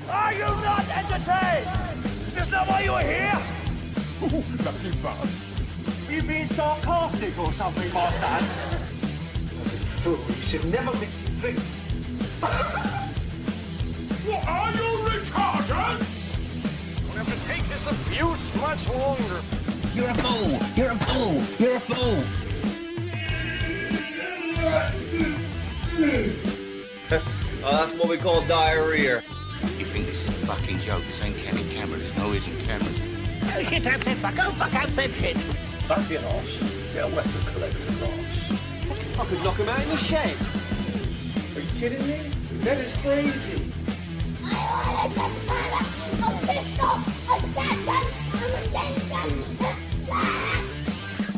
Are you not entertained? Is this not why you are here? Lucky bastard. Are you being sarcastic or something like that? Fool, you should never mix with drinks. What are you, retarded? We'll have to take this abuse much longer. You're a fool! You're a fool! You're a fool! Oh, that's what we call diarrhea. You think this is a fucking joke? This ain't Kenny camera. There's no hidden cameras. Oh shit, I've said fuck. Oh fuck, I've said shit. Don't be an arse. Get a weapon collector, arse. I could knock him out in the shed. Are you kidding me? That is crazy.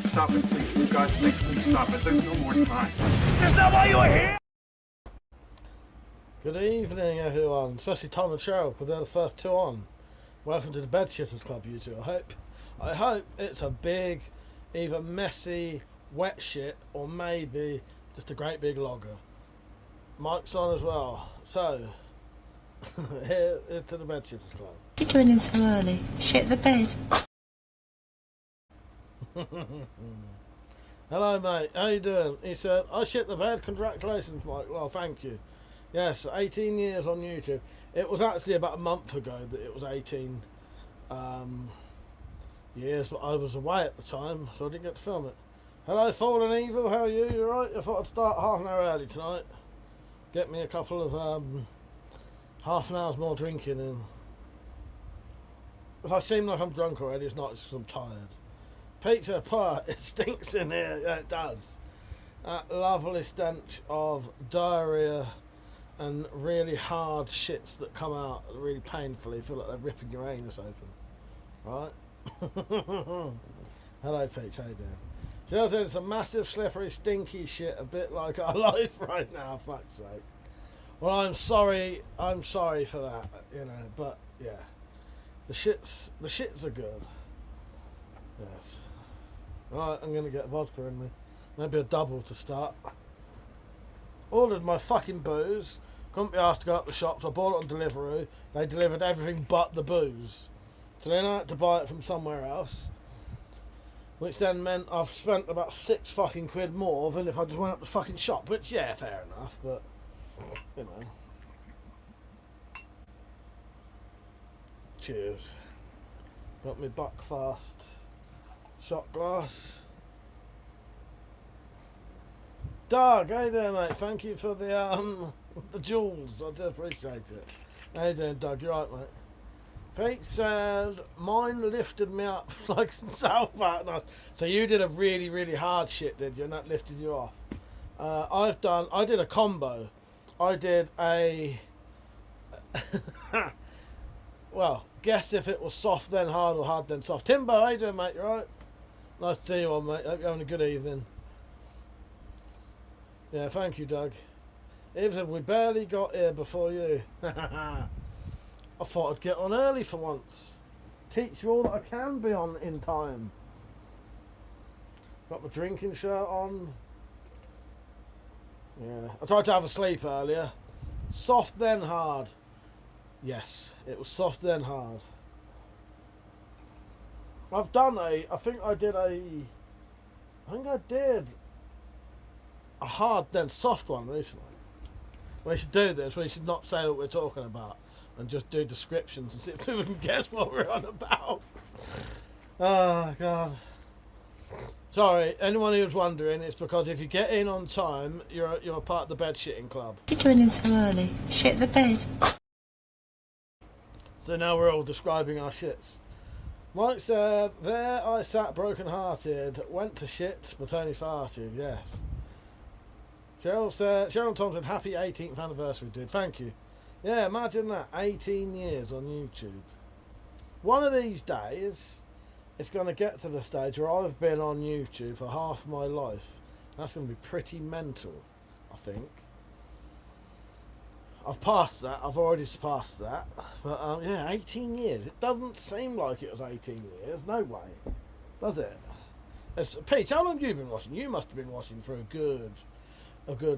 Stop it, please. For God's sake, please stop it. There's no more time. Is this not why you are here? Good evening, everyone, especially Tom and Cheryl, because they're the first two on. Welcome to the Bed Shitters Club, you two. I hope it's a big, either messy, wet shit, or maybe just a great big logger. Mike's on as well. So, here's to the Bed Shitters Club. What are you doing in so early? Shit the bed. Hello, mate. How you doing? He said, I shit the bed. Congratulations, Mike. Well, thank you. Yes, 18 years on YouTube. It was actually about a month ago that it was 18 years, but I was away at the time, so I didn't get to film it. Hello, Fallen Evil. How are you? You alright? I thought I'd start half an hour early tonight. Get me a couple of half an hour's more drinking in. If I seem like I'm drunk already, it's not, it's because I'm tired. Pizza pie, it stinks in here. Yeah, it does. That lovely stench of diarrhea and really hard shits that come out really painfully. Feel like they're ripping your anus open. Right? Hello, Peach. How you doing? She also said it's a massive, slippery, stinky shit, a bit like our life right now. Fuck's sake. Well, I'm sorry for that. You know, but yeah, the shits are good. Yes. Right, I'm gonna get vodka in me. Maybe a double to start. Ordered my fucking booze. Couldn't be asked to go up the shops. I bought it on Deliveroo. They delivered everything but the booze. So then I had to buy it from somewhere else. Which then meant I've spent about £6 more than if I just went up the fucking shop. Which, yeah, fair enough, but, you know. Cheers. Got me Buckfast shot glass. Doug, how you doing, mate? Thank you for the jewels. I do appreciate it. How you doing, Doug? You right, mate? Pete said mine lifted me up like some South Park. Nice. So you did a really, really hard shit, did you? And that lifted you off. I did a combo. I did a well, guess if it was soft then hard or hard then soft. Timbo, how you doing, mate? You right? Nice to see you on, mate. Hope you're having a good evening. Yeah, thank you, Doug. Eve said, we barely got here before you. I thought I'd get on early for once. Teach you all that I can be on in time. Got my drinking shirt on. Yeah, I tried to have a sleep earlier. Soft then hard. Yes, it was soft then hard. I think I did a hard then soft one recently. We should do this. We should not say what we're talking about and just do descriptions and see if people can guess what we're on about. Oh God. Sorry, anyone who's wondering, it's because if you get in on time, you're a part of the bed shitting club. What are you doing in so early? Shit the bed. So now we're all describing our shits. Mike said, there I sat broken-hearted, went to shit, but only farted, yes. Cheryl Thompson, happy 18th anniversary, dude. Thank you. Yeah, imagine that. 18 years on YouTube. One of these days, it's going to get to the stage where I've been on YouTube for half my life. That's going to be pretty mental, I think. I've passed that. I've already surpassed that. But, yeah, 18 years. It doesn't seem like it was 18 years. No way. Does it? Pete, how long have you been watching? You must have been watching for a good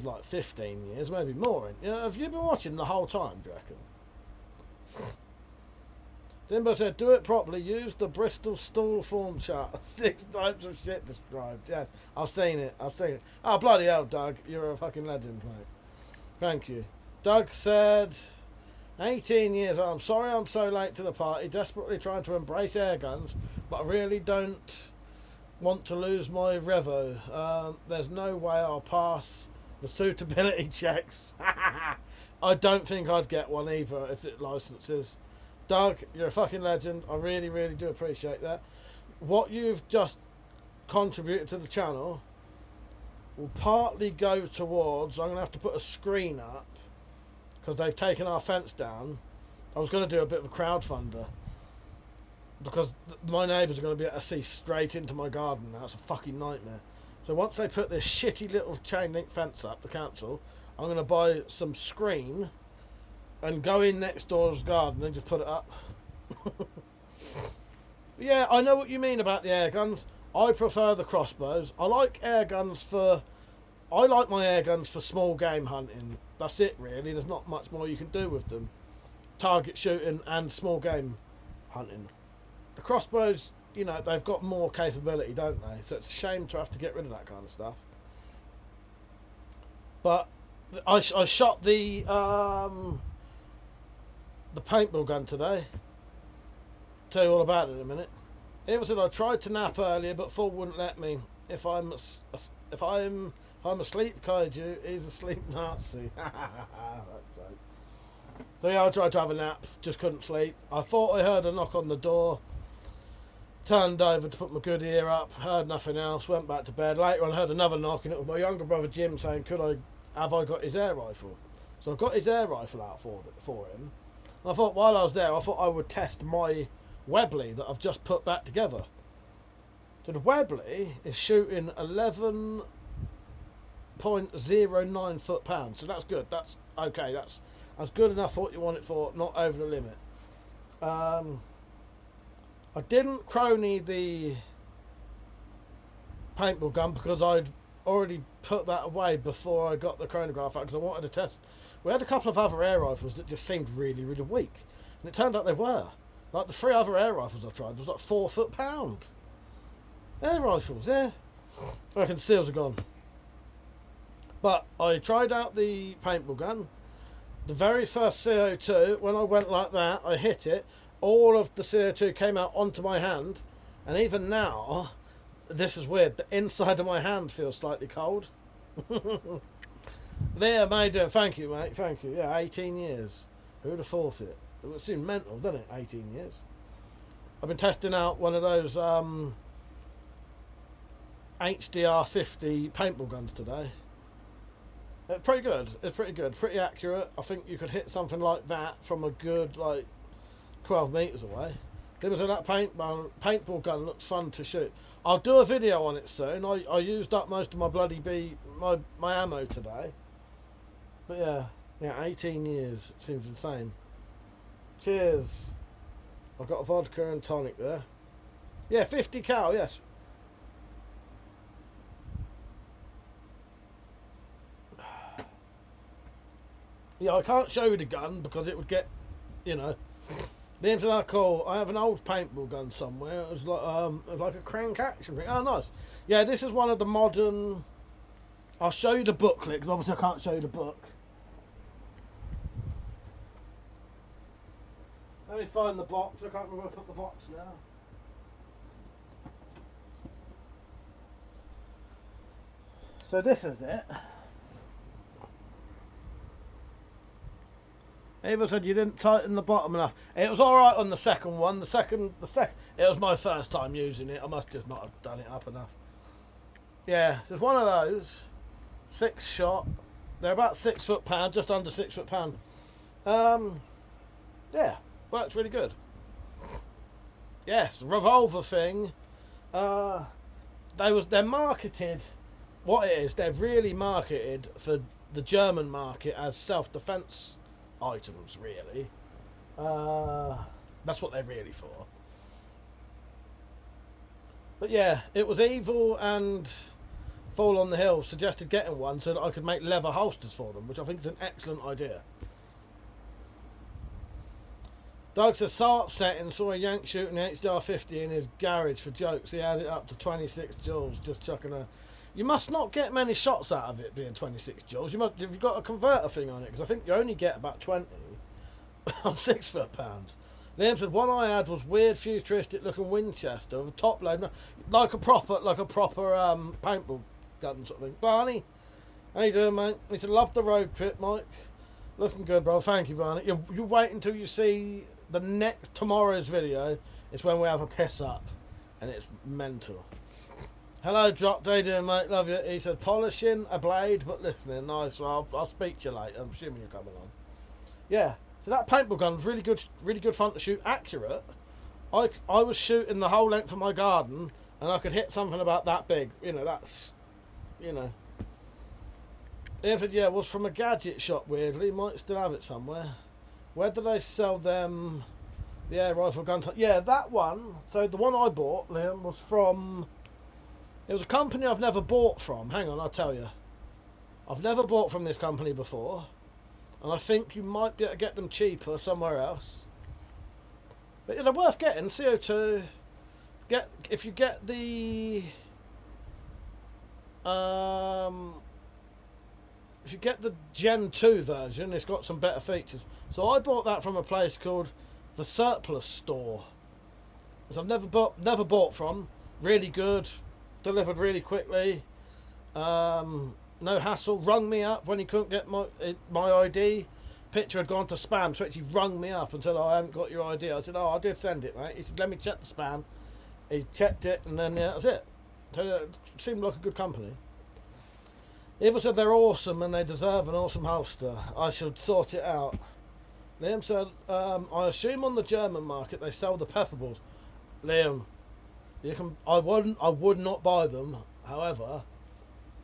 like 15 years, maybe more. Have you been watching the whole time, do you reckon? Dimbo said, do it properly. Use the Bristol stool form chart. 6 types of shit described. Yes, I've seen it. I've seen it. Oh, bloody hell, Doug. You're a fucking legend, mate. Thank you. Doug said, 18 years old. I'm sorry I'm so late to the party. Desperately trying to embrace air guns, but I really don't want to lose my revo. There's no way I'll pass the suitability checks. I don't think I'd get one either if it licenses. Doug, you're a fucking legend. I really, really do appreciate that. What you've just contributed to the channel will partly go towards, I'm going to have to put a screen up because they've taken our fence down. I was going to do a bit of a crowdfunder because my neighbours are going to be able to see straight into my garden now. It's a fucking nightmare. So once they put this shitty little chain link fence up, the council, I'm going to buy some screen and go in next door's garden and just put it up. Yeah, I know what you mean about the air guns. I prefer the crossbows. I like air guns for... I like my air guns for small game hunting. That's it, really. There's not much more you can do with them. Target shooting and small game hunting. The crossbows, you know, they've got more capability, don't they? So it's a shame to have to get rid of that kind of stuff. But I shot the paintball gun today. Tell you all about it in a minute. Eva said I tried to nap earlier, but Full wouldn't let me. If I'm asleep, kaiju, he's a sleep Nazi. So yeah, I tried to have a nap, just couldn't sleep. I thought I heard a knock on the door. Turned over to put my good ear up, heard nothing else, went back to bed. Later on, I heard another knock, and it was my younger brother Jim saying, have I got his air rifle? So I got his air rifle out for him. And I thought while I was there, I thought I would test my Webley that I've just put back together. So the Webley is shooting 11.09 foot-pounds. So that's good. That's okay. That's good enough for what you want it for, not over the limit. I didn't crony the paintball gun because I'd already put that away before I got the chronograph out because I wanted to test. We had a couple of other air rifles that just seemed really, really weak, and it turned out they were. Like the 3 other air rifles I tried was like 4 foot-pound air rifles. Yeah, I reckon seals are gone. But I tried out the paintball gun. The very first CO2, when I went like that, I hit it. All of the CO2 came out onto my hand, and even now, this is weird, the inside of my hand feels slightly cold. There, mate, thank you, mate, thank you. Yeah, 18 years. Who'd have thought it? It would seem mental, doesn't it, 18 years? I've been testing out one of those HDR 50 paintball guns today. It's pretty good, it's pretty good, pretty accurate. I think you could hit something like that from a good, like, 12 metres away. That paintball gun looks fun to shoot. I'll do a video on it soon. I used up most of my bloody my ammo today. But yeah, 18 years. Seems insane. Cheers. I've got a vodka and tonic there. Yeah, 50 cal, yes. Yeah, I can't show you the gun because it would get, you know. The internet call. I have an old paintball gun somewhere. It was like a crank action thing. Oh, nice. Yeah, this is one of the modern. I'll show you the booklet because obviously I can't show you the book. Let me find the box. I can't remember where I put the box now. So this is it. Eva said you didn't tighten the bottom enough. It was alright on the second one. The second, it was my first time using it. I must just not have done it up enough. Yeah, so it's one of those. 6 shot. They're about 6 foot-pound, just under 6 foot-pound. Yeah, works really good. Yes, revolver thing. They're marketed. What it is, they're really marketed for the German market as self-defense items, really. That's what they're really for. But yeah, it was Evil and Fall on the Hill suggested getting one so that I could make leather holsters for them, which I think is an excellent idea. Doug says, so upsetting, saw a Yank shooting the HDR50 in his garage for jokes. He had it up to 26 joules, just chucking a... You must not get many shots out of it being 26 joules. You must, if you've got a converter thing on it, because I think you only get about 20 on 6 foot-pounds. Liam said, one I had was weird, futuristic looking Winchester with a top load, like a proper paintball gun sort of thing. Barney, how you doing, mate? He said, love the road trip, Mike. Looking good, bro. Thank you, Barney. You wait until you see the next tomorrow's video. It's when we have a piss up, and it's mental. Hello, Drop. How you doing, mate? Love you. He said, polishing a blade, but listening. Nice. Well, I'll speak to you later. I'm assuming you're coming on. Yeah. So that paintball gun was really good fun to shoot. Accurate. I was shooting the whole length of my garden, and I could hit something about that big. You know, that's, you know. David, yeah, was from a gadget shop, weirdly. Might still have it somewhere. Where do they sell them? The air rifle guns? Yeah, that one. So the one I bought, Liam, was from... It was a company I've never bought from. Hang on, I'll tell you. I've never bought from this company before. And I think you might be able to get them cheaper somewhere else. But yeah, they're worth getting. CO2. If you get the... If you get the Gen 2 version, it's got some better features. So I bought that from a place called the Surplus Store, which I've never bought from. Really good, delivered really quickly, no hassle. Rung me up when he couldn't get my ID. Picture had gone to spam, so he rung me up and said, "Oh, I haven't got your ID." I said, "Oh, I did send it, mate." He said, "Let me check the spam." He checked it, and then that was it. So it seemed like a good company. Eva said they're awesome and they deserve an awesome holster. I should sort it out. Liam said, I assume on the German market they sell the pepper balls. Liam, you can. I would not buy them. However,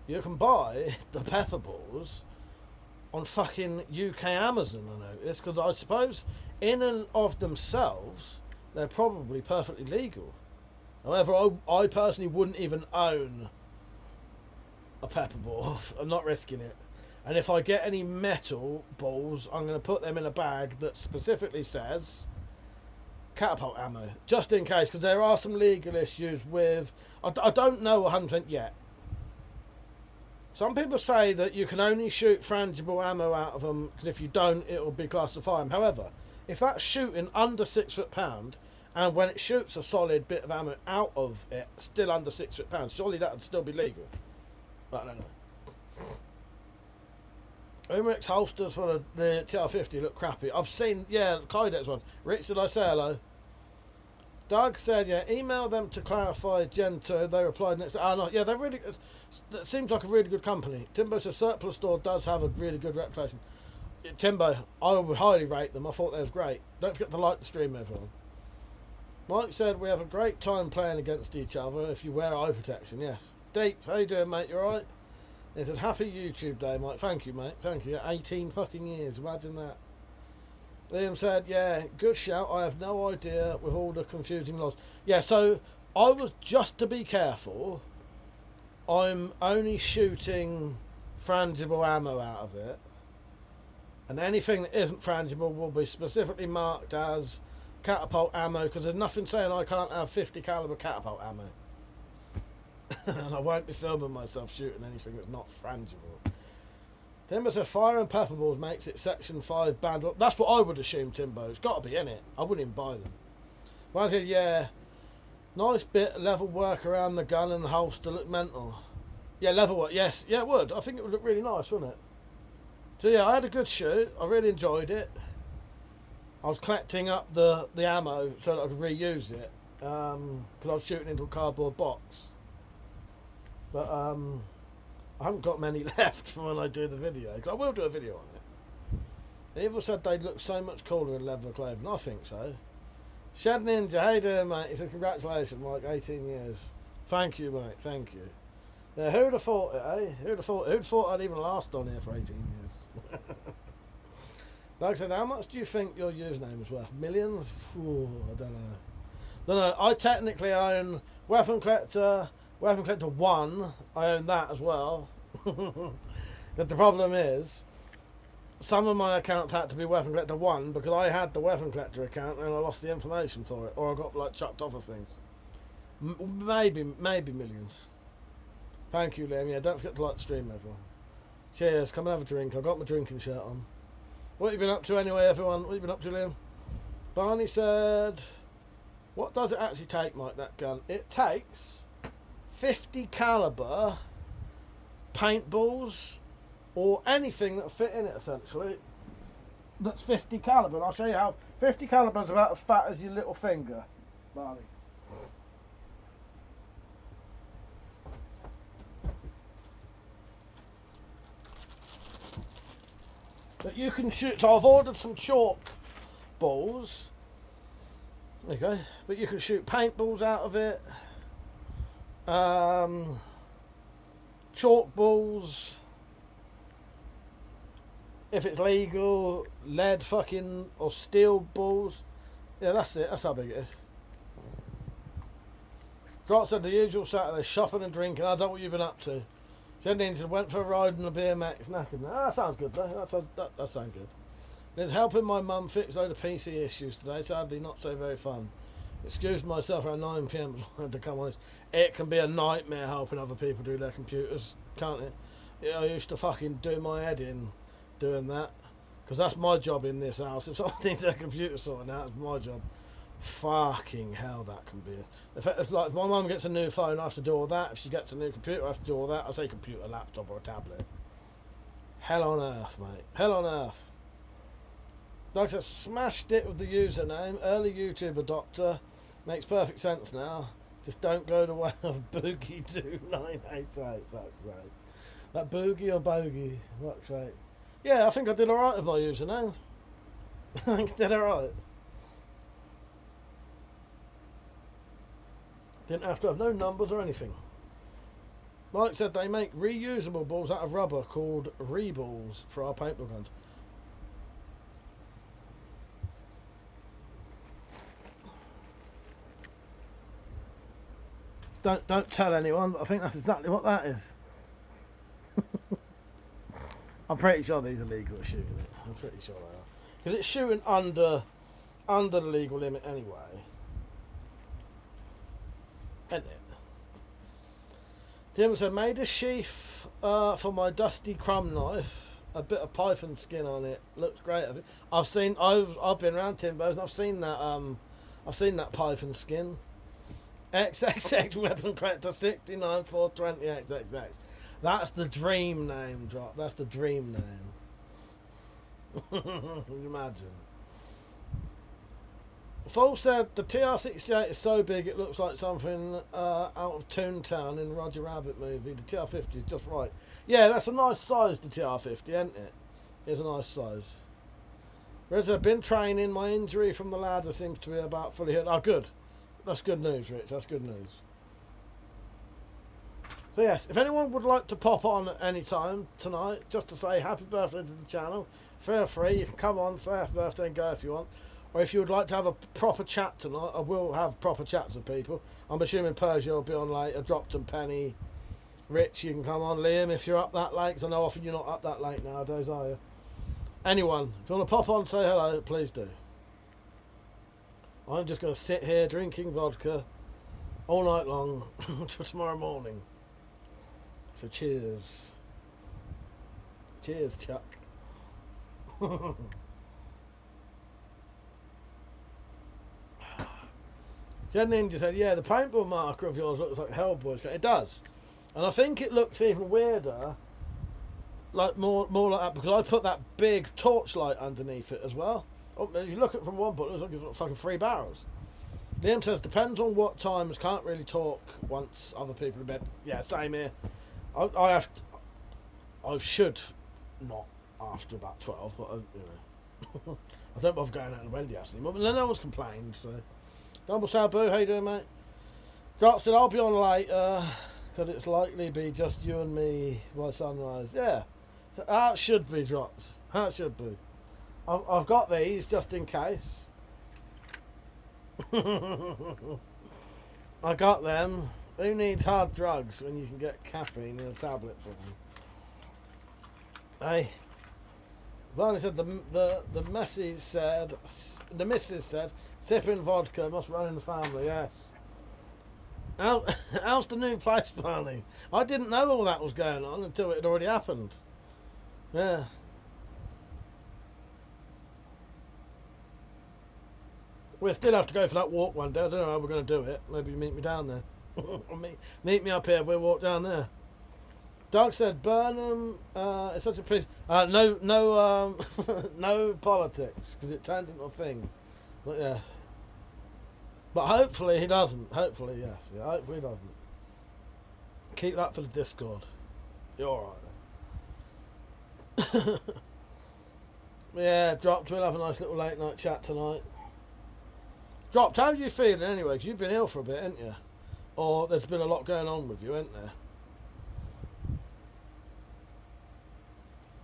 you can buy the pepper balls on fucking UK Amazon. I noticed, because I suppose in and of themselves they're probably perfectly legal. However, I personally wouldn't even own a pepper ball. I'm not risking it. And if I get any metal balls, I'm going to put them in a bag that specifically says catapult ammo, just in case, because there are some legal issues with... I don't know 100% yet. Some people say that you can only shoot frangible ammo out of them, because if you don't, it will be classed as a firearm. However, if that's shooting under 6 foot-pound, and when it shoots a solid bit of ammo out of it, still under 6 foot-pound, surely that would still be legal. I don't know. Umerix holsters for the TR50 look crappy. I've seen, yeah, the Kydex one. Rich, did I say hello? Doug said, yeah, email them to clarify Gen 2. They replied next. No, yeah, they're really. That seems like a really good company. Timbo says Surplus Store does have a really good reputation. Yeah, Timbo, I would highly rate them. I thought they was great. Don't forget to like the stream, everyone. Mike said we have a great time playing against each other if you wear eye protection. Yes. Deep, how you doing, mate? You alright? He said, happy YouTube day, Mike. Thank you, mate. Thank you. 18 fucking years. Imagine that. Liam said, yeah, good shout. I have no idea with all the confusing laws. Yeah, so I was, just to be careful, I'm only shooting frangible ammo out of it. And anything that isn't frangible will be specifically marked as catapult ammo, because there's nothing saying I can't have 50 caliber catapult ammo. And I won't be filming myself shooting anything that's not frangible. Timbo said fire and pepper balls makes it section 5 banned. Well, that's what I would assume, Timbo. It's got to be in it. I wouldn't even buy them. Well, I said, yeah, nice bit of level work around the gun and the holster look mental. Yeah, level work, yes. Yeah, it would. I think it would look really nice, wouldn't it? So yeah, I had a good shoot. I really enjoyed it. I was collecting up the ammo so that I could reuse it. Because I was shooting into a cardboard box. But I haven't got many left for when I do the video, because I will do a video on it. Evil said they'd look so much cooler in leather clothing. I think so. Shed Ninja, how you doing, mate? He said, congratulations, Mike, 18 years. Thank you, mate, thank you. Yeah, who'd have thought it, eh? Who'd have thought I'd even last on here for 18 years? Like I said, how much do you think your username is worth? Millions? Ooh, I don't know. I technically own WeaponCollector, WeaponCollector 1, I own that as well. But the problem is, some of my accounts had to be Weapon Collector 1 because I had the Weapon Collector account and I lost the information for it, or I got like chucked off of things. Maybe millions. Thank you, Liam. Yeah, don't forget to like the stream, everyone. Cheers. Come and have a drink. I got my drinking shirt on. What have you been up to anyway, everyone? What have you been up to, Liam? Barney said, what does it actually take, Mike, that gun? It takes 50 caliber paintballs or anything that'll fit in it, essentially. That's 50 caliber. And I'll show you how. 50 caliber is about as fat as your little finger, Barney. But you can shoot. So I've ordered some chalk balls. Okay, but you can shoot paintballs out of it. Chalk balls. If it's legal, lead fucking or steel balls. Yeah, that's it. That's how big it is. Drop said the usual Saturday shopping and drinking. I don't know what you've been up to. Said went for a ride on a BMX, knackered. That sounds good though. That sounds good. It's helping my mum fix a load of PC issues today. Sadly, not so very fun. Excused myself around 9 PM. I had to come honest. It can be a nightmare helping other people do their computers, can't it? Yeah, I used to fucking do my head in doing that because that's my job in this house. If someone needs their computer sorted out, it's my job. Fucking hell, that can be. If my mum gets a new phone, I have to do all that. If she gets a new computer, I have to do all that. I say computer, laptop, or a tablet. Hell on earth, mate. Hell on earth. Like I said, smashed it with the username. Early YouTube adopter. Makes perfect sense now. Just don't go the way of Boogie2988. Fuck's sake. That Boogie or Bogey? Fuck's sake. Yeah, I think I did alright with my username. I think I did alright. Didn't have to have no numbers or anything. Mike said they make reusable balls out of rubber called re-balls for our paintball guns. Don't tell anyone, but I think that's exactly what that is. I'm pretty sure these are legal shooting it. I'm pretty sure they are. Because it's shooting under the legal limit anyway. Isn't it? Tim said, made a sheath for my dusty crumb knife. A bit of python skin on it. Looks great. I've been around Timbo's and I've seen that python skin. XXX Weapon Collector 69420 XXX. That's the dream name, Drop. That's the dream name. Imagine. Full said the TR-68 is so big it looks like something out of Toontown in the Roger Rabbit movie. The TR-50 is just right. Yeah, that's a nice size, the TR-50, isn't it? It's a nice size. Whereas I've been training, my injury from the ladder seems to be about fully healed. Oh, good. That's good news, Rich. That's good news. So yes, if anyone would like to pop on at any time tonight, just to say happy birthday to the channel, feel free. You can come on, say happy birthday and go if you want. Or if you would like to have a proper chat tonight, I will have proper chats with people. I'm assuming Persia will be on later. Dropton, Penny, Rich, you can come on. Liam, if you're up that late, because I know often you're not up that late nowadays, are you? Anyone, if you want to pop on, say hello, please do. I'm just going to sit here drinking vodka all night long until tomorrow morning. So cheers. Cheers, Chuck. Jen Ninja said, yeah, the paintball marker of yours looks like Hellboy's. It does. And I think it looks even weirder, like more like that, because I put that big torchlight underneath it as well. Oh, if you look at it from one point, it looks like it's got fucking 3 barrels. Liam says, depends on what times, can't really talk once other people are in bed. Yeah, same here. I should not after about 12, but you know, I don't bother going out in the Wendy house anymore. But no one's complained, so. Dumble Sabu, how you doing, mate? Drop said, I'll be on later, because it's likely to be just you and me by sunrise. Yeah, so that should be, Drops. That should be. I've got these just in case. I got them. Who needs hard drugs when you can get caffeine in a tablet for them? Hey, Varney said the missus said sipping vodka must run in the family. Yes. How's the new place, Barney? I didn't know all that was going on until it had already happened. Yeah. We'll still have to go for that walk one day. I don't know how we're going to do it. Maybe you meet me down there. meet me up here. We'll walk down there. Doug said Burnham is such a piece. No politics because it turns into a thing. But yes. But hopefully he doesn't. Hopefully, yes. Yeah, hopefully he doesn't. Keep that for the Discord. You're alright. Yeah, Dropped. We'll have a nice little late night chat tonight. Dropped, how are you feeling anyway? 'Cause you've been ill for a bit, haven't you? Or there's been a lot going on with you, hasn't there?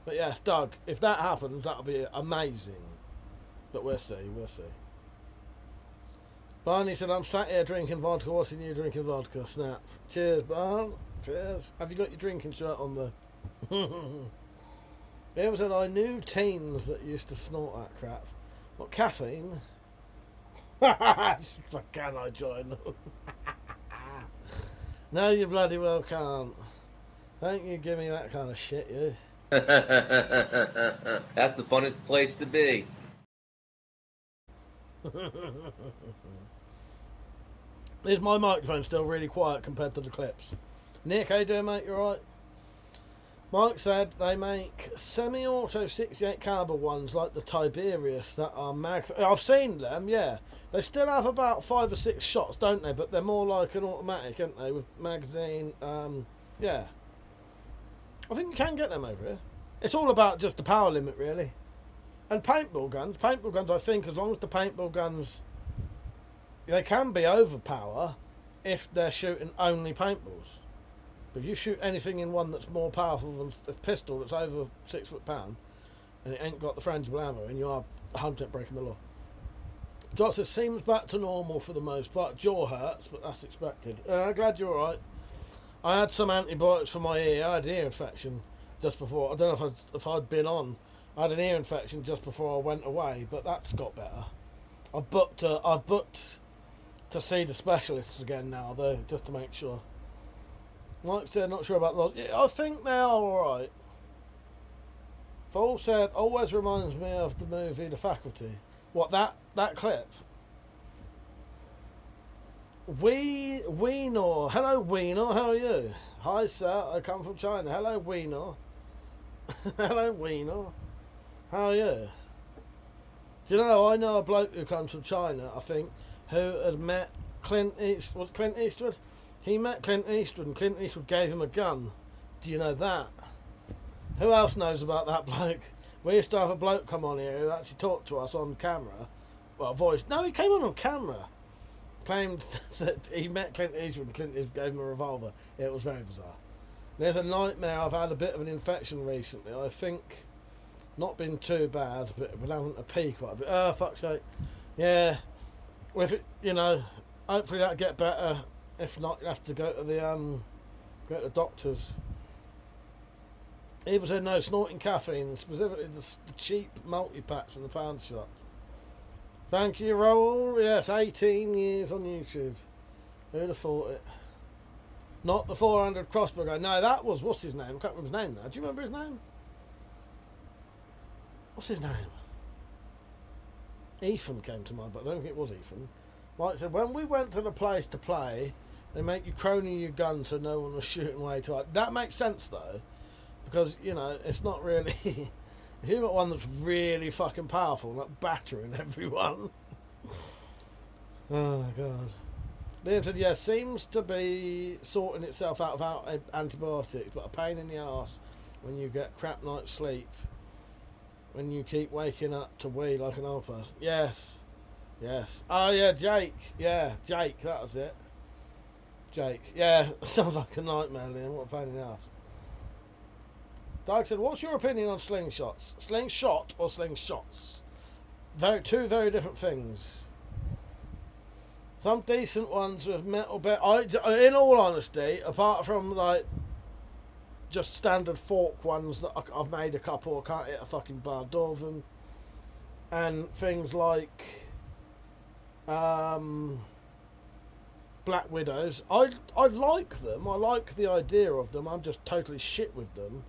But yes, Doug, if that happens, that'll be amazing. But we'll see, we'll see. Barney said, I'm sat here drinking vodka, watching you drinking vodka. Snap. Cheers, Barn. Cheers. Have you got your drinking shirt on there? He ever said, I knew teens that used to snort that crap. What, caffeine? Can I join them? No, you bloody well can't. Don't you give me that kind of shit, you. That's the funnest place to be. Is my microphone still really quiet compared to the clips? Nick, how you doing, mate? You alright? Mike said they make semi-auto 68 caliber ones like the Tiberius that are mag. I've seen them, yeah. They still have about 5 or 6 shots, don't they? But they're more like an automatic, aren't they? With magazine, yeah. I think you can get them over here. It's all about just the power limit, really. And paintball guns, I think, as long as the paintball guns, they can be overpower if they're shooting only paintballs. But if you shoot anything in one that's more powerful than a pistol that's over 6 foot-pound, and it ain't got the frangible ammo, and you are 100% breaking the law. Josh says, seems back to normal for the most part. Jaw hurts, but that's expected. Glad you're alright. I had some antibiotics for my ear. I had an ear infection just before. I don't know if I'd been on. I had an ear infection just before I went away, but that's got better. I've booked to see the specialists again now, though, just to make sure. Mike said, not sure about those. Yeah, I think they are alright. Fall said, always reminds me of the movie The Faculty. What, that clip? Weenor. Hello, Weenor. How are you? Hi, sir. I come from China. Hello, Weenor. Hello, Weenor. How are you? Do you know, I know a bloke who comes from China, I think, who had met Clint Eastwood? He met Clint Eastwood and Clint Eastwood gave him a gun. Do you know that? Who else knows about that bloke? We used to have a bloke come on here who actually talked to us on camera. Well, voice. No, he came on camera. Claimed that he met Clint Eastwood and Clint Eastwood gave him a revolver. It was very bizarre. There's a nightmare. I've had a bit of an infection recently. I think not been too bad, but been having to pee quite a bit. Oh, fuck's sake. Yeah. Well, if it, you know, hopefully that'll get better. If not, you'll have to go to the doctors. Eva said no snorting caffeine, specifically the cheap multi-packs from the pound shop. Thank you, Raoul. Yes, 18 years on YouTube. Who'd have thought it? Not the 400 crossbow guy. No, that was, what's his name? I can't remember his name now. Do you remember his name? What's his name? Ethan came to mind, but I don't think it was Ethan. Mike said, when we went to the place to play, they make you crony your gun so no one was shooting way too hard. That makes sense, though. Because, you know, it's not really... if you've got one that's really fucking powerful, like battering everyone... Oh, God. Liam said, yeah, seems to be sorting itself out without antibiotics, but a pain in the arse when you get crap night's sleep. When you keep waking up to wee like an old person. Yes. Yes. Oh, yeah, Jake. Yeah, Jake, that was it. Jake. Yeah, sounds like a nightmare, Liam. What a pain in the arse. Doug said, what's your opinion on slingshots? Slingshot or slingshots? Two very different things. Some decent ones with metal in all honesty, apart from like just standard fork ones that I've made a couple. I can't hit a fucking bar door of them. And things like Black Widows. I like them. I like the idea of them. I'm just totally shit with them,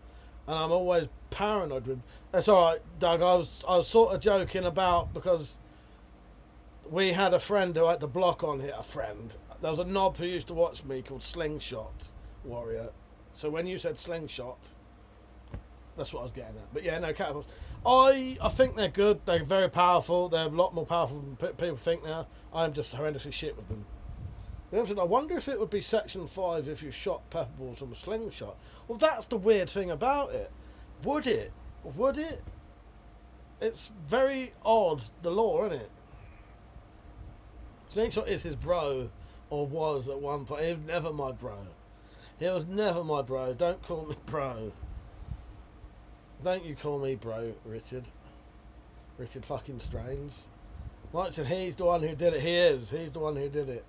and I'm always paranoid with. That's all right, Doug. I was sort of joking about because we had a friend who had to block on here. A friend. There was a knob who used to watch me called Slingshot Warrior. So when you said Slingshot, that's what I was getting at. But yeah, no, catapults. I think they're good. They're very powerful. They're a lot more powerful than people think they are. I'm just horrendously shit with them. I wonder if it would be Section 5 if you shot pepper balls from a slingshot. Well, that's the weird thing about it. Would it? Would it? It's very odd, the law, isn't it? Slingshot is his bro, or was at one point. He was never my bro. He was never my bro. Don't call me bro. Don't you call me bro, Richard. Richard fucking Strains. Mike said he's the one who did it. He is. He's the one who did it.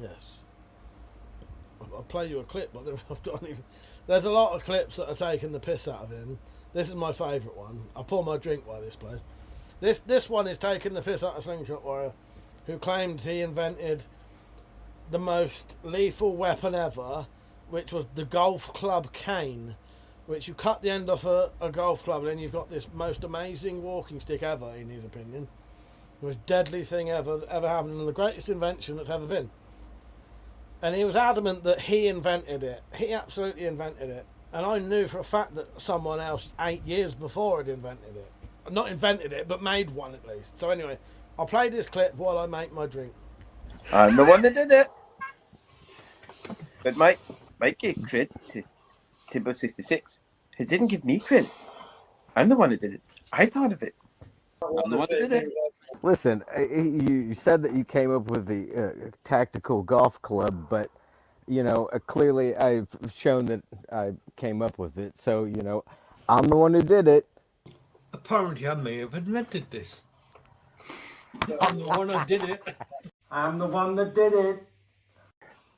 Yes. I'll play you a clip, but I've got any. There's a lot of clips that are taking the piss out of him. This is my favourite one. I'll pour my drink by this place. This one is taking the piss out of Slingshot Warrior, who claimed he invented the most lethal weapon ever, which was the golf club cane, which you cut the end off a golf club and then you've got this most amazing walking stick ever, in his opinion. The most deadly thing ever happened and the greatest invention that's ever been. And he was adamant that he invented it. He absolutely invented it. And I knew for a fact that someone else 8 years before had invented it. Not invented it, but made one at least. So anyway, I'll play this clip while I make my drink. I'm the one that did it. But Mike gave credit to Timbo66. He didn't give me credit. I'm the one that did it. I thought of it. I'm the one that did it. Listen, you said that you came up with the tactical golf club, but, you know, clearly I've shown that I came up with it. So, you know, I'm the one who did it. Apparently, I may have invented this. I'm the one that did it. I'm the one that did it.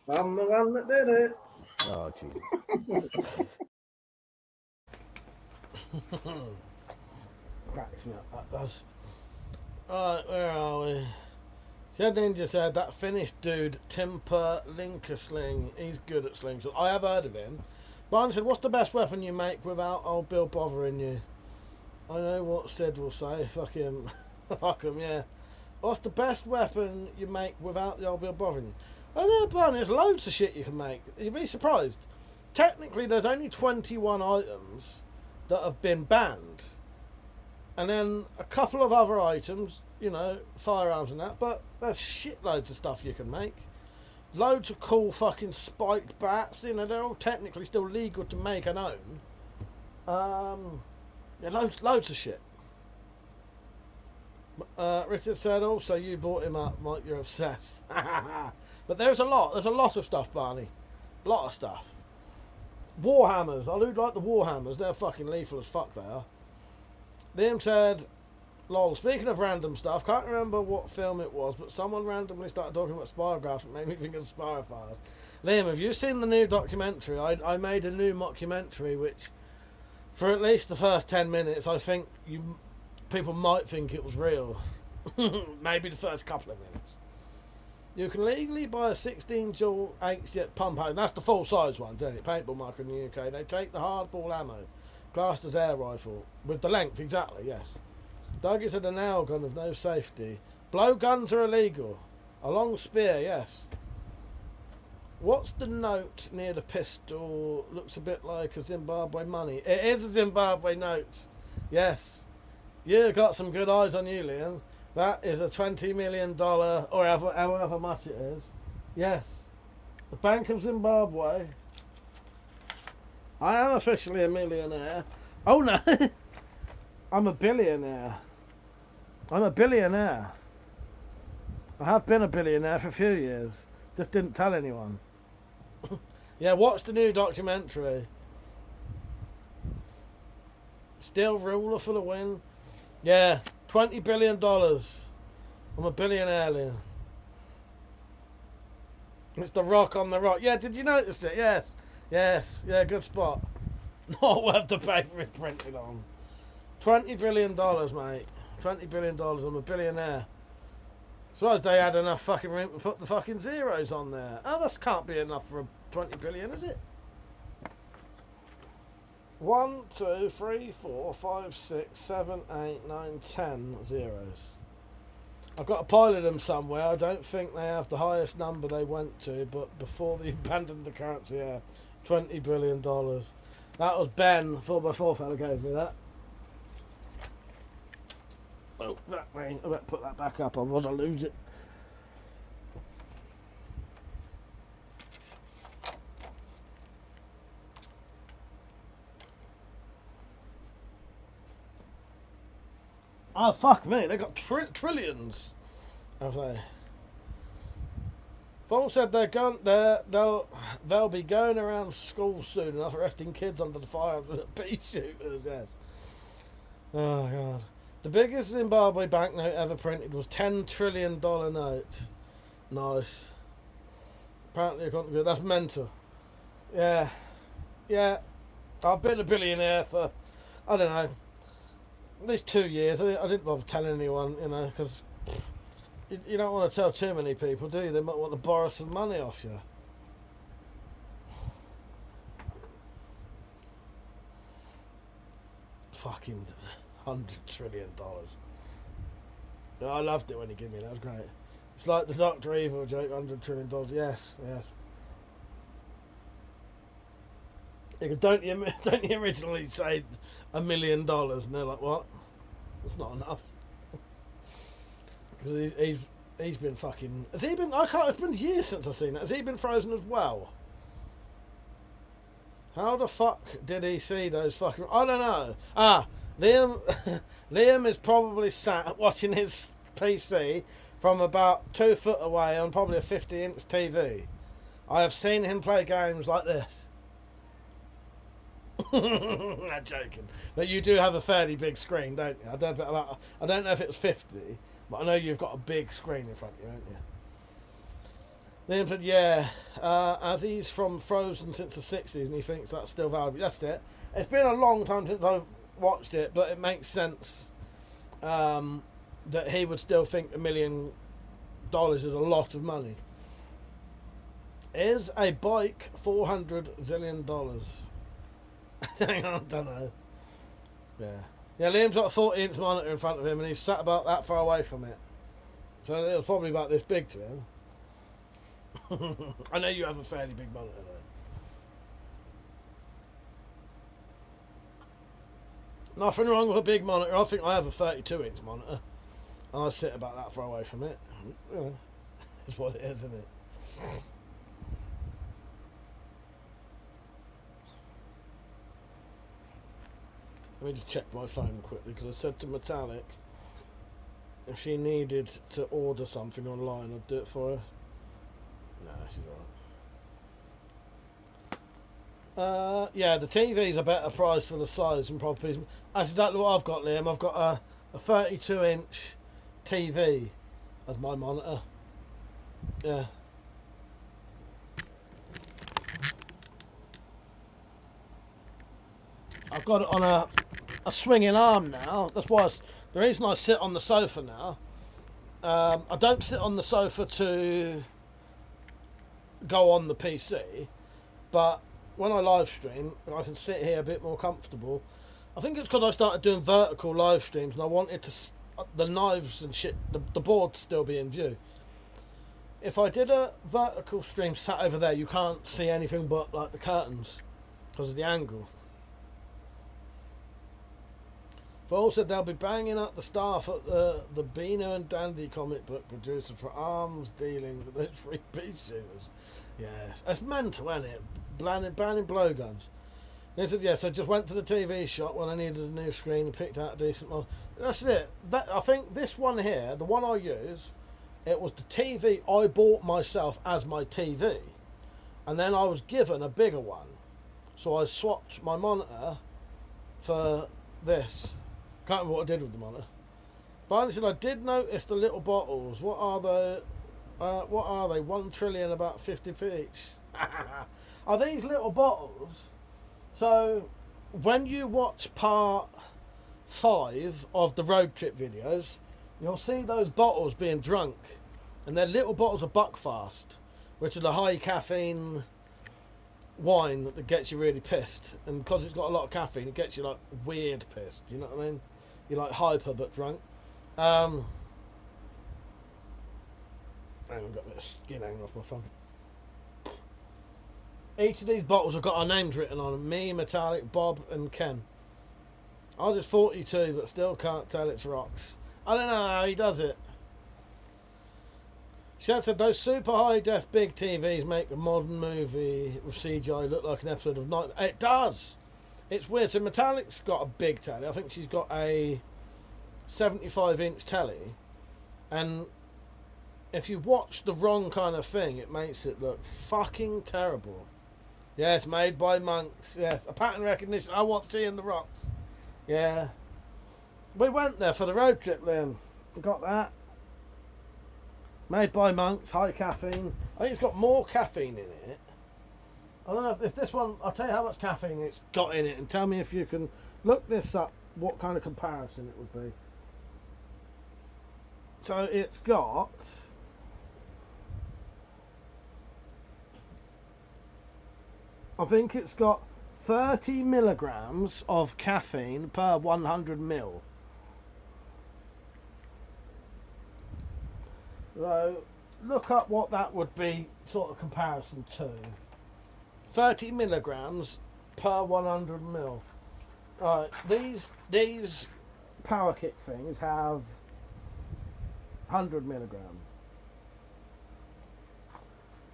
I'm the one that did it. Oh, gee. Cracks me up, that does. Alright, where are we? Shed Ninja said that Finnish dude, Timper Linkersling, he's good at slings. I have heard of him. Barney said, what's the best weapon you make without old Bill bothering you? I know what Sid will say. Fuck him. Fuck him, yeah. What's the best weapon you make without the old Bill bothering you? I know, Barney, there's loads of shit you can make. You'd be surprised. Technically, there's only 21 items that have been banned. And then a couple of other items, you know, firearms and that, but there's shitloads of stuff you can make. Loads of cool fucking spiked bats, you know, they're all technically still legal to make and own. Yeah, loads of shit. Richard said also you brought him up, Mike, you're obsessed. But there's a lot of stuff, Barney. A lot of stuff. Warhammers, I do like the Warhammers, they're fucking lethal as fuck they are. Liam said, lol, speaking of random stuff, can't remember what film it was, but someone randomly started talking about spirographs and made me think of spirophiles. Liam, have you seen the new documentary? I made a new mockumentary which, for at least the first 10 minutes, I think people might think it was real. Maybe the first couple of minutes. You can legally buy a 16 dual 8-jet pump action. That's the full-size ones, isn't it? Paintball marker in the UK. They take the hardball ammo, classed as air rifle, with the length, exactly, yes. Doug said a nail gun with no safety. Blow guns are illegal. A long spear, yes. What's the note near the pistol? Looks a bit like a Zimbabwe money. It is a Zimbabwe note. Yes. You got some good eyes on you, Liam. That is a $20 million, or however much it is. Yes. The Bank of Zimbabwe. I am officially a millionaire. Oh no. I'm a billionaire. I'm a billionaire. I have been a billionaire for a few years. Just didn't tell anyone. Yeah, watch the new documentary. Still ruler for the win. Yeah, $20 billion. I'm a billionaire, Liam. It's the rock on the rock. Yeah, did you notice it? Yes. Yes. Yeah, good spot. Not worth the paper it's printed on. $20 billion, mate. $20 billion. I'm a billionaire. Suppose they had enough fucking room to put the fucking zeros on there. Oh, this can't be enough for a 20 billion, is it? 1, 2, 3, 4, 5, 6, 7, 8, 9, 10 zeros. I've got a pile of them somewhere. I don't think they have the highest number they went to, but before they abandoned the currency, yeah, $20 billion. That was Ben, 4x4 fella, gave me that. Oh, that rain. I better put that back up, otherwise I'll lose it. Oh, fuck me, they got trillions, have they? Paul said they'll be going around school soon enough, arresting kids under the fire of the pea shooters, yes. Oh, God. The biggest Zimbabwe banknote ever printed was $10 trillion note. Nice. Apparently I can't do it. That's mental. Yeah. Yeah. I've been a billionaire for, I don't know, at least 2 years. I didn't bother telling anyone, you know, because you don't want to tell too many people, do you? They might want to borrow some money off you. Fucking $100 trillion. Yeah, I loved it when he gave me that. That was great. It's like the Dr. Evil joke, $100 trillion. Yes, yes. Yeah, don't you originally say $1 million? And they're like, what? That's not enough. Because he's been fucking. Has he been? I can't. It's been years since I've seen that. Has he been frozen as well? How the fuck did he see those fucking? I don't know. Liam. Liam is probably sat watching his PC from about 2 foot away on probably a 50-inch TV. I have seen him play games like this. Not joking. But you do have a fairly big screen, don't you? I don't know if it was 50, but I know you've got a big screen in front of you, haven't you? Liam said, yeah, as he's from Frozen since the 60s and he thinks that's still valuable. That's it. It's been a long time since I've watched it, but it makes sense that he would still think $1 million is a lot of money. Is a bike $400 zillion? Hang on, I don't know. Yeah. Yeah, Liam's got a 40-inch monitor in front of him and he's sat about that far away from it. So it was probably about this big to him. I know you have a fairly big monitor though. Nothing wrong with a big monitor. I think I have a 32-inch monitor. And I sit about that far away from it. You know, it's what it is, isn't it? Let me just check my phone quickly because I said to Metallic if she needed to order something online, I'd do it for her. No, she's alright. Yeah, the TV's a better price for the size and proper piece. That's exactly what I've got, Liam. I've got a 32-inch TV as my monitor. Yeah. I've got it on a swinging arm now. That's why the reason I sit on the sofa now. I don't sit on the sofa to go on the PC, but when I live stream, I can sit here a bit more comfortable. I think it's because I started doing vertical live streams and I wanted the knives and shit, the board to still be in view. If I did a vertical stream sat over there, you can't see anything but like the curtains because of the angle. Paul said they'll be banging up the staff at the Beano and Dandy comic book producer for arms dealing with those free pea shooters. Yes, that's mental, isn't it? Banning blowguns. He said, yes, I just went to the TV shop when I needed a new screen and picked out a decent one. That's it. I think this one here, the one I use, it was the TV I bought myself as my TV. And then I was given a bigger one. So I swapped my monitor for this. Can't remember what I did with the monitor. Barney said, I did notice the little bottles. What are they? What are they? 1 trillion, about 50p each. Are these little bottles? So, when you watch part 5 of the road trip videos, you'll see those bottles being drunk. And they're little bottles of Buckfast, which are the high caffeine wine that gets you really pissed. And because it's got a lot of caffeine, it gets you like weird pissed. You know what I mean? You're like hyper but drunk. Hang on, I've got a bit of skin hanging off my phone. Each of these bottles have got our names written on them. Me, Metallic, Bob and Ken. I was at 42 but still can't tell it's rocks. I don't know how he does it. Shad said those super high def big TVs make a modern movie with CGI look like an episode of Night. It does! It's weird. So Metallic's got a big telly. I think she's got a 75-inch telly. And if you watch the wrong kind of thing, it makes it look fucking terrible. Yes, made by monks. Yes, a pattern recognition. I want seeing the rocks. Yeah. We went there for the road trip, Liam. We got that. Made by monks, high caffeine. I think it's got more caffeine in it. I don't know if this one, I'll tell you how much caffeine it's got in it and tell me if you can look this up, what kind of comparison it would be. So it's got... I think it's got 30 milligrams of caffeine per 100 mil. So look up what that would be, sort of comparison to. 30 milligrams per 100 mil. Alright, these power kick things have 100 milligrams.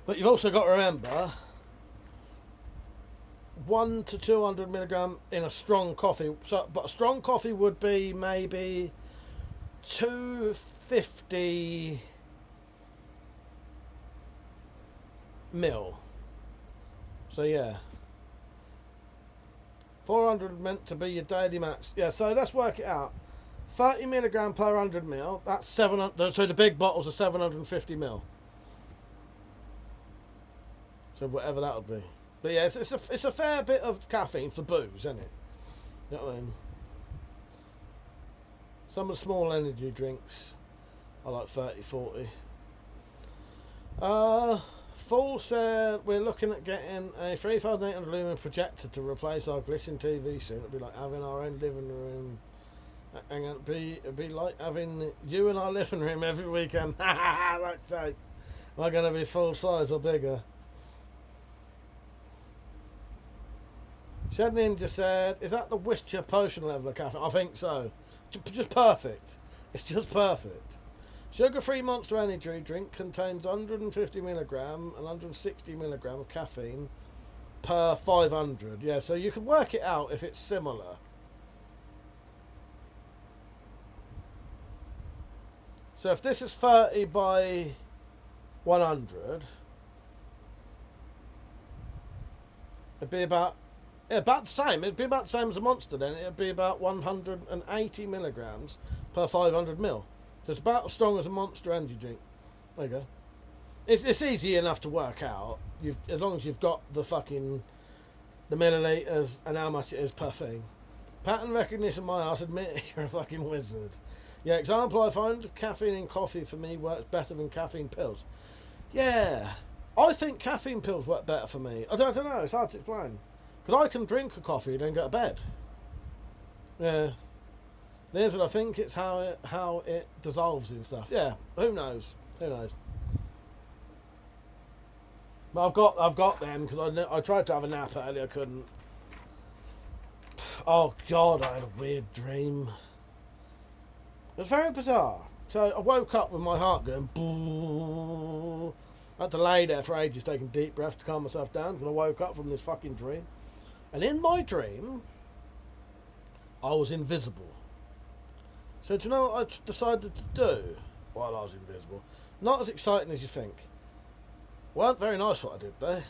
But you've also got to remember 1 to 200 milligram in a strong coffee. So, but a strong coffee would be maybe 250 mil. So yeah, 400 meant to be your daily max. Yeah, so let's work it out. 30 milligram per 100 mil. That's 700. So the big bottles are 750 mil. So whatever that would be. But yeah, it's a fair bit of caffeine for booze, isn't it? You know what I mean? Some of the small energy drinks are like 30, 40. Full said we're looking at getting a 3,800 lumen projector to replace our glitching TV soon. It'll be like having our own living room. And it'll be like having you in our living room every weekend. That's it. Am I going to be full size or bigger? Shed Ninja said, is that the Wischer potion level of caffeine? I think so. Just perfect. It's just perfect. Sugar-free Monster Energy drink contains 150 milligram and 160 milligram of caffeine per 500. Yeah, so you can work it out if it's similar. So if this is 30 by 100, it'd be about the same. It'd be about the same as a Monster then. It'd be about 180 milligrams per 500 mil. So it's about as strong as a Monster Energy drink. There you go. It's easy enough to work out. As long as you've got the milliliters and how much it is per thing. Pattern recognition, my ass. Admit you're a fucking wizard. Yeah, example, I find caffeine in coffee for me works better than caffeine pills. Yeah, I think caffeine pills work better for me. I don't know, it's hard to explain. Because I can drink a coffee and then go to bed. Yeah. There's what I think it's how it dissolves and stuff. Yeah, who knows? Who knows? But I've got them because I tried to have a nap earlier, I couldn't. Oh God, I had a weird dream. It was very bizarre. So I woke up with my heart going boo. I had to lay there for ages taking deep breaths to calm myself down because I woke up from this fucking dream. And in my dream, I was invisible. So do you know what I decided to do while I was invisible? Not as exciting as you think. Weren't very nice what I did there.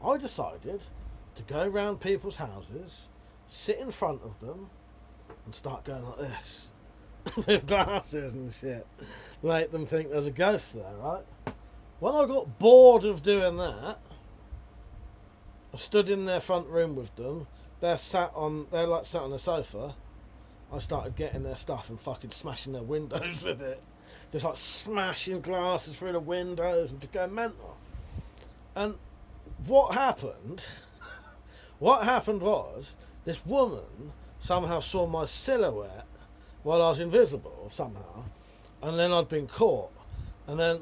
I decided to go around people's houses, sit in front of them, and start going like this. with glasses and shit, make them think there's a ghost there, right? When I got bored of doing that, I stood in their front room with them. They're sat on the sofa. I started getting their stuff and fucking smashing their windows with it. Just like smashing glasses through the windows and just going mental. And what happened was this woman somehow saw my silhouette while I was invisible somehow, and then I'd been caught. And then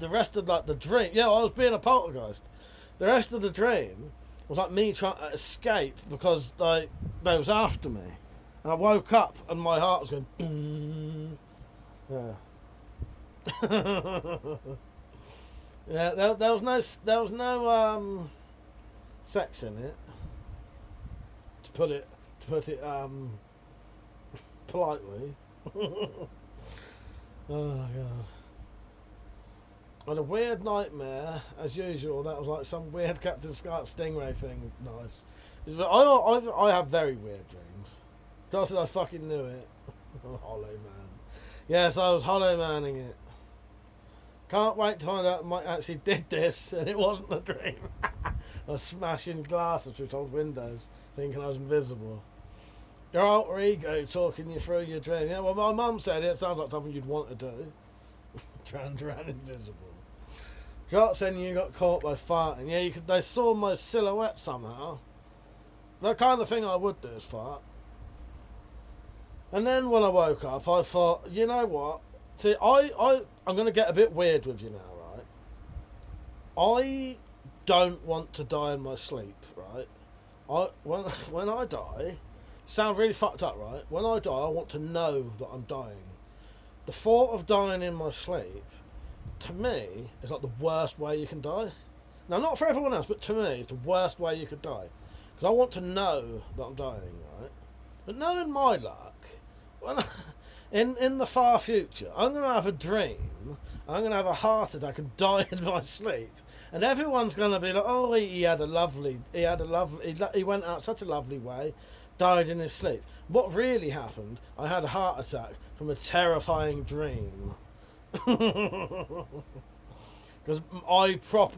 the rest of like the dream, I was being a poltergeist. The rest of the dream was like me trying to escape because like they was after me. And I woke up and my heart was going boom. Yeah. Yeah, there was no sex in it. To put it politely. Oh god. I had a weird nightmare, as usual. That was like some weird Captain Scott Stingray thing. Nice. I have very weird dreams. Just that I fucking knew it. Hollow Man. Yes, I was Hollow Manning it. Can't wait to find out I might actually did this and it wasn't a dream. I was smashing glasses through old windows, thinking I was invisible. Your alter ego talking you through your dream. Yeah, well, my mum said it sounds like something you'd want to do. Turned around invisible. Jot saying you got caught by farting. Yeah, they saw my silhouette somehow. The kind of thing I would do is fart. And then when I woke up, I thought, you know what? See, I'm going to get a bit weird with you now, right? I don't want to die in my sleep, right? When I die, sound really fucked up, right? When I die, I want to know that I'm dying. The thought of dying in my sleep, to me, is like the worst way you can die. Now, not for everyone else, but to me, it's the worst way you could die. Because I want to know that I'm dying, right? But knowing my luck, in the far future, I'm going to have a dream, I'm going to have a heart attack and die in my sleep. And everyone's going to be like, oh, he went out such a lovely way, died in his sleep. What really happened, I had a heart attack from a terrifying dream. Because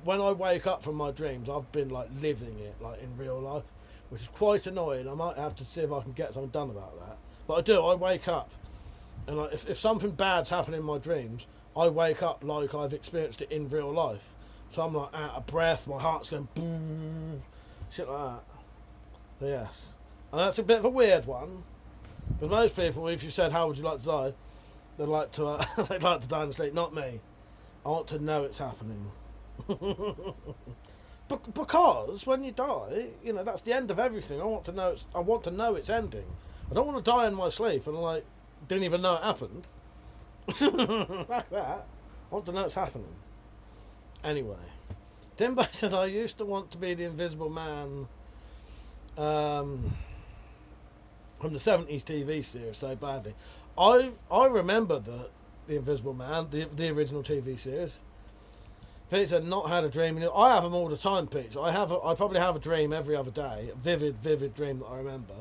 when I wake up from my dreams, I've been like living it like in real life, which is quite annoying. I might have to see if I can get something done about that. But I do. I wake up, and like, if something bad's happening in my dreams, I wake up like I've experienced it in real life. So I'm like out of breath, my heart's going boom, shit like that. But yes, and that's a bit of a weird one, because most people, if you said how would you like to die, they'd like to die in the sleep. Not me. I want to know it's happening. Because when you die, that's the end of everything. I want to know it's ending. I don't want to die in my sleep and like didn't even know it happened. Like that. I want to know it's happening. Anyway, Timbo said I used to want to be the Invisible Man from the 70s TV series so badly. I remember the Invisible Man, the original TV series. Pete said not had a dream. I have them all the time, Pete. I probably have a dream every other day. A vivid dream that I remember.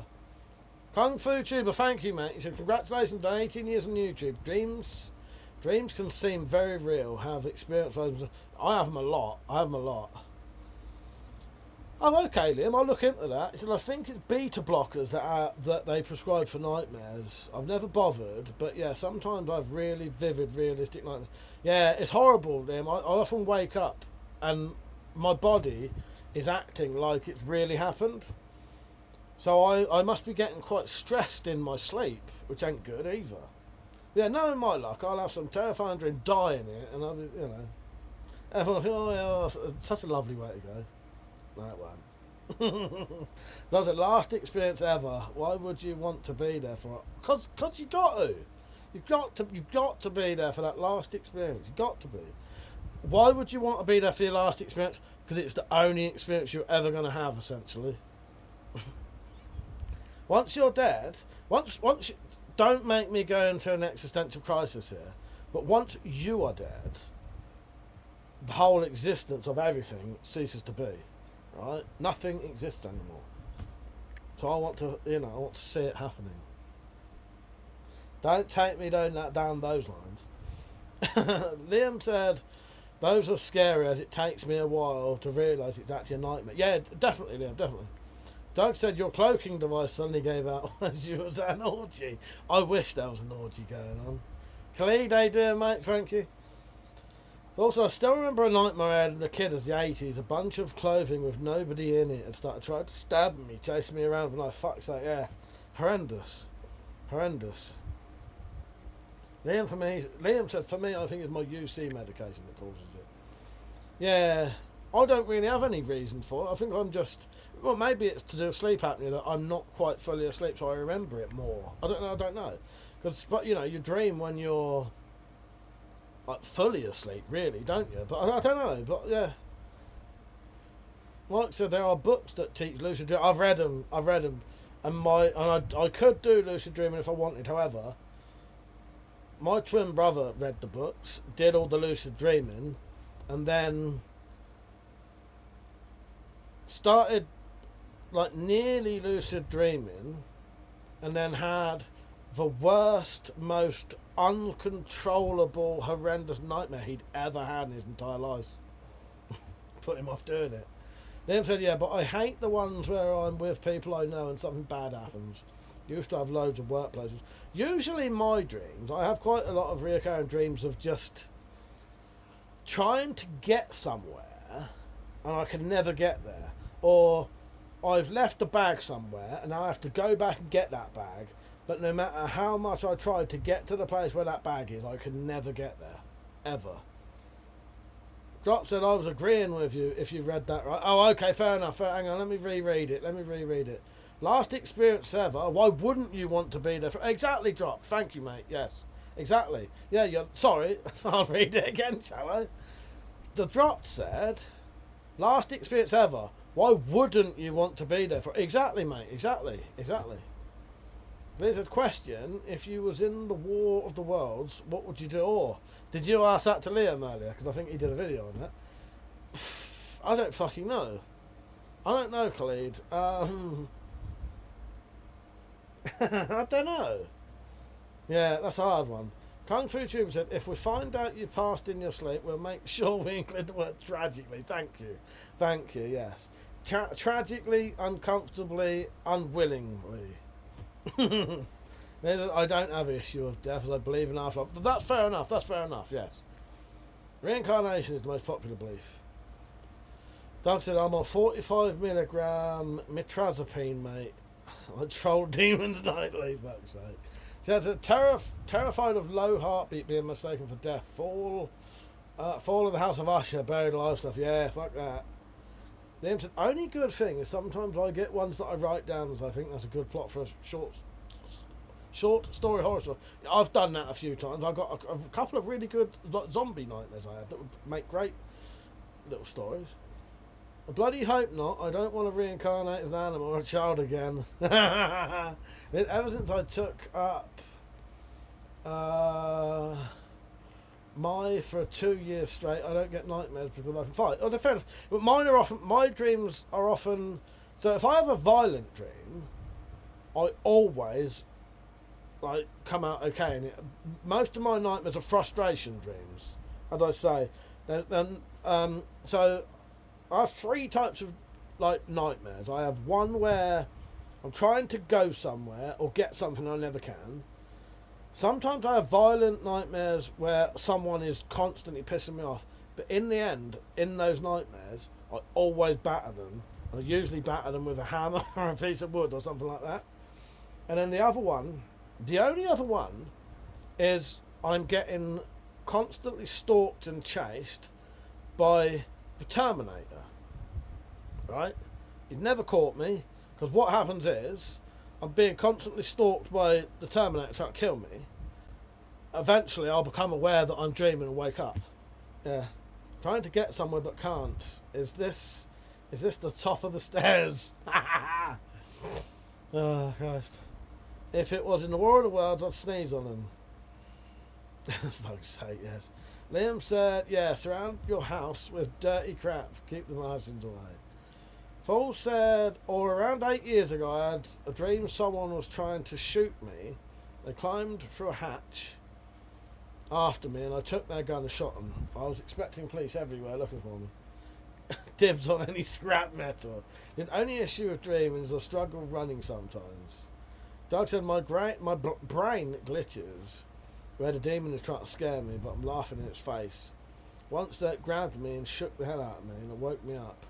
Kung Fu Tuber, thank you, mate. He said congratulations on 18 years on YouTube. Dreams can seem very real. Have experienced those. I have them a lot. Oh, okay, Liam. I'll look into that. He said I think it's beta blockers that they prescribe for nightmares. I've never bothered, but yeah, sometimes I have really vivid, realistic nightmares. Yeah, it's horrible, Liam. I often wake up and my body is acting like it's really happened. So I must be getting quite stressed in my sleep, which ain't good either. Yeah, knowing my luck, I'll have some terrifying dream, die in it, and I'll be, everyone will think, oh yeah, it's such a lovely way to go. No, it won't. That was the last experience ever. Why would you want to be there for it? Cause you got to. You've got to be there for that last experience. You've got to be. Why would you want to be there for your last experience? Because it's the only experience you're ever going to have, essentially. Once you're dead, don't make me go into an existential crisis here, but once you are dead, the whole existence of everything ceases to be, right? Nothing exists anymore. So I want to see it happening. Don't take me down those lines. Liam said, those are scary as it takes me a while to realise it's actually a nightmare. Yeah, definitely, Liam, definitely. Doug said your cloaking device suddenly gave out as you was at an orgy. I wish there was an orgy going on. Khalid, how you doing, mate? Thank you. Also, I still remember a nightmare I had as a kid as the 80s. A bunch of clothing with nobody in it had started trying to stab me, chasing me around, and I fuck's sake, yeah. Horrendous. Horrendous. Liam said, for me, I think it's my UC medication that causes it. Yeah, I don't really have any reason for it. I think I'm just, well, maybe it's to do with sleep apnea that I'm not quite fully asleep, so I remember it more. I don't know. Because, but you know, you dream when you're like fully asleep, really, don't you? But I don't know. But yeah, like I said, there are books that teach lucid dreaming. I've read them, and I could do lucid dreaming if I wanted. However, my twin brother read the books, did all the lucid dreaming, and then started like nearly lucid dreaming, and then had the worst, most uncontrollable, horrendous nightmare he'd ever had in his entire life. Put him off doing it. Liam said, yeah, but I hate the ones where I'm with people I know and something bad happens. Used to have loads of workplaces. Usually my dreams, I have quite a lot of recurring dreams of just trying to get somewhere and I can never get there. Or I've left a bag somewhere and I have to go back and get that bag, but no matter how much I try to get to the place where that bag is, I can never get there. Ever. Drop said I was agreeing with you if you read that right. Oh, okay, fair enough. Hang on, let me reread it. Last experience ever. Why wouldn't you want to be there? Exactly, Drop. Thank you, mate. Yes, exactly. Yeah, you're sorry. I'll read it again, shall I? The Drop said, last experience ever. Why wouldn't you want to be there for? Exactly, mate. Exactly. There's a question. If you was in the War of the Worlds, what would you do? Or did you ask that to Liam earlier? Because I think he did a video on that. I don't fucking know. I don't know, Khalid. I don't know. Yeah, that's a hard one. Kung Fu Tube said, if we find out you passed in your sleep, we'll make sure we include the word tragically. Thank you, yes. Tragically, uncomfortably, unwillingly. I don't have an issue of death as I believe in afterlife. That's fair enough, yes. Reincarnation is the most popular belief. Doug said, I'm on 45 milligram mitrazapine, mate. I troll demons nightly, that's right. She said, terrified of low heartbeat being mistaken for death. Fall of the House of Usher, buried alive stuff. Yeah, fuck that. Liam said, only good thing is sometimes I get ones that I write down as I think that's a good plot for a short story horror story. I've done that a few times. I've got a couple of really good zombie nightmares I had that would make great little stories. I bloody hope not. I don't want to reincarnate as an animal or a child again. Ever since I took up for 2 years straight, I don't get nightmares because I can fight. Oh, fair enough. But my dreams are often, so if I have a violent dream, I always like come out okay. And most of my nightmares are frustration dreams, as I say. So I have 3 types of like nightmares. I have one where I'm trying to go somewhere or get something I never can. Sometimes I have violent nightmares where someone is constantly pissing me off. But in the end, in those nightmares, I always batter them. I usually batter them with a hammer or a piece of wood or something like that. And then the only other one, is I'm getting constantly stalked and chased by the Terminator. Right? He'd never caught me, because what happens is, I'm being constantly stalked by the Terminator trying to kill me. Eventually I'll become aware that I'm dreaming and wake up. Yeah. Trying to get somewhere but can't. Is this the top of the stairs? Oh, Christ. If it was in the War of the Worlds, I'd sneeze on him. For fuck's sake, yes. Liam said, yeah, surround your house with dirty crap. Keep the Martians away. Fool said, around 8 years ago, I had a dream someone was trying to shoot me They climbed through a hatch after me, and I took their gun and shot them. I was expecting police everywhere looking for me. Dibs on any scrap metal. The only issue with dreaming is the struggle of running sometimes. Doug said my brain glitches. We had a demon who's trying to scare me, but I'm laughing in its face. Once that grabbed me and shook the hell out of me, and it woke me up.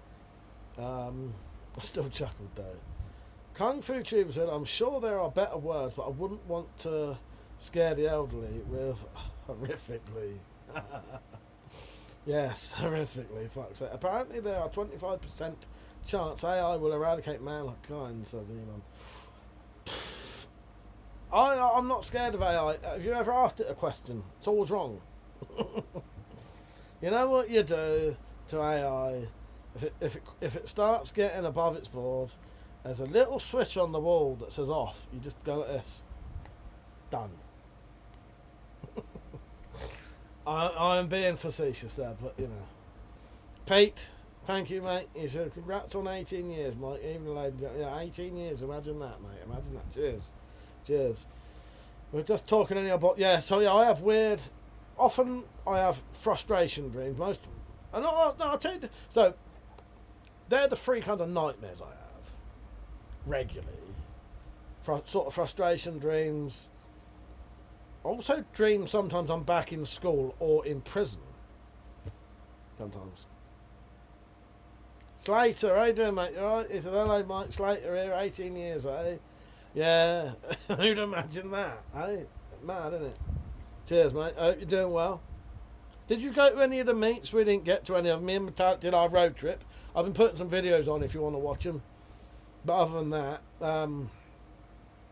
I still chuckled though. Kung Fu Tuber said, I'm sure there are better words, but I wouldn't want to scare the elderly with horrifically. Yes, horrifically, fuck's sake. Apparently there are 25% chance AI will eradicate mankind, says Elon. I'm not scared of AI. Have you ever asked it a question? It's always wrong. You know what you do to AI? If it starts getting above its board, there's a little switch on the wall that says off. You just go like this. Done. I'm being facetious there, but you know. Pete, thank you, mate. He said, congrats on 18 years, Mike. Even the lady, yeah, 18 years. Imagine that, mate. Imagine that. Cheers. Cheers. We're just talking anyhow, but yeah, so yeah, I have weird. Often I have frustration dreams. Most, and no, I'll tell you. So they're the three kind of nightmares I have regularly. Sort of frustration dreams. Also dream sometimes I'm back in school or in prison. Sometimes. Slater, how you doing, mate? You alright? He said, hello, Mike. Slater here, 18 years, eh? Yeah. Who'd imagine that, eh? Mad, isn't it? Cheers, mate. I hope you're doing well. Did you go to any of the meets? We didn't get to any of them. Me and Metallic did our road trip. I've been putting some videos on if you want to watch them. But other than that,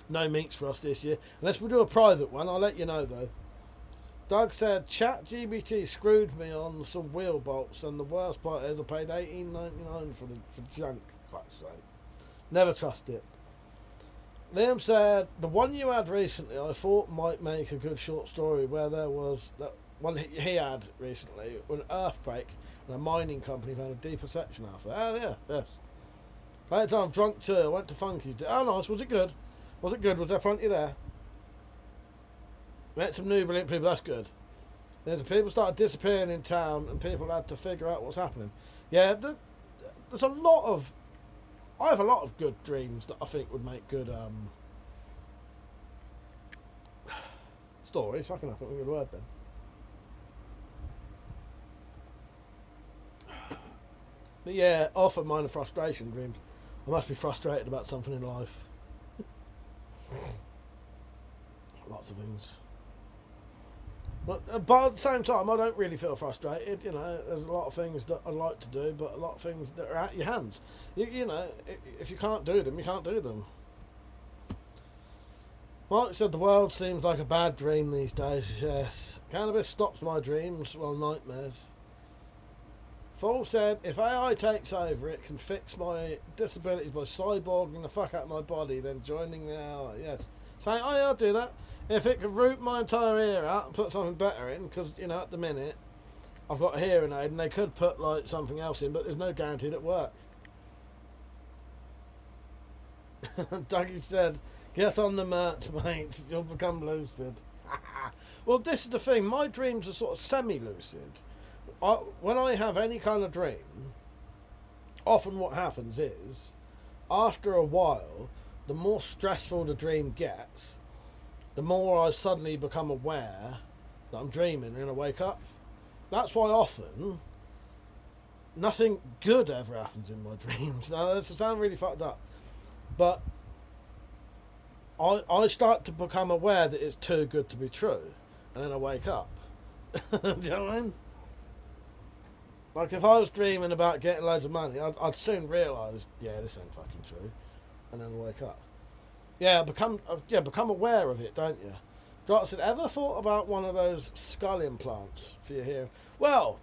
no meets for us this year. Unless we do a private one, I'll let you know though. Doug said, ChatGPT screwed me on some wheel bolts, and the worst part is I paid $18.99 for junk. Fuck's sake. Never trust it. Liam said, the one you had recently I thought might make a good short story, where there was that one he had recently, an earthquake and a mining company found a deeper section after. Oh yeah, yes. Later I'm drunk too, I went to Funky's. Oh nice, was it good? Was it good? Was there plenty there? Met some new brilliant people, that's good. There's people started disappearing in town and people had to figure out what's happening. Yeah, there's a lot of... I have a lot of good dreams that I think would make good stories. Fucking up, a good word then. But yeah, often mine are frustration dreams. I must be frustrated about something in life. Lots of things. But at the same time, I don't really feel frustrated. You know, there's a lot of things that I'd like to do, but a lot of things that are out your hands. You know, if you can't do them, you can't do them. Mark said the world seems like a bad dream these days. Yes. Cannabis stops my dreams, well, nightmares. Fool said, if AI takes over, it can fix my disabilities by cyborging the fuck out of my body, then joining the AI. Yes. Saying, oh yeah, I'll do that. If it could root my entire ear out and put something better in, because, you know, at the minute, I've got a hearing aid and they could put, like, something else in, but there's no guarantee it'll work. Dougie said, get on the merch, mate. You'll become lucid. Well, this is the thing. My dreams are sort of semi-lucid. When I have any kind of dream, often what happens is, after a while, the more stressful the dream gets, the more I suddenly become aware that I'm dreaming and I wake up. That's why often nothing good ever happens in my dreams. Now, this sounds really fucked up, but I start to become aware that it's too good to be true, and then I wake up. Do you know what I mean? Like if I was dreaming about getting loads of money, I'd soon realise, yeah, this ain't fucking true, and then I wake up. Yeah, become aware of it, don't you? Drop said, ever thought about one of those skull implants for your hearing? Well,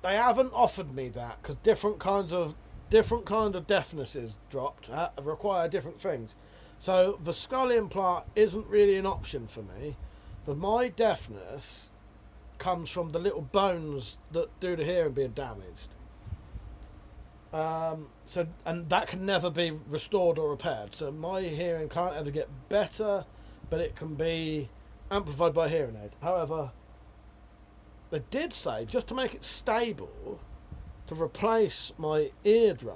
they haven't offered me that because different kind of deafnesses dropped require different things. So the skull implant isn't really an option for me. But my deafness comes from the little bones that do the hearing being damaged. And that can never be restored or repaired. So my hearing can't ever get better, but it can be amplified by hearing aid. However, they did say, just to make it stable, to replace my eardrum,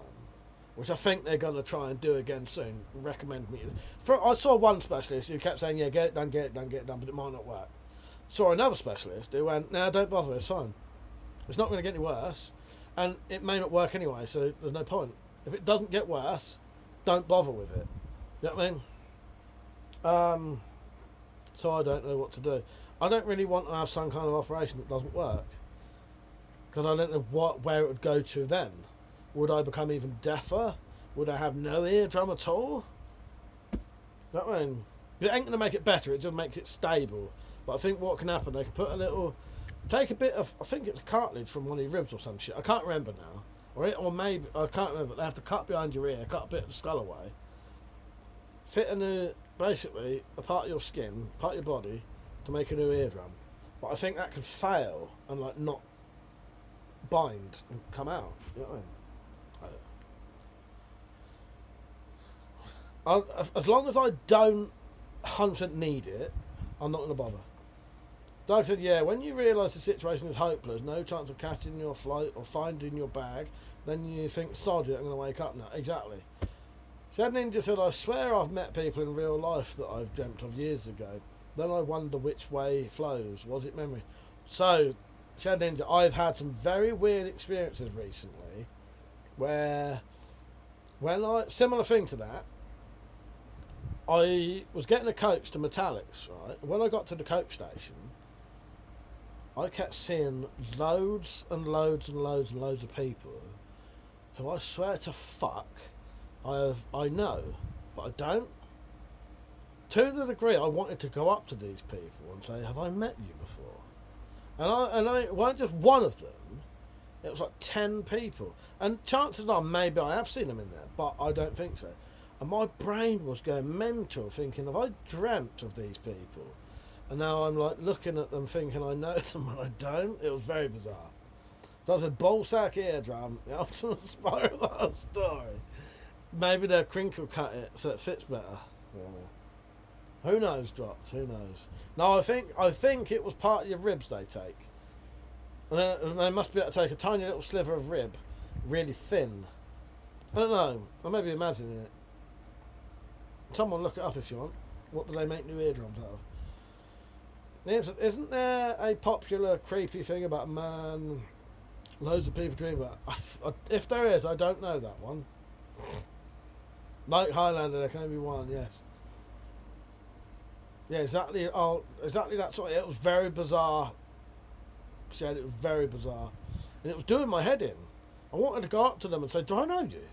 which I think they're going to try and do again soon, recommend me. I saw one specialist who kept saying, yeah, get it done, but it might not work. Saw another specialist who went, no, don't bother, it's fine. It's not going to get any worse, and it may not work anyway, so there's no point. If it doesn't get worse, don't bother with it. You know what I mean? So I don't know what to do. I don't really want to have some kind of operation that doesn't work, because I don't know where it would go to then. Would I become even deafer? Would I have no eardrum at all? You know what I mean? It ain't going to make it better, it just makes it stable. But I think what can happen, they can put a little, take a bit of, I think it's cartilage from one of your ribs or some shit, I can't remember now. Or maybe, I can't remember, they have to cut behind your ear, cut a bit of the skull away. Fit a new, basically, a part of your skin, part of your body, to make a new eardrum. But I think that could fail and like not bind and come out. You know what I mean? As long as I don't 100% need it, I'm not going to bother. Doug said, yeah, when you realise the situation is hopeless, no chance of catching your flight or finding your bag, then you think, sod it, I'm going to wake up now. Exactly. Shad Ninja said, I swear I've met people in real life that I've dreamt of years ago. Then I wonder which way flows. Was it memory? So, Shad Ninja, I've had some very weird experiences recently where, similar thing to that, I was getting a coach to Metallics, right? And when I got to the coach station, I kept seeing loads and loads and loads and loads of people who I swear to fuck I know, but I don't. To the degree I wanted to go up to these people and say, have I met you before? And it weren't just one of them, it was like 10 people. And chances are maybe I have seen them in there, but I don't think so. And my brain was going mental thinking, have I dreamt of these people? And now I'm like looking at them thinking I know them and I don't. It was very bizarre. So I said, ballsack eardrum, the ultimate spiral of the whole story. Maybe they'll crinkle cut it so it fits better. Yeah. Who knows, Drops? Who knows? No, I think it was part of your ribs they take. And they must be able to take a tiny little sliver of rib, really thin. I don't know. I may be imagining it. Someone look it up if you want. What do they make new eardrums out of? Isn't there a popular creepy thing about a man loads of people dream about? If there is, I don't know that one. Like Highlander, there can only be one, yes. Yeah, exactly. Oh, exactly that sort of. It was very bizarre. Said it was very bizarre, and it was doing my head in. I wanted to go up to them and say, "Do I know you?"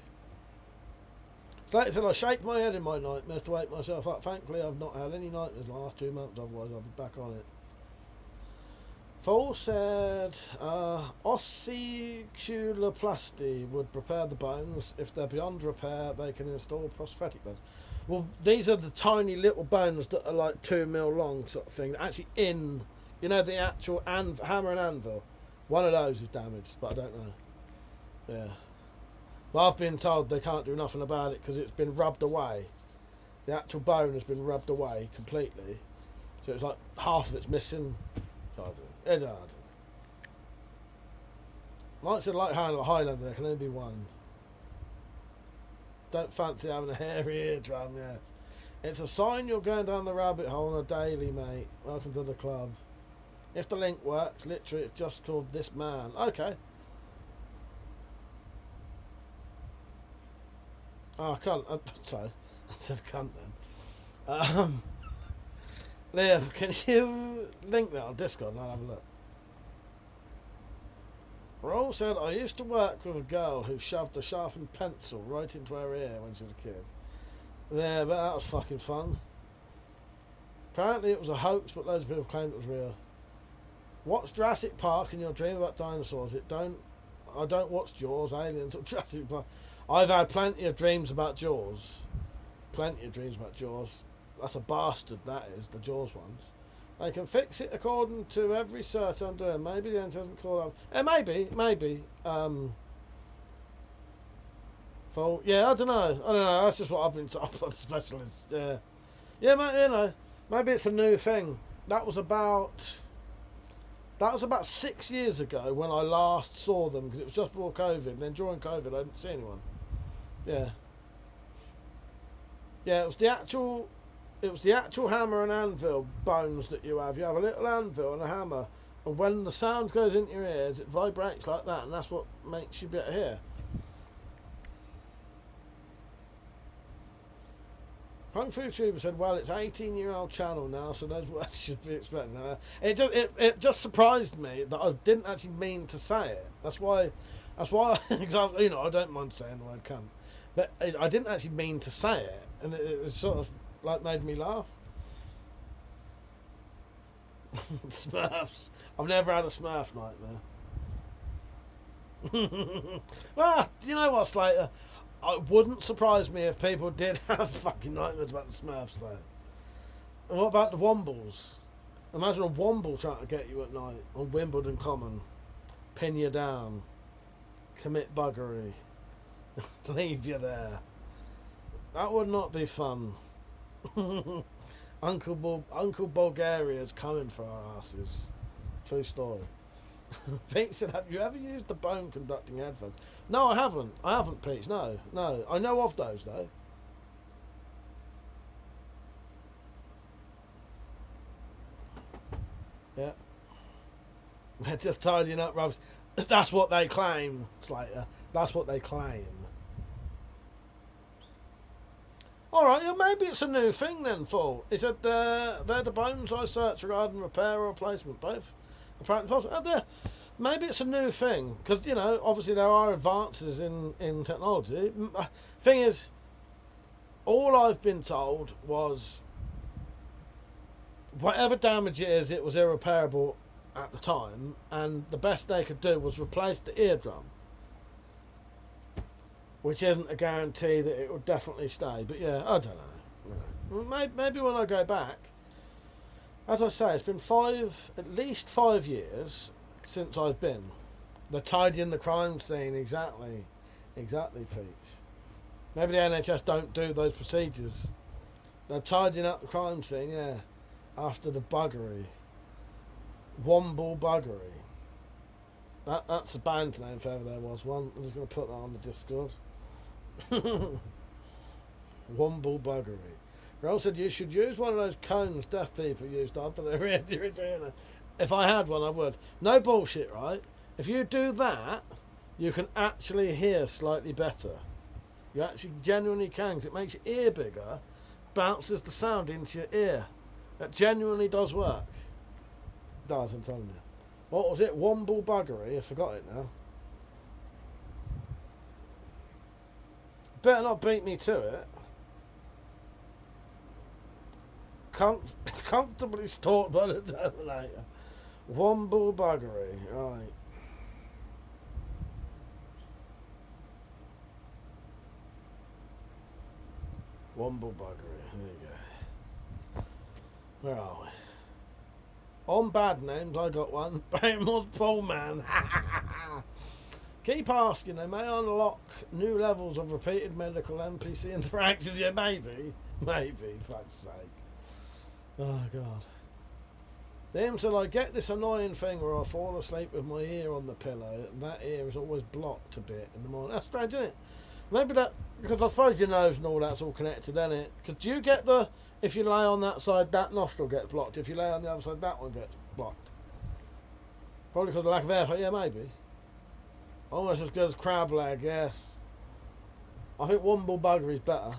So like I said, I shake my head in my nightmares to wake myself up. Thankfully, I've not had any nightmares the last 2 months. Otherwise, I'll be back on it. Fool said, ossiculoplasty would prepare the bones. If they're beyond repair, they can install prosthetic bones. Well, these are the tiny little bones that are like 2 mil long, sort of thing. Actually, in, you know, the actual hammer and anvil. One of those is damaged, but I don't know. Yeah. But I've been told they can't do nothing about it because it's been rubbed away. The actual bone has been rubbed away completely. So it's like half of it's missing. So I don't know. It's hard. Like I said, like Highlander, there can only be one. Don't fancy having a hairy eardrum, yes. It's a sign you're going down the rabbit hole on a daily, mate. Welcome to the club. If the link works, literally it's just called This Man. Okay. Oh, I can't. Sorry, I said cunt then. Liam, can you link that on Discord and I'll have a look? Roll said, I used to work with a girl who shoved a sharpened pencil right into her ear when she was a kid. Yeah, but that was fucking fun. Apparently it was a hoax, but loads of people claimed it was real. Watch Jurassic Park and you'll dream about dinosaurs. I don't watch Jaws, Aliens, or Jurassic Park. I've had plenty of dreams about Jaws. Plenty of dreams about Jaws. That's a bastard, that is, the Jaws ones. They can fix it according to every search I'm doing. Maybe the answer doesn't call out. Maybe. Yeah, I don't know. That's just what I've been told by the specialists. Yeah, mate, you know. Maybe it's a new thing. That was about 6 years ago when I last saw them, because it was just before COVID. And then during COVID, I didn't see anyone. Yeah. Yeah, it was the actual hammer and anvil bones that you have. You have a little anvil and a hammer, and when the sound goes into your ears, it vibrates like that, and that's what makes you be able to hear. Kung Fu Tuber said, "Well, it's an 18-year-old channel now, so that's what should be expected." It just surprised me that I didn't actually mean to say it. That's why, example, you know, I don't mind saying the word cunt, but I didn't actually mean to say it, and it was sort of like made me laugh. Smurfs. I've never had a Smurf nightmare. Well, you know what, Slater? It wouldn't surprise me if people did have fucking nightmares about the Smurfs, though. And what about the Wombles? Imagine a Womble trying to get you at night on Wimbledon Common, pin you down, commit buggery, leave you there. That would not be fun. Uncle Bulgaria's coming for our asses. True story. Pete said, "Have you ever used the bone conducting headphones?" No, I haven't. I haven't, Pete. No. I know of those, though. Yeah. They're just tidying up rubs. That's what they claim, Slater. That's what they claim. Alright, yeah, maybe it's a new thing then, Paul. He said they're the bones I search regarding repair or replacement. Both apparently possible. Maybe it's a new thing, because, you know, obviously there are advances in technology. Thing is, all I've been told was whatever damage it is, it was irreparable at the time, and the best they could do was replace the eardrum, which isn't a guarantee that it will definitely stay. But yeah, I don't know. Maybe when I go back, as I say, it's been at least 5 years since I've been. They're tidying the crime scene, exactly, Pete. Maybe the NHS don't do those procedures. They're tidying up the crime scene, yeah, after the buggery. Womble buggery. That's a band name if ever there was one. I'm just going to put that on the Discord. Womble buggery. Roll said you should use one of those cones deaf people used after they read the original. If I had one, I would. No bullshit, right? If you do that, you can actually hear slightly better. You actually genuinely can, because it makes your ear bigger, bounces the sound into your ear. That genuinely does work. It does, I'm telling you. What was it? Womble buggery? I forgot it now. Better not beat me to it. Comfortably stalked by the Terminator. Womble buggery, right. Womble buggery, there you go. Where are we? On bad names, I got one. Barrymore's Paul Man. Keep asking, they may unlock new levels of repeated medical NPC interactions. Yeah, maybe, fuck's sake. Oh, God. Then said, I get this annoying thing where I fall asleep with my ear on the pillow, and that ear is always blocked a bit in the morning. That's strange, isn't it? Maybe that, because I suppose your nose and all that's all connected, isn't it? Because do you get if you lay on that side, that nostril gets blocked. If you lay on the other side, that one gets blocked. Probably because of lack of air. Yeah, maybe. Almost as good as crab leg, yes. I think Womble Buggery is better.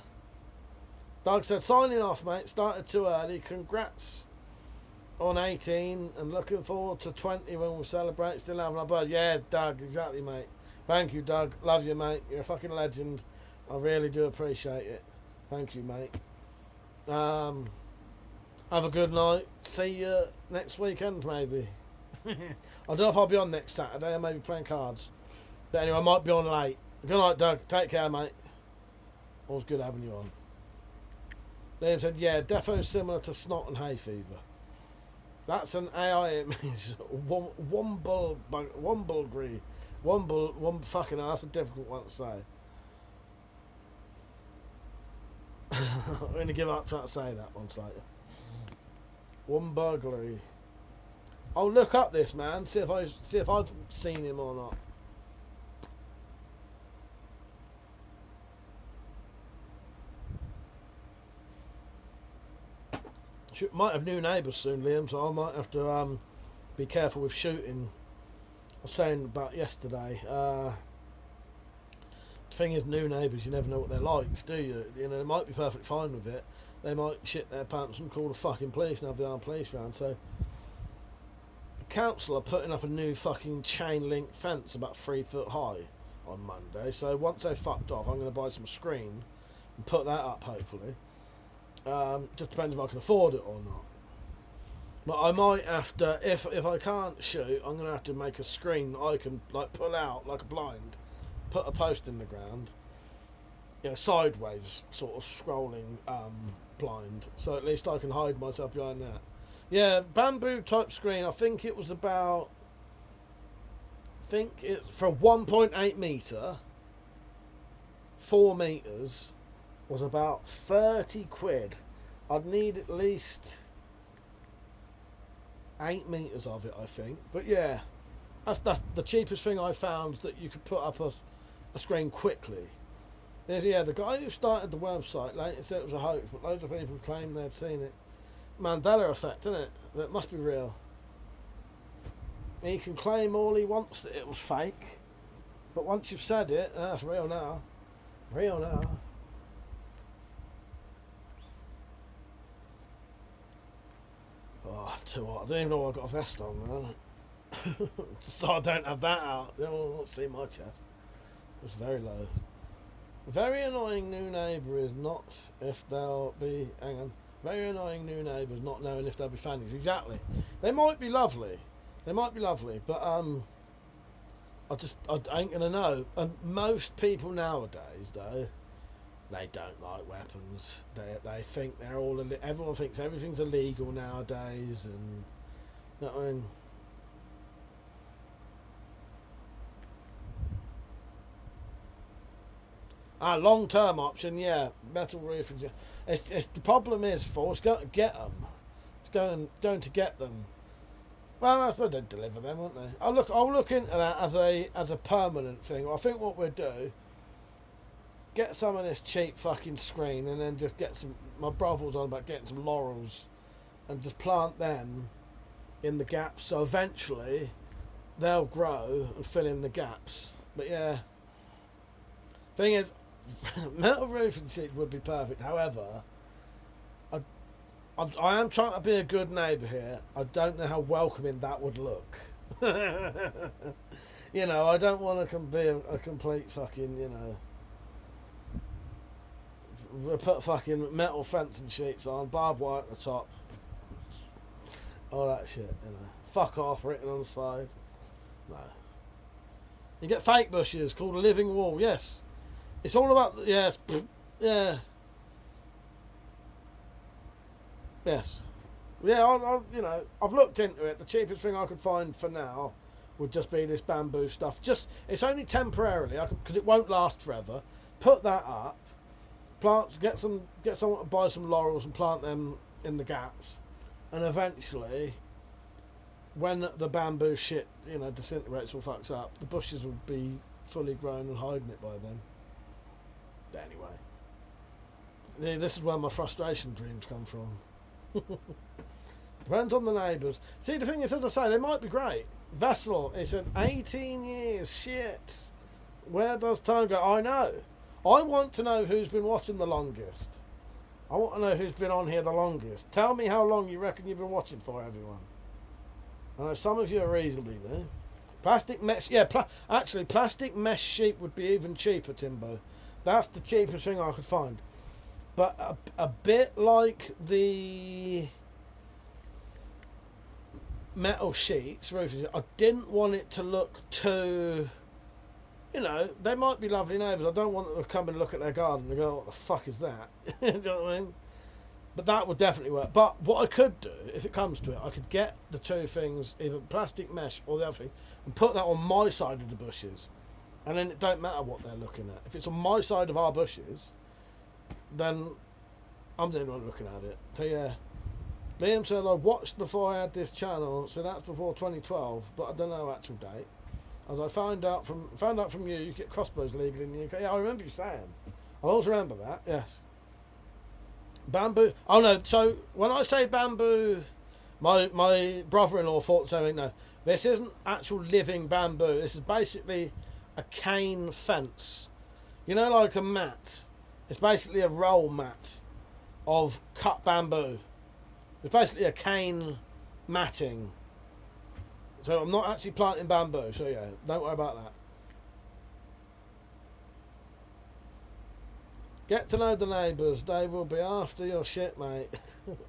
Doug said, signing off, mate. Started too early. Congrats on 18 and looking forward to 20 when we'll celebrate. Still having our birthday. Yeah, Doug, exactly, mate. Thank you, Doug. Love you, mate. You're a fucking legend. I really do appreciate it. Thank you, mate. Have a good night. See you next weekend, maybe. I don't know if I'll be on next Saturday. I may be playing cards. But anyway, I might be on late. Good night, Doug. Take care, mate. Always good having you on. Liam said, yeah, defo similar to snot and hay fever. That's an AI image. Womblegry. Fucking hell, that's a difficult one to say. I'm going to give up trying to say that one later. One burglary. I'll look up this man, see if I've seen him or not. Might have new neighbours soon, Liam, so I might have to be careful with shooting. I was saying about yesterday. The thing is, new neighbours, you never know what they're like, do you? You know, they might be perfectly fine with it. They might shit their pants and call the fucking police and have the armed police round. So, the council are putting up a new fucking chain link fence about 3 foot high on Monday. So once they've fucked off, I'm going to buy some screen and put that up, hopefully. Just depends if I can afford it or not. But I might have to, if I can't shoot, I'm going to have to make a screen I can like pull out like a blind, put a post in the ground, you know, sideways sort of scrolling blind, so at least I can hide myself behind that. Yeah, bamboo type screen. I think it was about, for 1.8 meter, 4 meters was about 30 quid. I'd need at least 8 meters of it, I think. But yeah, that's the cheapest thing I found that you could put up a screen quickly. Yeah, the guy who started the website later said it was a hoax, but loads of people claimed they'd seen it. Mandela effect, isn't it? It must be real. He can claim all he wants that it was fake, but once you've said it, that's real now. Real now. Oh, too hot. I don't even know I've got a vest on, man. So I don't have that out. They won't see my chest. It's very low. Very annoying new neighbour is not if they'll be... Hang on. Very annoying new neighbours not knowing if they'll be fannies. Exactly. They might be lovely. They might be lovely, but I ain't gonna know. And most people nowadays, though, they don't like weapons. They think they're all... Everyone thinks everything's illegal nowadays, and... You know what I mean? Long-term option, yeah. Metal roofing. It's the problem is, it's going to get them. It's going to get them. Well, I suppose they'd deliver them, won't they? I'll look into that as a permanent thing. I think what we'll do, get some of this cheap fucking screen, and then just get some. My brother was on about getting some laurels, and just plant them in the gaps. So eventually, they'll grow and fill in the gaps. But yeah, thing is, metal roofing sheets would be perfect. However, I am trying to be a good neighbour here. I don't know how welcoming that would look. You know, I don't want to be a complete fucking, you know, put fucking metal fencing sheets on, barbed wire at the top, all that shit, you know. Fuck off written on the side. No. You get fake bushes called a living wall, yes. It's all about, yes, yeah. Yes. Yeah, you know, I've looked into it. The cheapest thing I could find for now would just be this bamboo stuff. It's only temporarily, because it won't last forever. Put that up. Get someone to buy some laurels and plant them in the gaps. And eventually, when the bamboo shit, you know, disintegrates or fucks up, the bushes will be fully grown and hiding it by then. Anyway. This is where my frustration dreams come from. Depends on the neighbours. See, the thing is, as I say, they might be great. Vessel, he said, 18 years, shit. Where does time go? I know. I want to know who's been watching the longest. I want to know who's been on here the longest. Tell me how long you reckon you've been watching for, everyone. I know some of you are reasonably new. Plastic mesh, yeah, actually, plastic mesh sheet would be even cheaper, Timbo. That's the cheapest thing I could find. But a bit like the metal sheets, I didn't want it to look too, you know, they might be lovely neighbours. I don't want them to come and look at their garden and go, what the fuck is that? You know what I mean? But that would definitely work. But what I could do, if it comes to it, I could get the two things, either plastic mesh or the other thing, and put that on my side of the bushes. And then it don't matter what they're looking at. If it's on my side of our bushes, then I'm the only one looking at it. So yeah, Liam said, I watched before I had this channel, so that's before 2012, but I don't know actual date. As I found out from you, you get crossbows legal in the UK. Yeah, I remember you saying. I always remember that, yes. Bamboo. Oh no, so when I say bamboo, my brother-in-law thought something. No, this isn't actual living bamboo. This is basically a cane fence. You know, like a mat. It's basically a roll mat of cut bamboo. It's basically a cane matting. So I'm not actually planting bamboo. So yeah, don't worry about that. Get to know the neighbours. They will be after your shit, mate.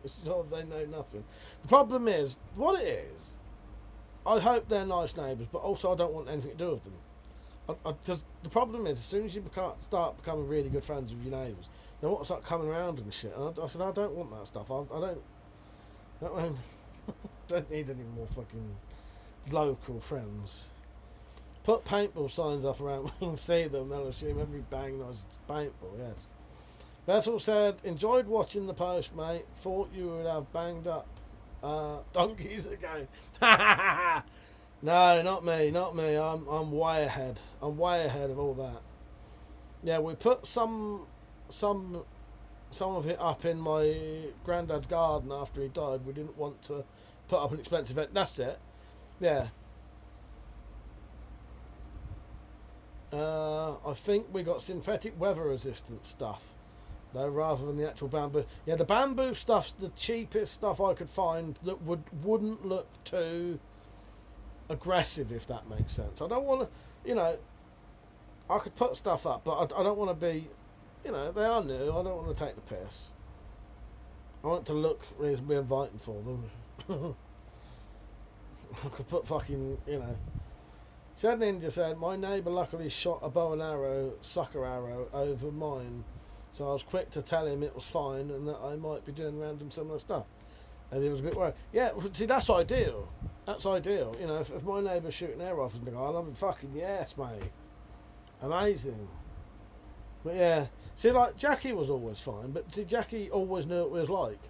It's sure they know nothing. The problem is, what it is, I hope they're nice neighbours, but also I don't want anything to do with them. Because the problem is, as soon as you start becoming really good friends with your neighbours, they want to start coming around and shit. And I said, I don't want that stuff. I don't need any more fucking local friends. Put paintball signs up around where you can see them. They'll assume every bang noise is paintball, yes. Vessel said, enjoyed watching the post, mate. Thought you would have banged up donkeys ago. No, not me. I'm way ahead. I'm way ahead of all that. Yeah, we put some of it up in my granddad's garden after he died. We didn't want to put up an expensive event. That's it. Yeah. I think we got synthetic weather resistant stuff though, rather than the actual bamboo. Yeah, the bamboo stuff's the cheapest stuff I could find that wouldn't look too aggressive, if that makes sense. I don't want to, you know, I could put stuff up, but I don't want to be, you know, they are new. I don't want to take the piss. I want it to look reasonably inviting for them. I could put fucking, you know. Shed Ninja said, my neighbour luckily shot a bow and arrow, sucker arrow, over mine. So I was quick to tell him it was fine and that I might be doing random similar stuff. And he was a bit worried. Yeah, see, that's ideal. That's ideal. You know, if my neighbour's shooting air rifles in the garden, I'm fucking yes, mate. Amazing. But yeah, see, like, Jackie was always fine, but see, Jackie always knew what it was like.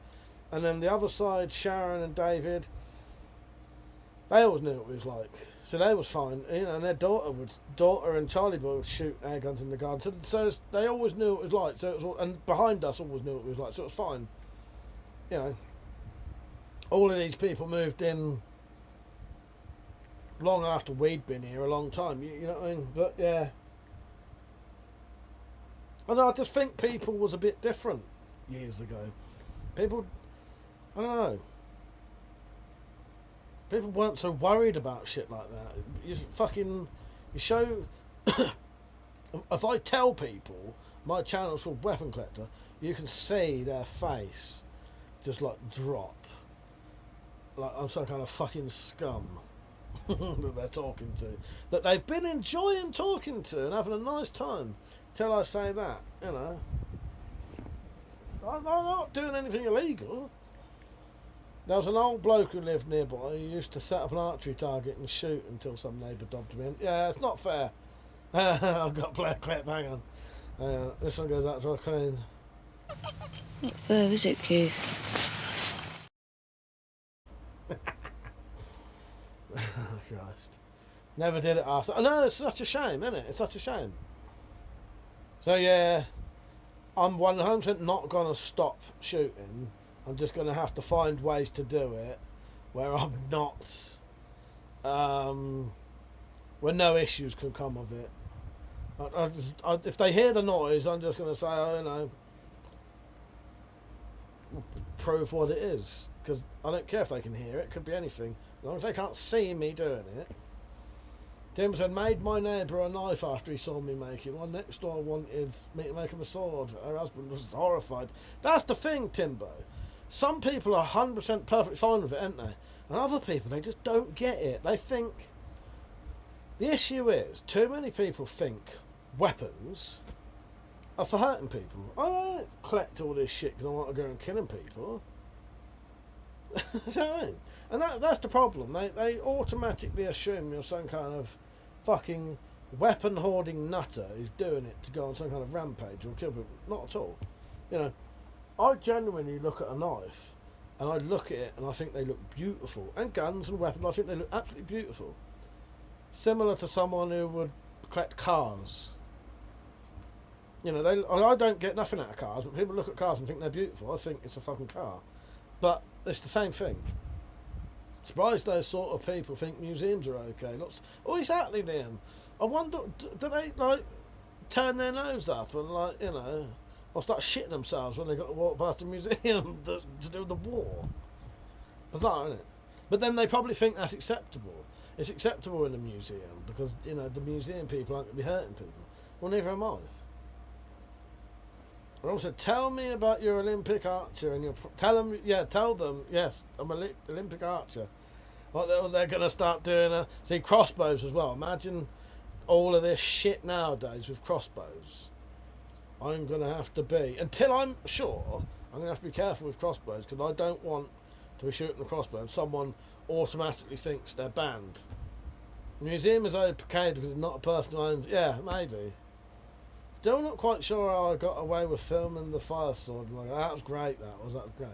And then the other side, Sharon and David, they always knew what it was like. So they was fine. You know, and their daughter and Charlie Boy would shoot air guns in the garden. So they always knew what it was like. So it was, and behind us always knew what it was like. So it was fine. You know, all of these people moved in long after we'd been here a long time. You know what I mean? But yeah, I just think people was a bit different years ago. People, I don't know. People weren't so worried about shit like that. You show. If I tell people my channel's called Weapon Collector, you can see their face just like drop. Like I'm some kind of fucking scum that they're talking to. That they've been enjoying talking to and having a nice time till I say that, you know. I'm not doing anything illegal. There was an old bloke who lived nearby who used to set up an archery target and shoot until some neighbour dobbed him in. Yeah, it's not fair. I've got to play a clip, hang on. This one goes out to our queen. Not fair, is it, Keith? Christ. Never did it after. Oh, no, it's such a shame, isn't it? It's such a shame. So, yeah, I'm 100% not going to stop shooting. I'm just going to have to find ways to do it where I'm not, where no issues can come of it. If they hear the noise, I'm just going to say, oh, you know, prove what it is. Because I don't care if they can hear it. It could be anything. As long as they can't see me doing it. Tim said, made my neighbour a knife after he saw me making one. Next door wanted me to make him a sword. Her husband was horrified. That's the thing, Timbo. Some people are 100% perfectly fine with it, aren't they? And other people, they just don't get it. They think... The issue is, too many people think weapons are for hurting people. I don't collect all this shit because I want to go and killing people. You know what I mean? And that's the problem. They automatically assume you're some kind of fucking weapon hoarding nutter who's doing it to go on some kind of rampage or kill people. Not at all. You know, I genuinely look at a knife and I look at it and I think they look beautiful. And guns and weapons, I think they look absolutely beautiful. Similar to someone who would collect cars. You know, I don't get nothing out of cars, but people look at cars and think they're beautiful. I think it's a fucking car. But it's the same thing. Surprised those sort of people think museums are okay. Oh, exactly, Liam. I wonder, do they, like, turn their nose up and, like, you know, or start shitting themselves when they got to walk past a museum to do with the war? Bizarre, isn't it? But then they probably think that's acceptable. It's acceptable in a museum because, you know, the museum people aren't going to be hurting people. Well, neither am I. And also, tell me about your Olympic archer and tell them, yes, I'm an Olympic archer. What they're going to start doing, crossbows as well. Imagine all of this shit nowadays with crossbows. I'm going to have to be, until I'm sure, I'm going to have to be careful with crossbows because I don't want to be shooting a crossbow and someone automatically thinks they're banned. The museum is okay because it's not a person who owns it. Yeah, maybe. Still not quite sure how I got away with filming the fire sword. That was great, that was great.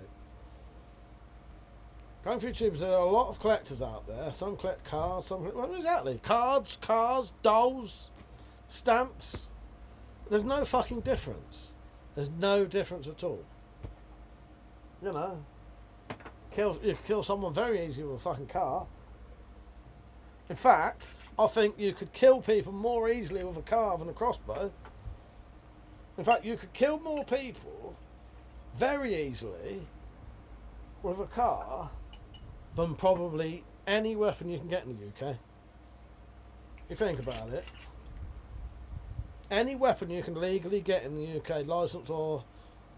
Going through tubes, there are a lot of collectors out there. Some collect cards, well, exactly. Cards, cars, dolls, stamps. There's no fucking difference. There's no difference at all. You know. You can kill someone very easily with a fucking car. In fact, I think you could kill people more easily with a car than a crossbow. In fact, you could kill more people very easily with a car than probably any weapon you can get in the UK. You think about it. Any weapon you can legally get in the UK, licence or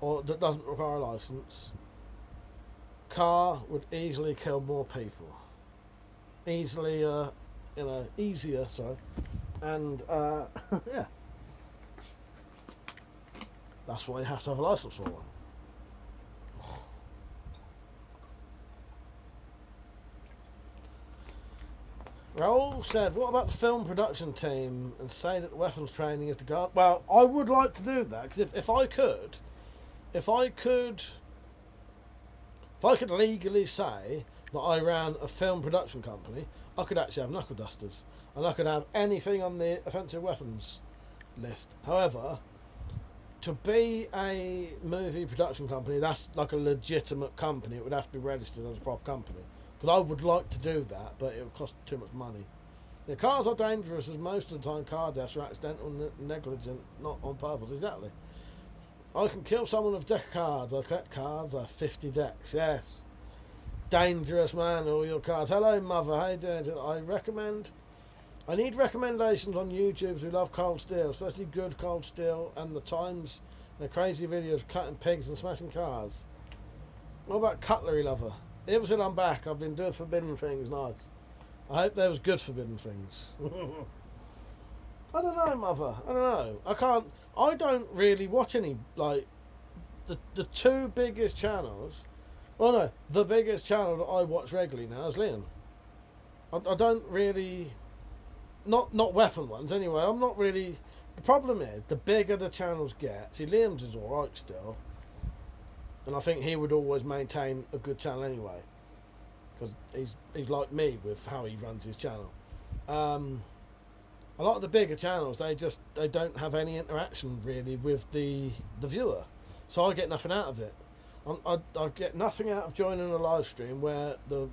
that doesn't require a licence, car would easily kill more people. Easier, sorry. And, yeah. That's why you have to have a licence for one. Raoul said, what about the film production team and say that weapons training is the guard? Well, I would like to do that because if I could legally say that I ran a film production company, I could actually have knuckle dusters and I could have anything on the offensive weapons list. However, to be a movie production company, that's like a legitimate company. It would have to be registered as a proper company. Because I would like to do that, but it would cost too much money. The cars are dangerous, as most of the time car deaths are accidental and negligent, not on purpose. Exactly. I can kill someone with deck of cards. I collect cards. I have 50 decks. Yes. Dangerous, man. All your cards. Hello, mother. How you doing? I need recommendations on YouTubers who love Cold Steel, especially good Cold Steel, and the times, the crazy videos cutting pigs and smashing cars. What about Cutlery Lover? Ever since I'm back, I've been doing forbidden things. Nice. I hope there was good forbidden things. I don't know, mother. I don't know. I don't really watch any, like, the two biggest channels. Well, no, the biggest channel that I watch regularly now is Liam. I don't really, not weapon ones anyway. I'm not really. The problem is, the bigger the channels get. See, Liam's is alright still. And I think he would always maintain a good channel anyway, because he's like me with how he runs his channel. A lot of the bigger channels, they don't have any interaction really with the viewer, so I get nothing out of it. I get nothing out of joining a live stream where the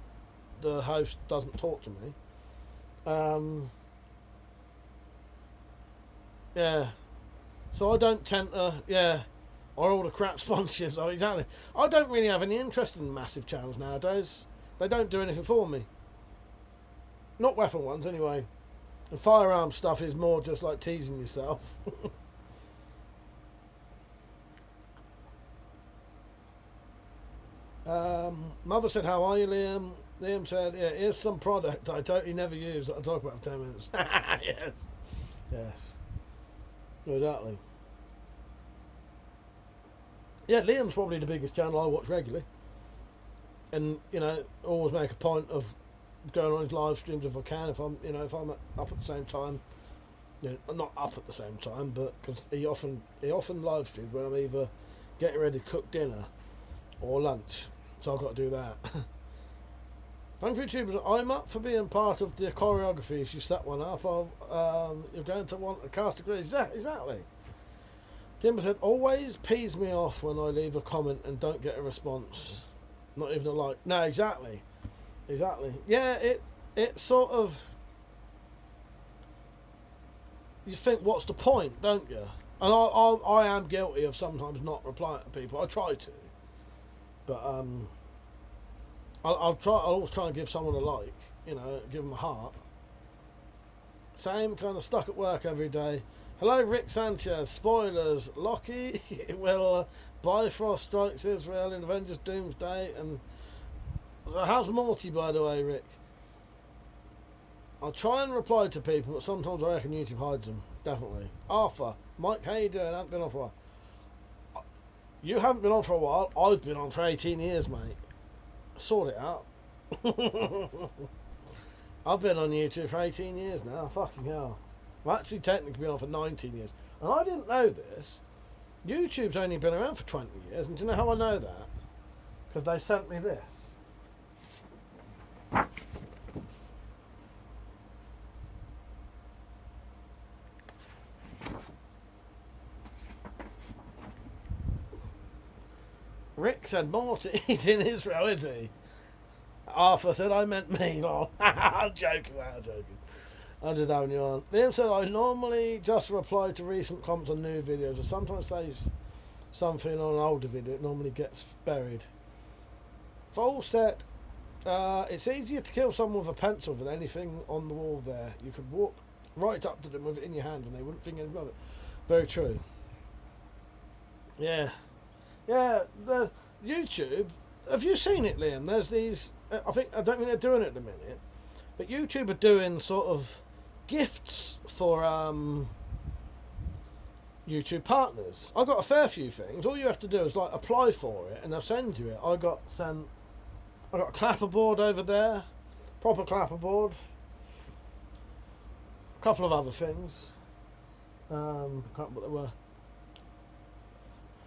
host doesn't talk to me. Yeah, so I don't tend to or all the crap sponsorships. Oh, exactly. I don't really have any interest in massive channels nowadays. They don't do anything for me. Not weapon ones, anyway. And firearm stuff is more just like teasing yourself. Mother said, how are you, Liam? Liam said, yeah, here's some product I totally never use that I'll talk about for 10 minutes. Yes. Yes. Exactly. Yeah, Liam's probably the biggest channel I watch regularly, and always make a point of going on his live streams if I can. If I'm up at the same time, not up at the same time, but because he often live streams when I'm either getting ready to cook dinner or lunch. So I've got to do that. Thank you, YouTubers. I'm up for being part of the choreography if you set one up. You're going to want a cast of grills. Exactly. Timber said, always pees me off when I leave a comment and don't get a response. Not even a like. No, exactly. Exactly. Yeah, it sort of... You think, what's the point, don't you? And I am guilty of sometimes not replying to people. I try to. But, I'll always try and give someone a like, you know, give them a heart. Same kind of stuck at work every day. Hello, Rick Sanchez. Spoilers. Loki will Bifrost strikes Israel in Avengers Doomsday. And so how's Morty, by the way, Rick? I'll try and reply to people, but sometimes I reckon YouTube hides them. Definitely. Arthur, Mike, how you doing? I haven't been on for a while. You haven't been on for a while. I've been on for 18 years, mate. Sort it out. I've been on YouTube for 18 years now. Fucking hell. I've actually technically been on for 19 years. And I didn't know this. YouTube's only been around for 20 years. And do you know how I know that? Because they sent me this. Rick said, Morty, he's in Israel, is he? Arthur said, I meant me, lol. I'm joking, I'm joking. I'm just having you on. Liam said, I normally just reply to recent comments on new videos. I sometimes say something on an older video. It normally gets buried. Full set. It's easier to kill someone with a pencil than anything on the wall there. You could walk right up to them with it in your hand and they wouldn't think anything of it. Very true. Yeah. Yeah, the YouTube. Have you seen it, Liam? There's these. I don't think they're doing it at the minute, but YouTube are doing sort of gifts for YouTube partners. I got a fair few things. All you have to do is like apply for it, and they'll send you it. I got a clapperboard over there, proper clapperboard. A couple of other things. I can't remember what they were.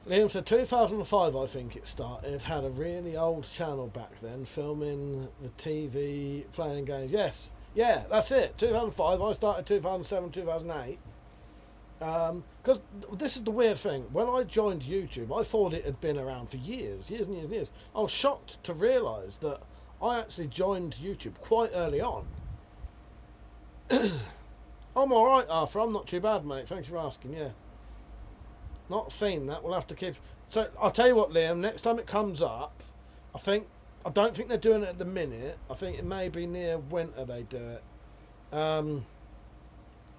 Liam said 2005 I think it started, had a really old channel back then, filming the TV, playing games. Yes, yeah, that's it, 2005, I started 2007, 2008. Because this is the weird thing, when I joined YouTube, I thought it had been around for years and years and years. I was shocked to realise that I actually joined YouTube quite early on. I'm alright, Arthur, I'm not too bad, mate, thanks for asking, yeah. Not seen that. We'll have to keep. So I'll tell you what, Liam. Next time it comes up, I don't think they're doing it at the minute. I think it may be near winter they do it.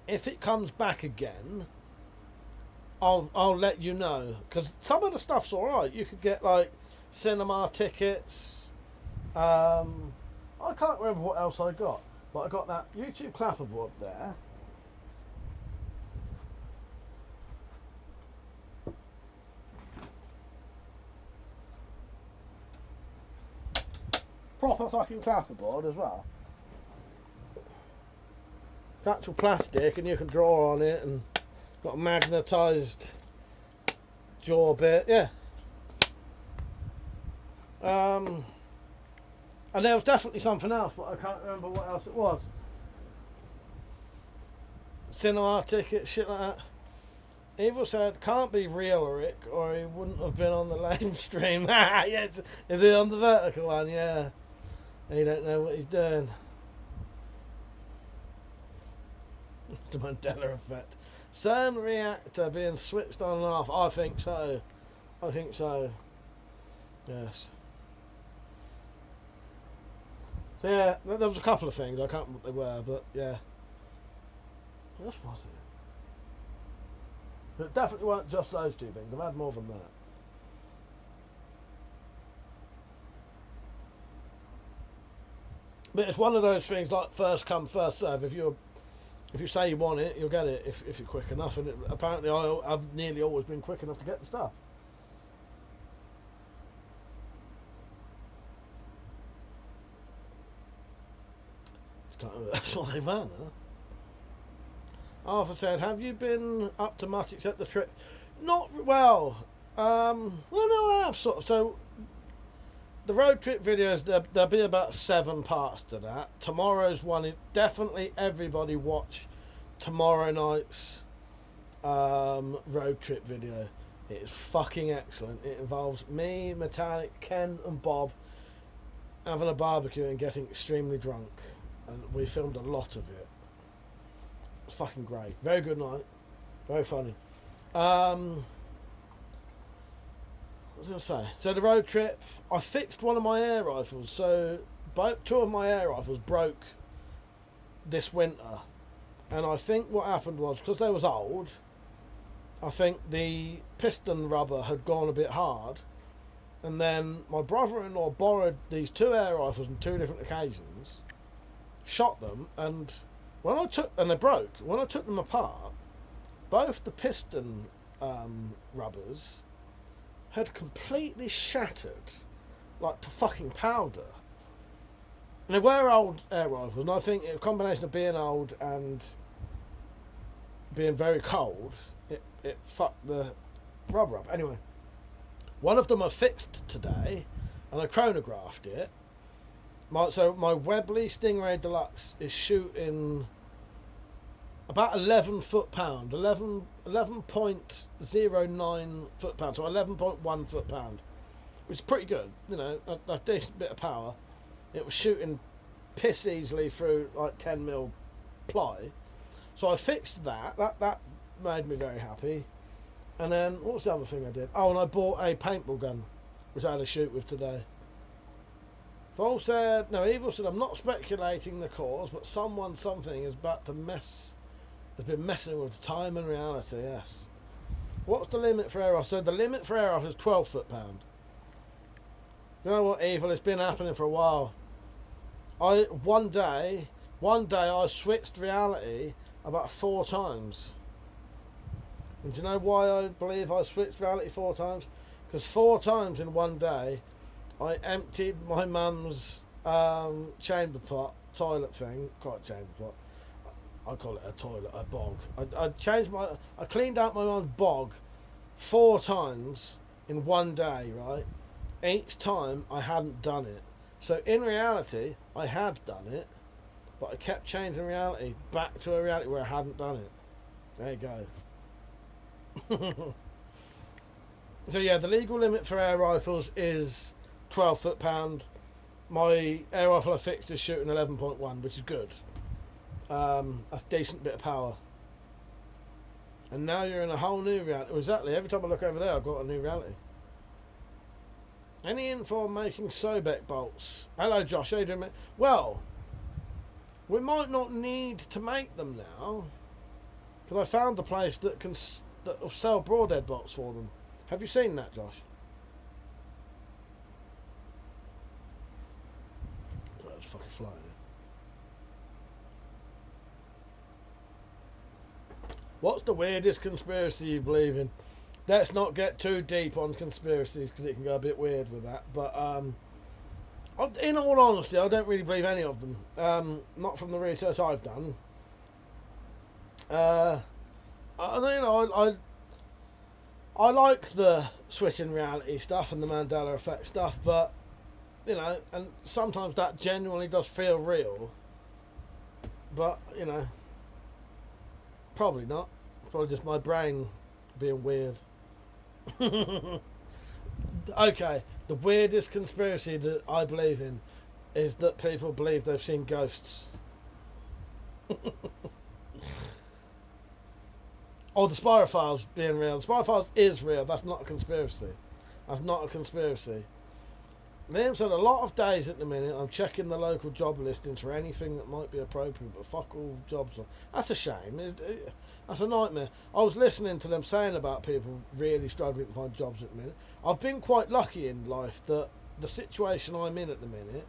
If it comes back again, I'll let you know. Because some of the stuff's all right. You could get like cinema tickets. I can't remember what else I got, but I got that YouTube clapperboard there. Proper fucking clapperboard as well. It's actual plastic and you can draw on it and got a magnetised jaw bit, yeah. And there was definitely something else, but I can't remember what else it was. Cinema tickets, shit like that. Evil said, can't be real, Rick, or he wouldn't have been on the live stream. Yes, is he on the vertical one? Yeah. He don't know what he's doing. The Mandela effect. CERN reactor being switched on and off. I think so. I think so. Yes. So yeah, there was a couple of things. I can't remember what they were, but yeah. What else was it? But it definitely weren't just those two things. I've had more than that. But it's one of those things like first come, first serve. If you say you want it, you'll get it if you're quick enough. And apparently I've nearly always been quick enough to get the stuff. That's what they ran, huh? Arthur said, have you been up to much except the trip? Not well. Well, no, I have sort of. So the road trip videos, there'll be about 7 parts to that. Tomorrow's one is definitely everybody watch tomorrow night's road trip video. It is fucking excellent. It involves me, Metallic, Ken and Bob having a barbecue and getting extremely drunk, and we filmed a lot of it. It's fucking great. Very good night. Very funny. What was I going to say? So the road trip, I fixed one of my air rifles. So two of my air rifles broke this winter, and I think what happened was, because they was old, I think the piston rubber had gone a bit hard, and then my brother-in-law borrowed these 2 air rifles on 2 different occasions, shot them, and they broke. When I took them apart, both the piston rubbers had completely shattered, like to fucking powder. And they were old air rifles, and I think a combination of being old and being very cold, it fucked the rubber up. Anyway, one of them I fixed today, and I chronographed it. So my Webley Stingray Deluxe is shooting about 11 foot-pound, 11.09 foot-pound, so 11.1 foot-pound, which is pretty good, you know, a decent bit of power. It was shooting piss easily through like 10mm ply, so I fixed that. That made me very happy. And then, what was the other thing I did? Oh, and I bought a paintball gun, which I had to shoot with today. Evil said, I'm not speculating the cause, but something is about to has been messing with time and reality, yes. What's the limit for air rifle? So the limit for air rifle is 12 foot-pound. You know what, Evil? It's been happening for a while. One day I switched reality about 4 times. And do you know why I believe I switched reality 4 times? Because 4 times in one day, I emptied my mum's chamber pot toilet thing. Call it chamber pot. I call it a toilet, a bog. I cleaned out my mum's bog 4 times in one day, right? Each time I hadn't done it. So in reality, I had done it, but I kept changing reality back to a reality where I hadn't done it. There you go. So yeah, the legal limit for air rifles is 12 foot-pound. My air rifle I fixed is shooting 11.1, which is good. That's a decent bit of power. And now you're in a whole new reality. Exactly, every time I look over there I've got a new reality. Any info on making Sobek bolts? Hello Josh, how you doing, mate? Well, we might not need to make them now, because I found the place that will sell broadhead bolts for them. Have you seen that, Josh? Oh, it's fucking flying. What's the weirdest conspiracy you believe in? Let's not get too deep on conspiracies because it can go a bit weird with that. But in all honesty, I don't really believe any of them. Not from the research I've done. I like the switching reality stuff and the Mandela effect stuff, but you know, and sometimes that genuinely does feel real. But you know, probably not. Probably just my brain being weird. Okay, the weirdest conspiracy that I believe in is that people believe they've seen ghosts. Or the Spirofiles being real. The Spirofiles is real. That's not a conspiracy. That's not a conspiracy. Liam said, a lot of days at the minute I'm checking the local job listings for anything that might be appropriate, but fuck all jobs. That's a shame. That's a nightmare. I was listening to them saying about people really struggling to find jobs at the minute. I've been quite lucky in life that the situation I'm in at the minute,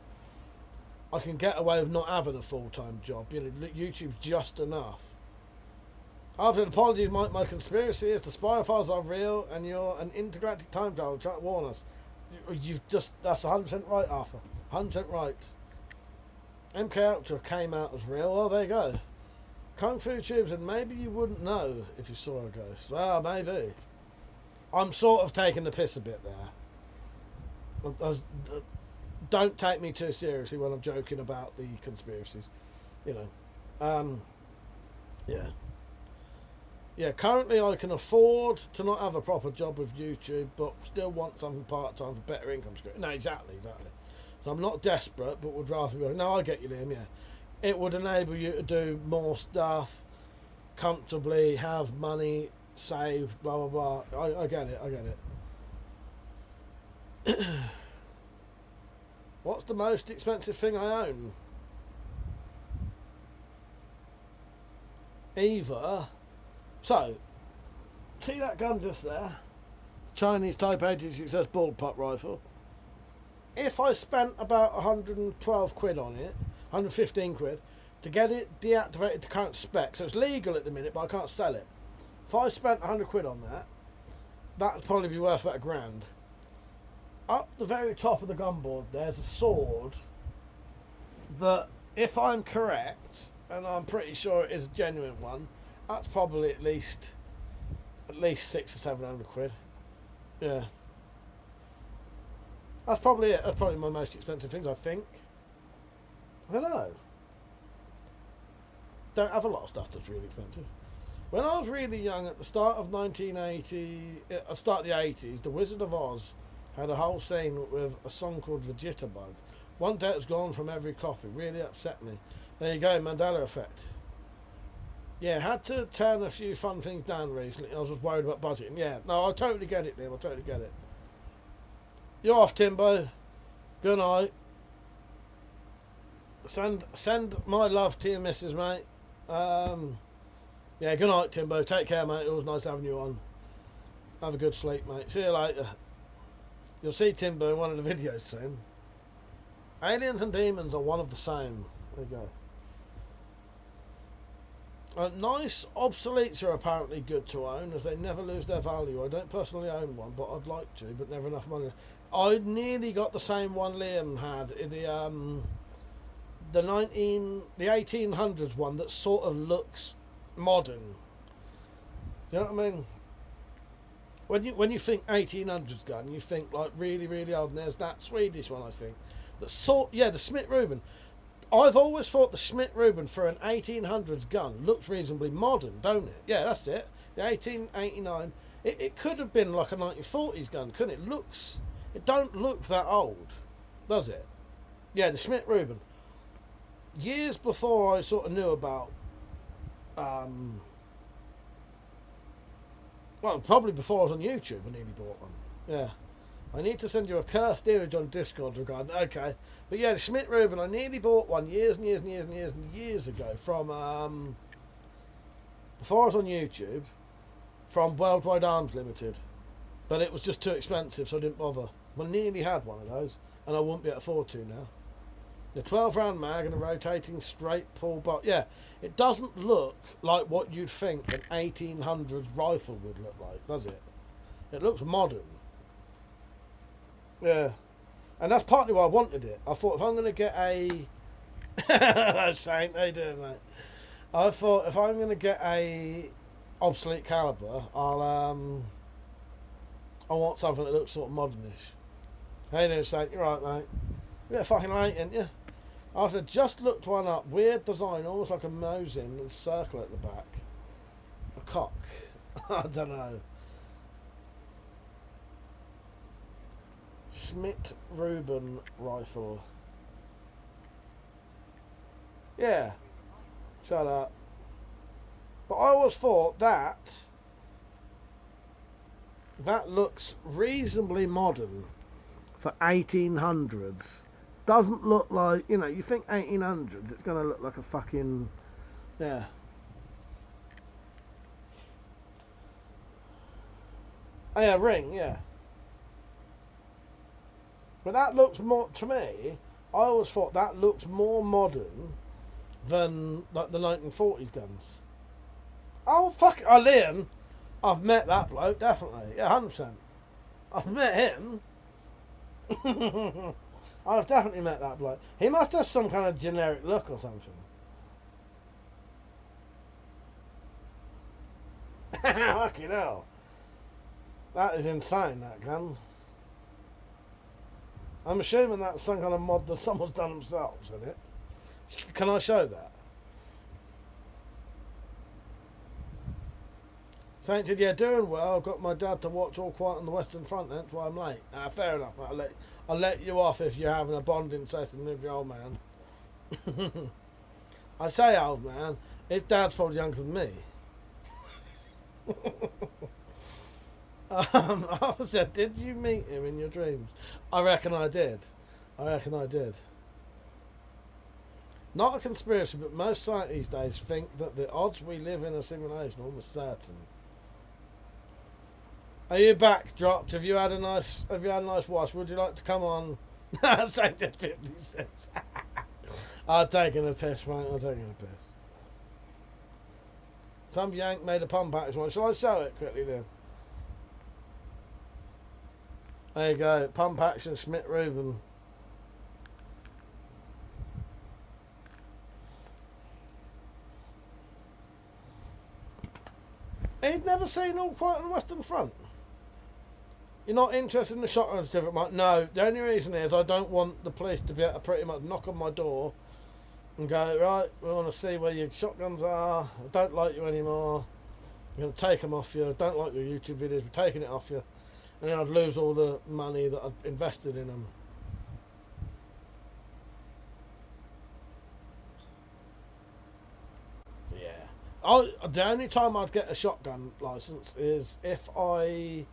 I can get away with not having a full-time job. You know, YouTube's just enough. After apologies, my conspiracy is the Spirofiles are real and you're an intergalactic time traveler trying to warn us. That's 100% right, Arthur. 100% right. MK Ultra came out as real. Well, there you go. Kung Fu Tubes, and maybe you wouldn't know if you saw a ghost. Well, maybe. I'm sort of taking the piss a bit there. don't take me too seriously when I'm joking about the conspiracies. You know. Yeah. Yeah, currently I can afford to not have a proper job with YouTube, but still want something part-time for better income security. No, exactly. So I'm not desperate, but would rather be... No, I get you, Liam, yeah. It would enable you to do more stuff comfortably, have money saved, blah, blah, blah. I get it. What's the most expensive thing I own? Either... So, see that gun just there? Chinese Type 86 bullpup rifle. If I spent about 112 quid on it, 115 quid, to get it deactivated to current spec, so it's legal at the minute, but I can't sell it. If I spent 100 quid on that, that'd probably be worth about £1,000. Up the very top of the gun board, there's a sword that, if I'm correct, and I'm pretty sure it is a genuine one, that's probably at least 600 or 700 quid. Yeah. That's probably it. That's probably my most expensive things, I think. I don't know. Don't have a lot of stuff that's really expensive. When I was really young, at the start of 1980, start of the 80s, The Wizard of Oz had a whole scene with a song called The Jitterbug. One day it was gone from every copy. Really upset me. There you go, Mandela effect. Yeah, had to turn a few fun things down recently. I was just worried about budgeting. Yeah, no, I totally get it, Liam. I totally get it. You're off, Timbo. Good night. Send my love to your missus, mate. Yeah, good night, Timbo. Take care, mate. It was nice having you on. Have a good sleep, mate. See you later. You'll see Timbo in one of the videos soon. Aliens and demons are one of the same. There you go. Nice obsoletes are apparently good to own, as they never lose their value. I don't personally own one, but I'd like to, but never enough money. I nearly got the same one Liam had in the 1800s one that sort of looks modern. Do you know what I mean? When you think 1800s gun, you think like really, really old. And there's that Swedish one, I think. The Schmidt-Reuben. I've always thought the Schmidt-Reuben for an 1800s gun looks reasonably modern, don't it? Yeah, that's it. The 1889. It could have been like a 1940s gun, couldn't it? It don't look that old, does it? Yeah, the Schmidt-Reuben. Years before I sort of knew about, well, probably before I was on YouTube, I nearly bought one. Yeah. I need to send you a cursed image on Discord regarding. Okay, but yeah, the Schmidt-Reuben. I nearly bought one years and years and years and years and years ago from before I was on YouTube, from Worldwide Arms Limited, but it was just too expensive, so I didn't bother. I nearly had one of those, and I wouldn't be able to afford to now. The 12-round mag and a rotating straight pull bolt. Yeah, it doesn't look like what you'd think an 1800s rifle would look like, does it? It looks modern. Yeah, and that's partly why I wanted it. I thought if I'm going to get a... Shane, how you doing, mate? I thought if I'm going to get a obsolete caliber, I want something that looks sort of modernish. How you doing, Shane? You're right, mate. You're fucking late, ain't you? I said, just looked one up. Weird design, almost like a Mosin and circle at the back. A cock. I don't know. Schmidt-Reuben rifle. Yeah. Shut up. But I always thought that looks reasonably modern for 1800s. Doesn't look like, you know, you think 1800s, it's going to look like a fucking, yeah. Oh yeah, ring, yeah. But that looks more, to me, I always thought that looked more modern than like the 1940s guns. Oh, fuck, Liam, I've met that bloke, definitely, yeah, 100%. I've met him. I've definitely met that bloke. He must have some kind of generic look or something. Fucking hell. That is insane, that gun. I'm assuming that's some kind of mod that someone's done themselves, isn't it? Can I show that? Saint said, yeah, doing well. I've got my dad to watch All Quiet on the Western Front, that's why I'm late. Fair enough, I'll let you off if you're having a bonding session with your old man. I say old man, his dad's probably younger than me. I said, did you meet him in your dreams? I reckon I did. Not a conspiracy, but most scientists these days think that the odds we live in a simulation are almost certain. Are you back, Dropped? Have you had a nice wash? Would you like to come on? Saint 56. I'm taking a piss, mate. I'm taking a piss. Some yank made a pump action one. Shall I show it quickly then? There you go. Pump action Schmidt Reuben. He'd never seen All Quiet on the Western Front. You're not interested in the shotgun certificate, Mike? No. The only reason is I don't want the police to be able to pretty much knock on my door and go, right, we want to see where your shotguns are. I don't like you anymore. I'm going to take them off you. I don't like your YouTube videos. We're taking it off you. And then I'd lose all the money that I'd invested in them. Yeah. The only time I'd get a shotgun license is if I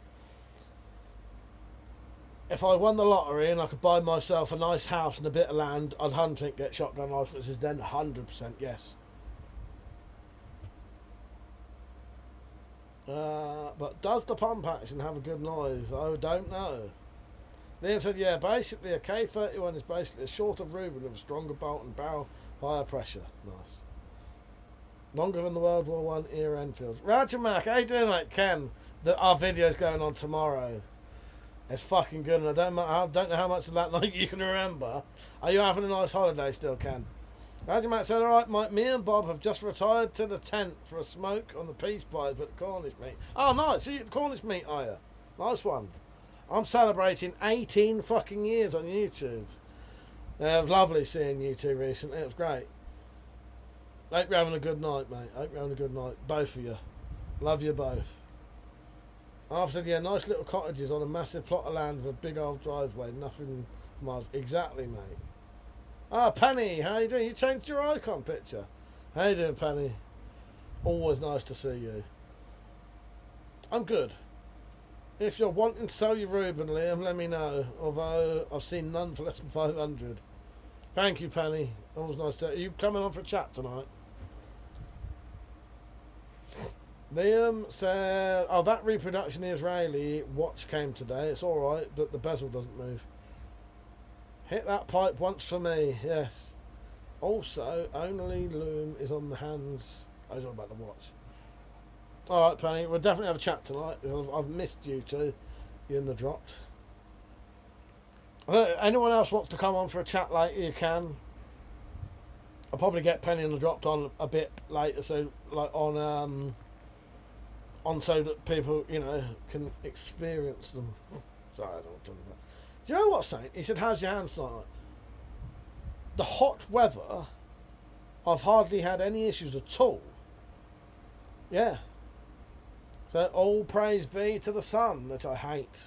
won the lottery and I could buy myself a nice house and a bit of land, I'd 100% get shotgun licenses. Then 100% yes. But does the pump action have a good noise? I don't know. Liam said, yeah, basically a K31 is basically a shorter Ruben with a stronger bolt and barrel, higher pressure. Nice. Longer than the World War One era Enfields. Roger Mac, how you doing, mate? Ken, our video's going on tomorrow. It's fucking good, and I don't know how much of that night you can remember. Are you having a nice holiday still, Ken? Roger Matt said, alright, Mike, me and Bob have just retired to the tent for a smoke on the peace pipe at the Cornish meat. Oh, nice. So you at the Cornish meat, are you? Nice one. I'm celebrating 18 fucking years on YouTube. It was lovely seeing you two recently. It was great. Hope you're having a good night, mate. Hope you're having a good night. Both of you. Love you both. After, yeah, nice little cottages on a massive plot of land with a big old driveway. Nothing miles. Exactly, mate. Ah, Penny, how you doing? You changed your icon picture. How you doing, Penny? Always nice to see you. I'm good. If you're wanting to sell your Reuben, Liam, let me know. Although I've seen none for less than 500. Thank you, Penny. Always nice to. Are you coming on for a chat tonight? Liam said, oh, that reproduction Israeli watch came today. It's alright, but the bezel doesn't move. Hit that pipe once for me, yes. Also, only loom is on the hands. I was all about the watch. Alright, Penny, we'll definitely have a chat tonight. I've missed you two. You and the Dropped. Anyone else wants to come on for a chat later, you can. I'll probably get Penny and the Dropped on a bit later, so like on so that people, you know, can experience them. Sorry, I don't know what I'm talking about. Do you know what, Saint? He said, how's your hands tonight? The hot weather, I've hardly had any issues at all. Yeah. So all praise be to the sun, which I hate.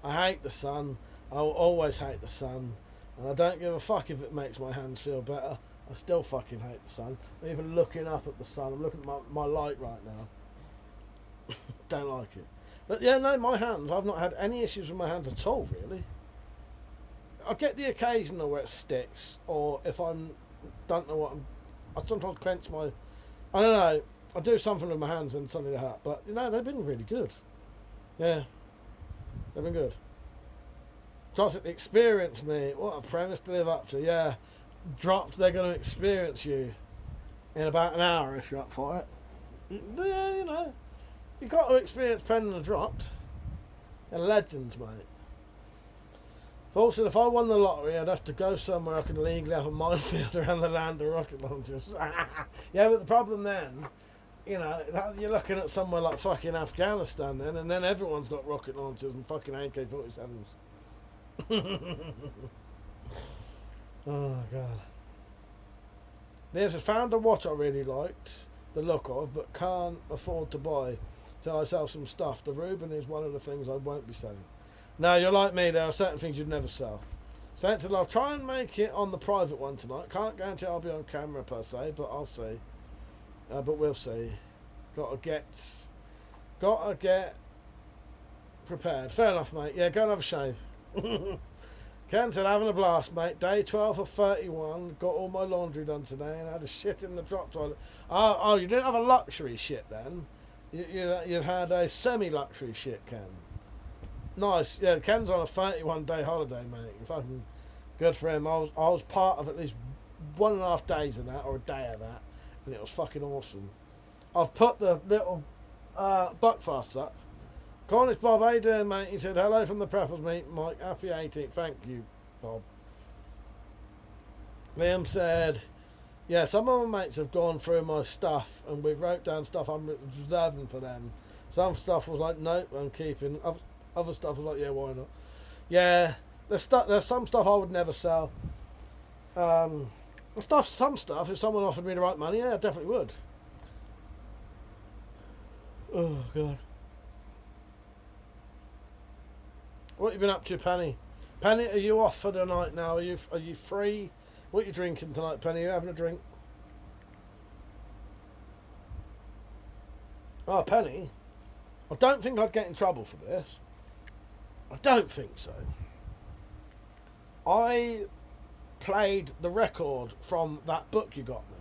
I hate the sun. I will always hate the sun. And I don't give a fuck if it makes my hands feel better. I still fucking hate the sun. I'm even looking up at the sun. I'm looking at my light right now. Don't like it. But yeah, no, my hands, I've not had any issues with my hands at all, really. I get the occasional where it sticks, or if I don't know what I sometimes clench my, I don't know, I do something with my hands and suddenly they hurt. But, you know, they've been really good. Yeah, they've been good. Just experience me. What a premise to live up to. Yeah, Dropped, they're going to experience you in about an hour if you're up for it. Yeah, you know. You've got to experience Penn and the Dropped. They're legends, mate. Also, if I won the lottery, I'd have to go somewhere I can legally have a minefield around the land of rocket launchers. Yeah, but the problem then, you know, you're looking at somewhere like fucking Afghanistan then, and then everyone's got rocket launchers and fucking AK-47s. Oh god. There's a found a watch I really liked the look of, but can't afford to buy till I sell some stuff. The Reuben is one of the things I won't be selling. No, you're like me. There are certain things you'd never sell. So I'll try and make it on the private one tonight. Can't guarantee I'll be on camera per se, but I'll see. But we'll see. Gotta get prepared. Fair enough, mate. Yeah, go and have a shave. Ken said, having a blast, mate. Day 12 of 31. Got all my laundry done today and had a shit in the drop toilet. Oh, you didn't have a luxury shit then? You've had a semi-luxury shit, Ken. Nice. Yeah, Ken's on a 31-day holiday, mate. Fucking good for him. I was part of at least 1.5 days of that, or a day of that, and it was fucking awesome. I've put the little buckfast up. Cornish Bob, how you doing, mate? He said, hello from the Preppers, mate. Mike, happy 18th. Thank you, Bob. Liam said, yeah, some of my mates have gone through my stuff and we wrote down stuff I'm reserving for them. Some stuff was like, nope, I'm keeping. Other stuff was like, yeah, why not? Yeah, there's some stuff I would never sell. Some stuff, if someone offered me the right money, yeah, I definitely would. Oh, God. What have you been up to, Penny? Penny, are you off for the night now? Are you free? What are you drinking tonight, Penny? Are you having a drink? Oh, Penny, I don't think I'd get in trouble for this. I don't think so. I played the record from that book you got me.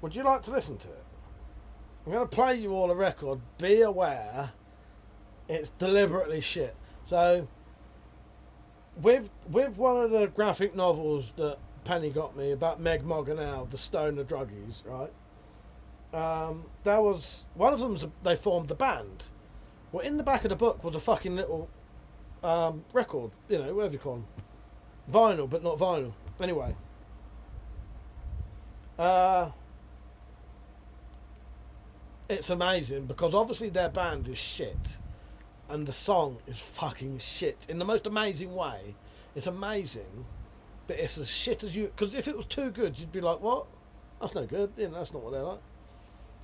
Would you like to listen to it? I'm going to play you all a record. Be aware, it's deliberately shit. So, with one of the graphic novels that Penny got me about Meg Moganell, the stoner druggies, right? There was one of them. They formed the band. Well, in the back of the book was a fucking little record, whatever you call them, vinyl, but not vinyl. Anyway, it's amazing because obviously their band is shit. And the song is fucking shit in the most amazing way. It's amazing, but it's as shit as you. Because if it was too good, you'd be like, "What? That's no good." That's not what they're like.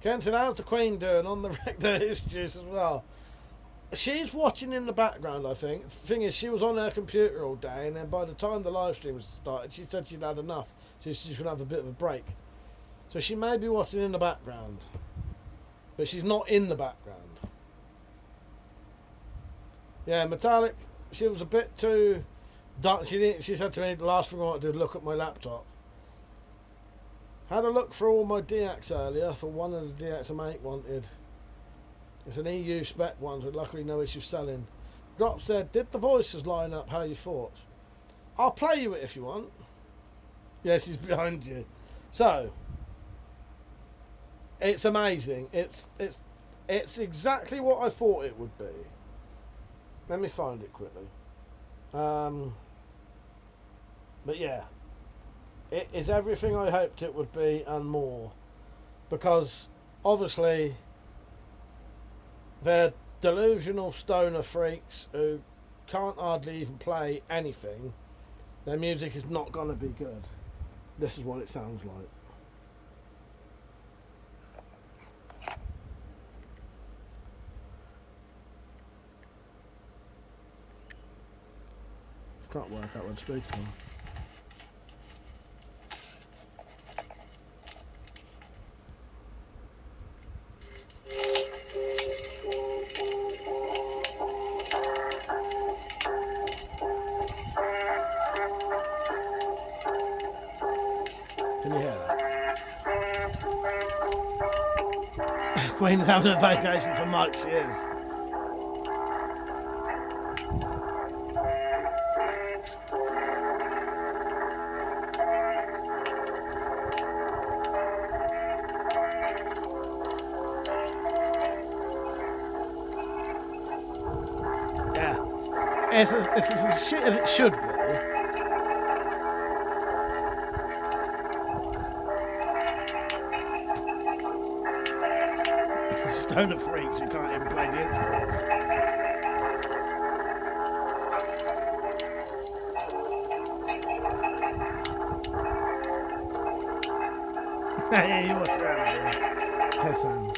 Kenton, how's the Queen doing on the wreck? There is juice as well. She's watching in the background, I think. The thing is, she was on her computer all day, and then by the time the live stream started, she said she'd had enough, so she's gonna have a bit of a break. So she may be watching in the background, but she's not in the background. Yeah, Metallic, she was a bit too dark. She said to me, the last thing I want to do is look at my laptop. Had a look for all my DX earlier for one of the DX a mate wanted. It's an EU spec one, with luckily no issue selling. Drop said, did the voices line up how you thought? I'll play you it if you want. Yes, he's behind you. So, it's amazing. It's exactly what I thought it would be. Let me find it quickly. But yeah, it is everything I hoped it would be and more. Because obviously they're delusional stoner freaks who can't hardly even play anything. Their music is not going to be good. This is what it sounds like. Can't work out what speaking on. Can you hear that? Queen's having a vacation for Mike's years. It's as shit as it should be. Stoner freaks who can't even play the instruments. Yeah, you must remember. Piss hands.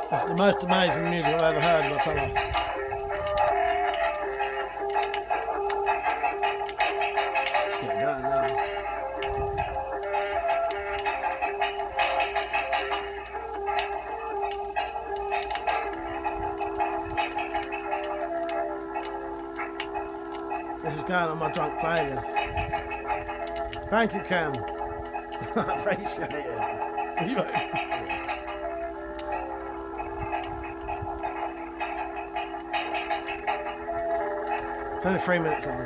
It's the most amazing music I've ever heard in my time. Get going now. This is going on my drunk playlist. Thank you, Cam. I appreciate it. You It's only 3 minutes on.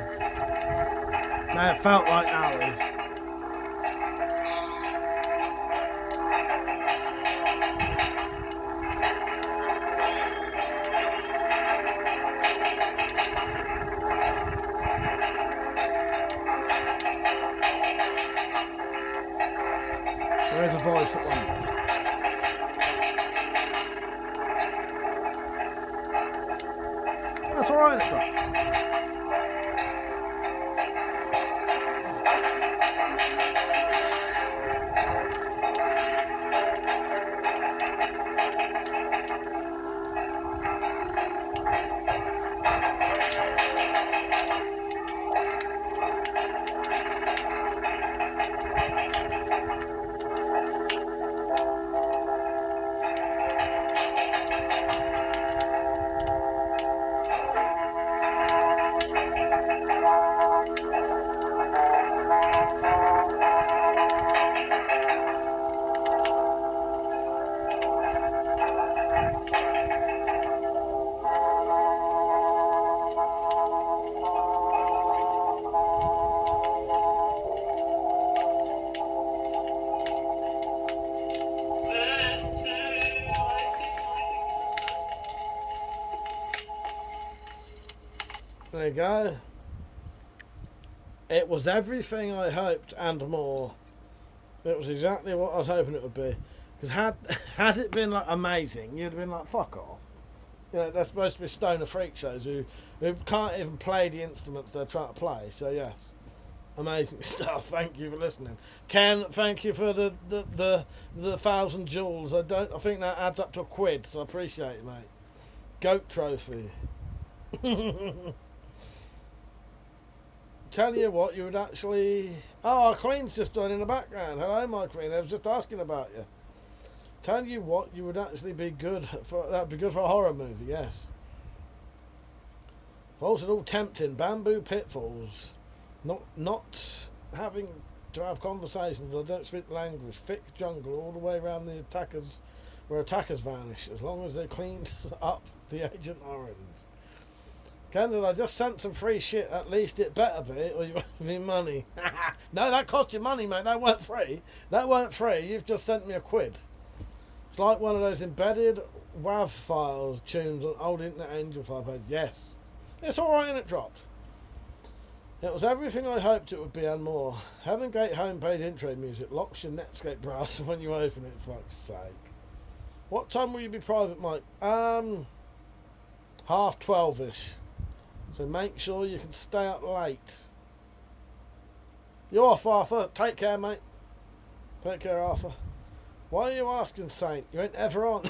Now it felt like hours. There is a voice at one. That's alright, it does. There you go. It was everything I hoped and more. It was exactly what I was hoping it would be. Because had it been like amazing, you'd have been like, fuck off. You know, they're supposed to be stoner freak shows who can't even play the instruments they're trying to play. So yes, amazing stuff. Thank you for listening, Ken. Thank you for the 1,000 jewels. I think that adds up to £1, so I appreciate it, mate. Goat trophy. Tell you what, you would actually... Oh, Queen's just joined in the background. Hello, my Queen. I was just asking about you. Tell you what, you would actually be good for... That'd be good for a horror movie, yes. False and all tempting. Bamboo pitfalls. Not having to have conversations. I don't speak the language. Thick jungle all the way around the attackers... Where attackers vanish. As long as they cleaned up the Agent Orange. Kendall, I just sent some free shit. At least it better be, or you owe me money. No, that cost you money, mate. That weren't free. That weren't free. You've just sent me £1. It's like one of those embedded WAV files tunes on old Internet Angel file page. Yes. It's alright and it dropped. It was everything I hoped it would be and more. Heaven Gate homepage intro music locks your Netscape browser when you open it, for fuck's sake. What time will you be private, Mike? 12:30ish. So make sure you can stay up late. You're off, Arthur. Take care, mate. Take care, Arthur. Why are you asking, Saint? You ain't ever on.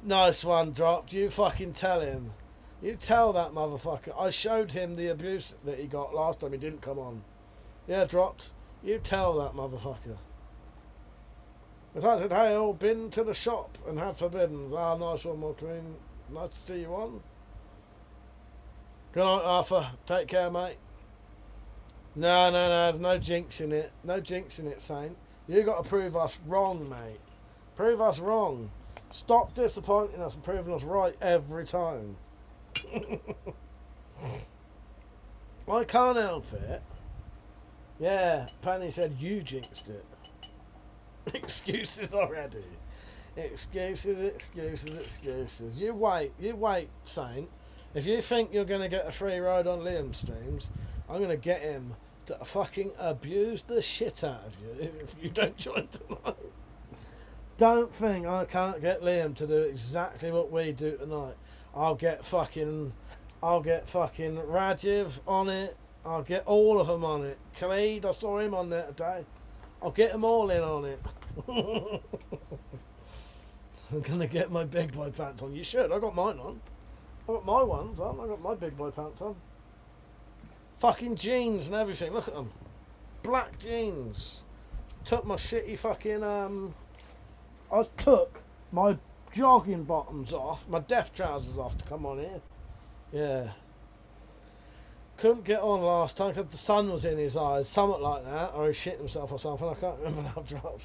Nice one, dropped. You fucking tell him. You tell that motherfucker. I showed him the abuse that he got last time he didn't come on. Yeah, dropped. You tell that motherfucker. If I said, hey, all been to the shop and had forbidden. Ah, nice one, my queen. Nice to see you on. Good night, Arthur. Take care, mate. No, there's no jinx in it. No jinx in it, Saint. You got to prove us wrong, mate. Prove us wrong. Stop disappointing us and proving us right every time. I can't help it. Yeah, Penny said you jinxed it. Excuses already. Excuses. You wait, Saint. If you think you're going to get a free ride on Liam's streams, I'm going to get him to fucking abuse the shit out of you if you don't join tonight. don't think I can't get Liam to do exactly what we do tonight. I'll get fucking Rajiv on it. I'll get all of them on it. Khalid, I saw him on there today. I'll get them all in on it. I'm gonna get my big boy pants on. You should. I got mine on. I got my ones on. I got my big boy pants on. Fucking jeans and everything. Look at them. Black jeans. Took my shitty fucking I took my jogging bottoms off, my death trousers off to come on here. Yeah. Couldn't get on last time because the sun was in his eyes, something like that, or he shit himself or something. I can't remember now, drops.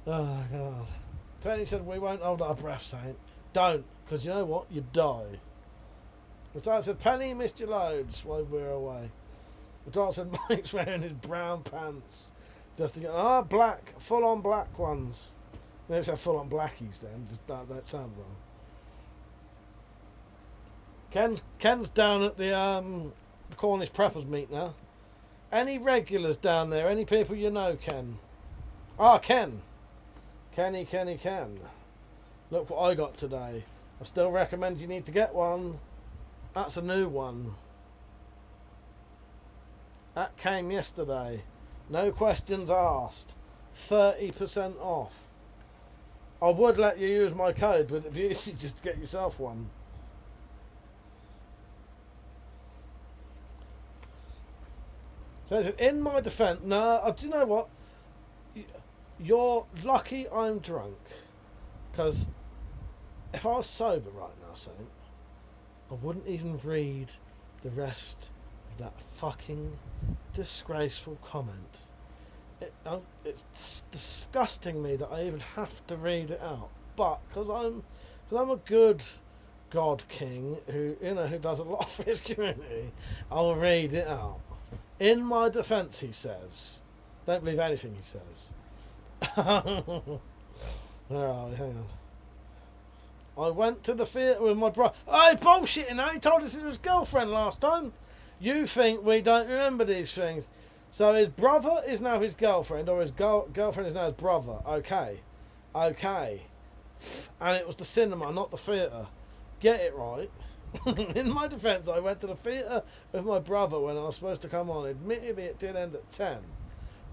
Oh God. Tony said we won't hold our breath, Saint. Don't, because you know what? You die. But I said, Penny, missed your loads while we were away. But I said, Mike's wearing his brown pants. Just to get, black, full on black ones. Let's have full on blackies then, just that sound wrong. Ken's down at the Cornish Preppers meet now. Any regulars down there? Any people you know, Ken? Ken. Kenny. Look what I got today. I still recommend you need to get one. That's a new one. That came yesterday. No questions asked. 30% off. I would let you use my code, but it'd be easy just to get yourself one. So in my defence, no, do you know what? You're lucky I'm drunk. Because if I was sober right now, Saint, I wouldn't even read the rest of that fucking disgraceful comment. It's disgusting me that I even have to read it out. But because I'm a good God King who does a lot for his community, I'll read it out. In my defence, he says. Don't believe anything he says. Where are we? Hang on. I went to the theatre with my brother. Hey, bullshitting, eh? He told us it was his girlfriend last time. You think we don't remember these things. So his brother is now his girlfriend, or his girlfriend is now his brother. Okay. And it was the cinema, not the theatre. Get it right. In my defence, I went to the theatre with my brother when I was supposed to come on. Admittedly, it did end at 10.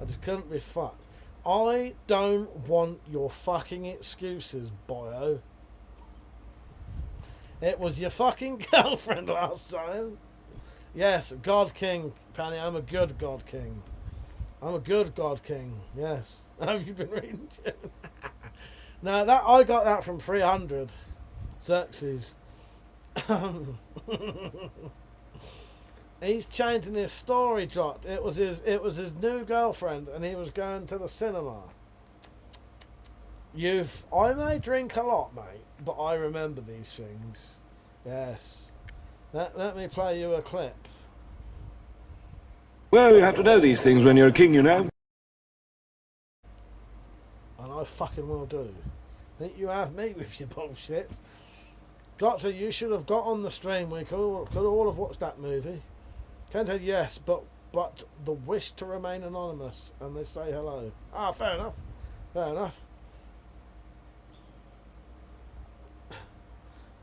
I just couldn't be fucked. I don't want your fucking excuses, boyo. It was your fucking girlfriend last time. Yes, God King, Penny. I'm a good God King. I'm a good God King. Yes. Have you been reading? No, that I got that from 300. Xerxes. He's changing his story. Dropped. It was his new girlfriend, and he was going to the cinema. I may drink a lot, mate, but I remember these things. Yes. Let me play you a clip. Well, you have to know these things when you're a king, you know. And I fucking will do. Think you have me with your bullshit. Doctor, you should have got on the stream. We could all have watched that movie. Ken said yes, but the wish to remain anonymous, and they say hello. Fair enough. Fair enough.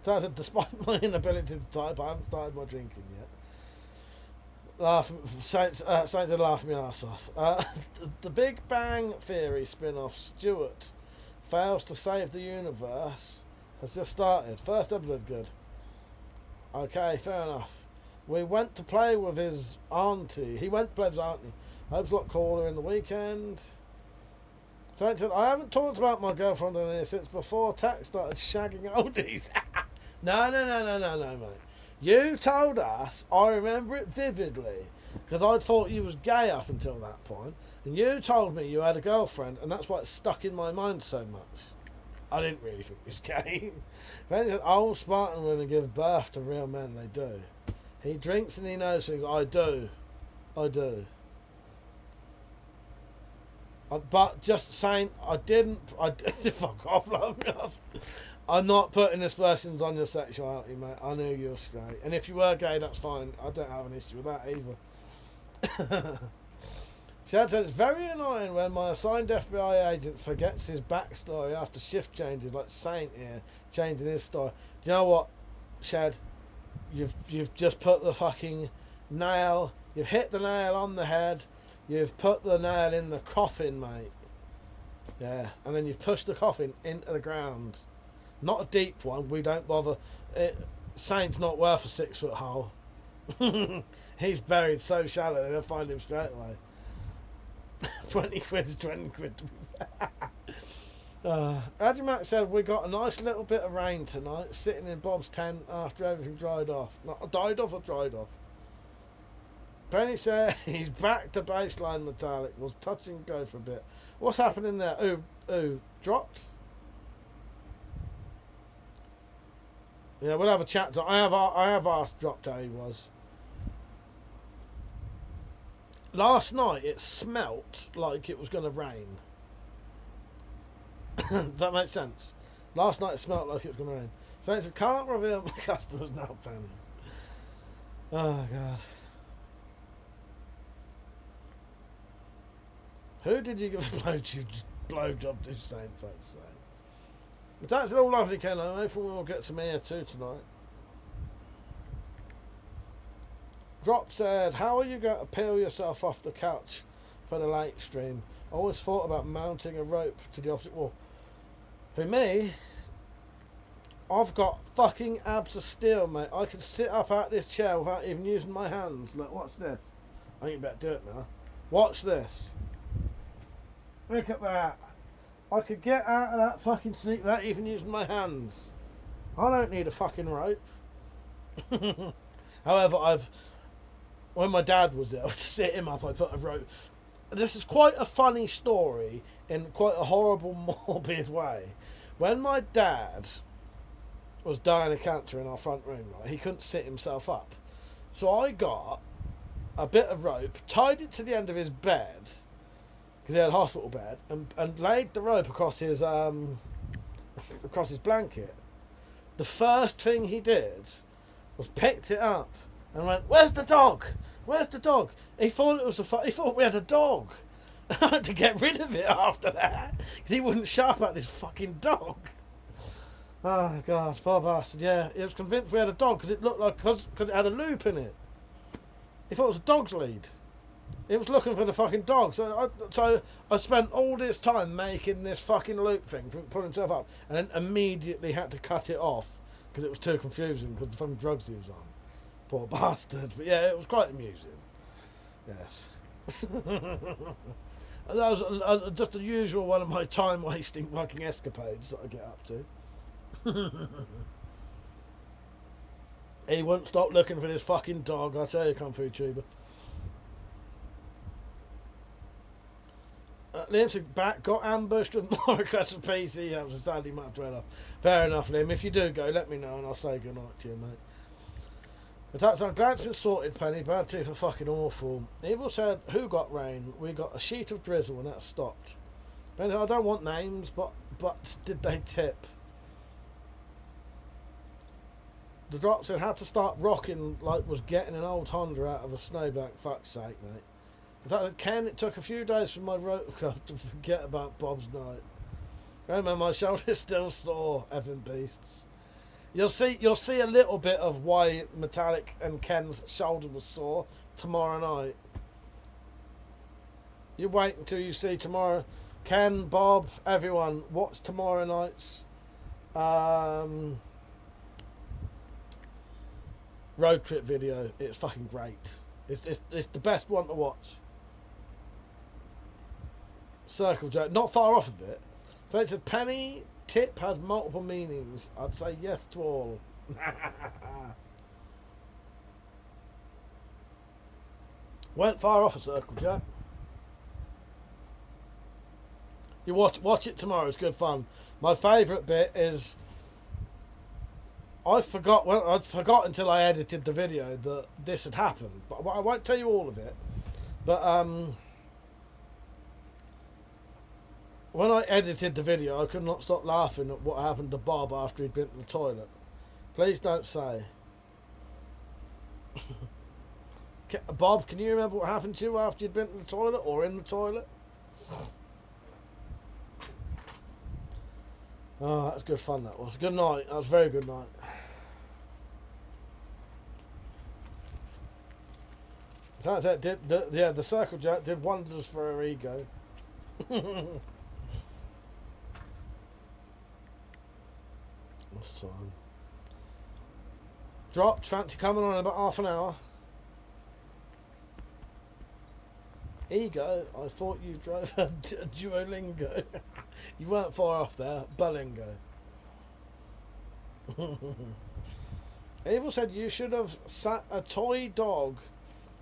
So I said, despite my inability to type, I haven't started my drinking yet. Saints would laugh me ass off. The Big Bang Theory spin-off, Stuart, fails to save the universe, has just started. First episode good. Okay, fair enough. We went to play with his auntie. He went to play with his auntie. Hope's a lot cooler in the weekend. Saint said, I haven't talked about my girlfriend on here since before Tech started shagging oldies. No, mate. You told us, I remember it vividly, because I'd thought you was gay up until that point, and you told me you had a girlfriend, and that's why it stuck in my mind so much. I didn't really think it was gay. But said, old Spartan women give birth to real men, they do. He drinks and he knows things. I do. But just saying, I didn't. Fuck off, love me off. I'm not putting aspersions on your sexuality, mate. I knew you were straight. And if you were gay, that's fine. I don't have an issue with that either. Chad said it's very annoying when my assigned FBI agent forgets his backstory after shift changes, like Saint here changing his story. Do you know what, Chad? You've just put the fucking nail. You've hit the nail on the head. You've put the nail in the coffin, mate. Yeah, and then you've pushed the coffin into the ground. Not a deep one. We don't bother. Saint's not worth a 6 foot hole. He's buried so shallow they'll find him straight away. 20 quid is 20 quid. Addy Mac said we got a nice little bit of rain tonight, sitting in Bob's tent after everything dried off. Not died off or dried off. Penny said he's back to baseline metallic. Was touch and go for a bit. What's happening there? Ooh, dropped. Yeah, we'll have a chat. I have asked Dropped how he was. Last night it smelt like it was going to rain. Does that make sense? Last night it smelt like it was going to rain. So it said, can't reveal my customers now, Penny. Oh, God. Who did you give a blowjob to, Saint, folks? But that's all lovely, Ken. I'm hoping we'll get some air too tonight. Drop said, how are you going to peel yourself off the couch for the late stream? I always thought about mounting a rope to the opposite wall. For me, I've got fucking abs of steel, mate. I can sit up out this chair without even using my hands. Look, what's this? I think you better do it now. Watch this. Look at that. I could get out of that fucking seat without even using my hands. I don't need a fucking rope. However, when my dad was there, I would sit him up, I put a rope. This is quite a funny story in quite a horrible, morbid way. When my dad was dying of cancer in our front room, right, he couldn't sit himself up. So I got a bit of rope, tied it to the end of his bed, because he had a hospital bed, and laid the rope across his blanket. The first thing he did was picked it up and went, "Where's the dog? Where's the dog?" He thought he thought we had a dog. I had to get rid of it after that because he wouldn't shut up at this fucking dog. Oh God, poor bastard. Yeah, he was convinced we had a dog because it looked like because it had a loop in it. He thought it was a dog's lead. He was looking for the fucking dog. So I spent all this time making this fucking loop thing for pulling himself up, and then immediately had to cut it off because it was too confusing because the fucking drugs he was on. Poor bastard. But yeah, it was quite amusing. Yes. That was just the usual one of my time-wasting fucking escapades that I get up to. He wouldn't stop looking for this fucking dog, I tell you, Kung Fu Tuber. Liam said, back, got ambushed with more requests for PC. That was a sadly much better. Fair enough, Liam. If you do go, let me know and I'll say goodnight to you, mate. But that's, I'm glad it's been sorted, Penny. Bad tooth are fucking awful. Evil said, who got rain? We got a sheet of drizzle and that stopped. Penny, I don't want names, but did they tip? The drop said, had to start rocking like was getting an old Honda out of a snowbank. Fuck's sake, mate. In fact, Ken, it took a few days for my rope cuff to forget about Bob's night. Remember, my shoulder's still sore, Evan Beasts. You'll see a little bit of why Metallic and Ken's shoulder was sore tomorrow night. You wait until you see tomorrow. Ken, Bob, everyone, watch tomorrow night's road trip video. It's fucking great. It's the best one to watch. Circle joke, not far off of it. So it's a penny tip has multiple meanings. I'd say yes to all. Went far off a circle jack. You watch it tomorrow. It's good fun. My favourite bit is I forgot until I edited the video that this had happened. But I won't tell you all of it. But when I edited the video, I could not stop laughing at what happened to Bob after he'd been to the toilet. Please don't say. Bob, can you remember what happened to you after you'd been to the toilet or in the toilet? Oh, that was good fun. That was good night. That was a very good night. That's it. The circle jerk did wonders for her ego. What's the time? Dropped. Fancy coming on in about half an hour. Ego, I thought you drove a Duolingo. You weren't far off there. Bulingo. Evil said you should have sat a toy dog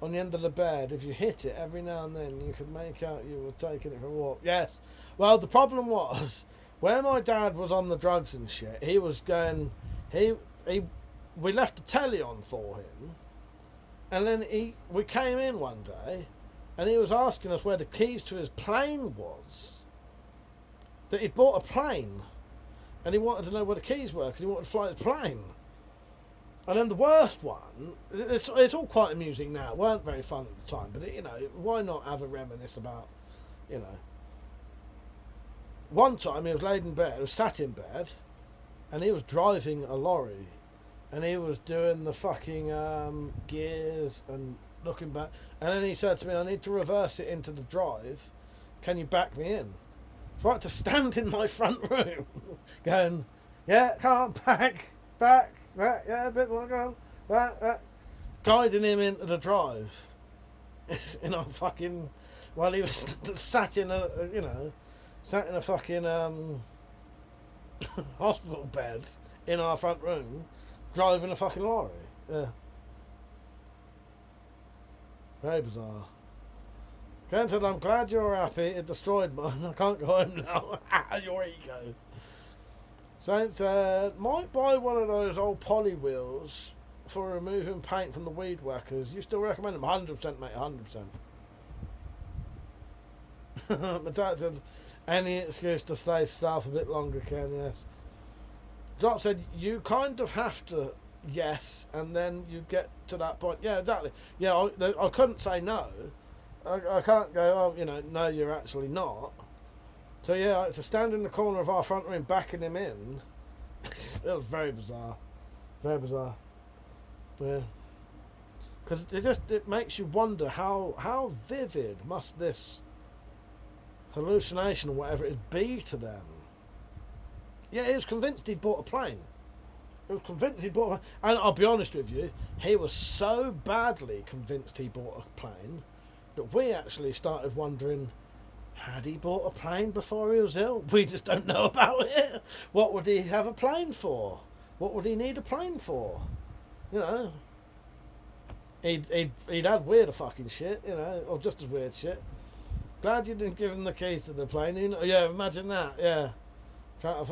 on the end of the bed. If you hit it every now and then, you could make out you were taking it for a walk. Yes. Well, the problem was, when my dad was on the drugs and shit, he was going... We left the telly on for him, and then we came in one day, and he was asking us where the keys to his plane was. That he'd bought a plane, and he wanted to know where the keys were because he wanted to fly his plane. And then the worst one, it's all quite amusing now. It weren't very fun at the time, but you know, why not have a reminisce about, you know. One time he was laid in bed, he was sat in bed, and he was driving a lorry, and he was doing the fucking gears and looking back, and then he said to me, I need to reverse it into the drive, can you back me in? So I had to stand in my front room going, yeah, can't back, yeah, a bit more, go on, back, guiding him into the drive. You know, fucking, while he was sat in a fucking hospital bed in our front room, driving a fucking lorry. Yeah. Very bizarre. Ken said, I'm glad you're happy. It destroyed mine. I can't go home now. Your ego. Saint said, might buy one of those old poly wheels for removing paint from the weed whackers. You still recommend them? 100%, mate. 100%. My dad said, any excuse to stay staff a bit longer, Ken, yes. Drop said, you kind of have to, yes, and then you get to that point. Yeah, exactly. Yeah, I couldn't say no. I can't go, oh, you know, no, you're actually not. So, yeah, I had to stand in the corner of our front room backing him in. It was very bizarre. Very bizarre. Yeah. Because it makes you wonder how vivid must this hallucination or whatever it is be to them. Yeah, he was convinced he'd bought a plane. He was convinced he'd bought a plane. And I'll be honest with you, he was so badly convinced he bought a plane that we actually started wondering, had he bought a plane before he was ill? We just don't know about it. What would he have a plane for? What would he need a plane for? You know, he'd had weirder fucking shit, you know, or just as weird shit. Glad you didn't give him the keys to the plane. You know, yeah, imagine that. Yeah,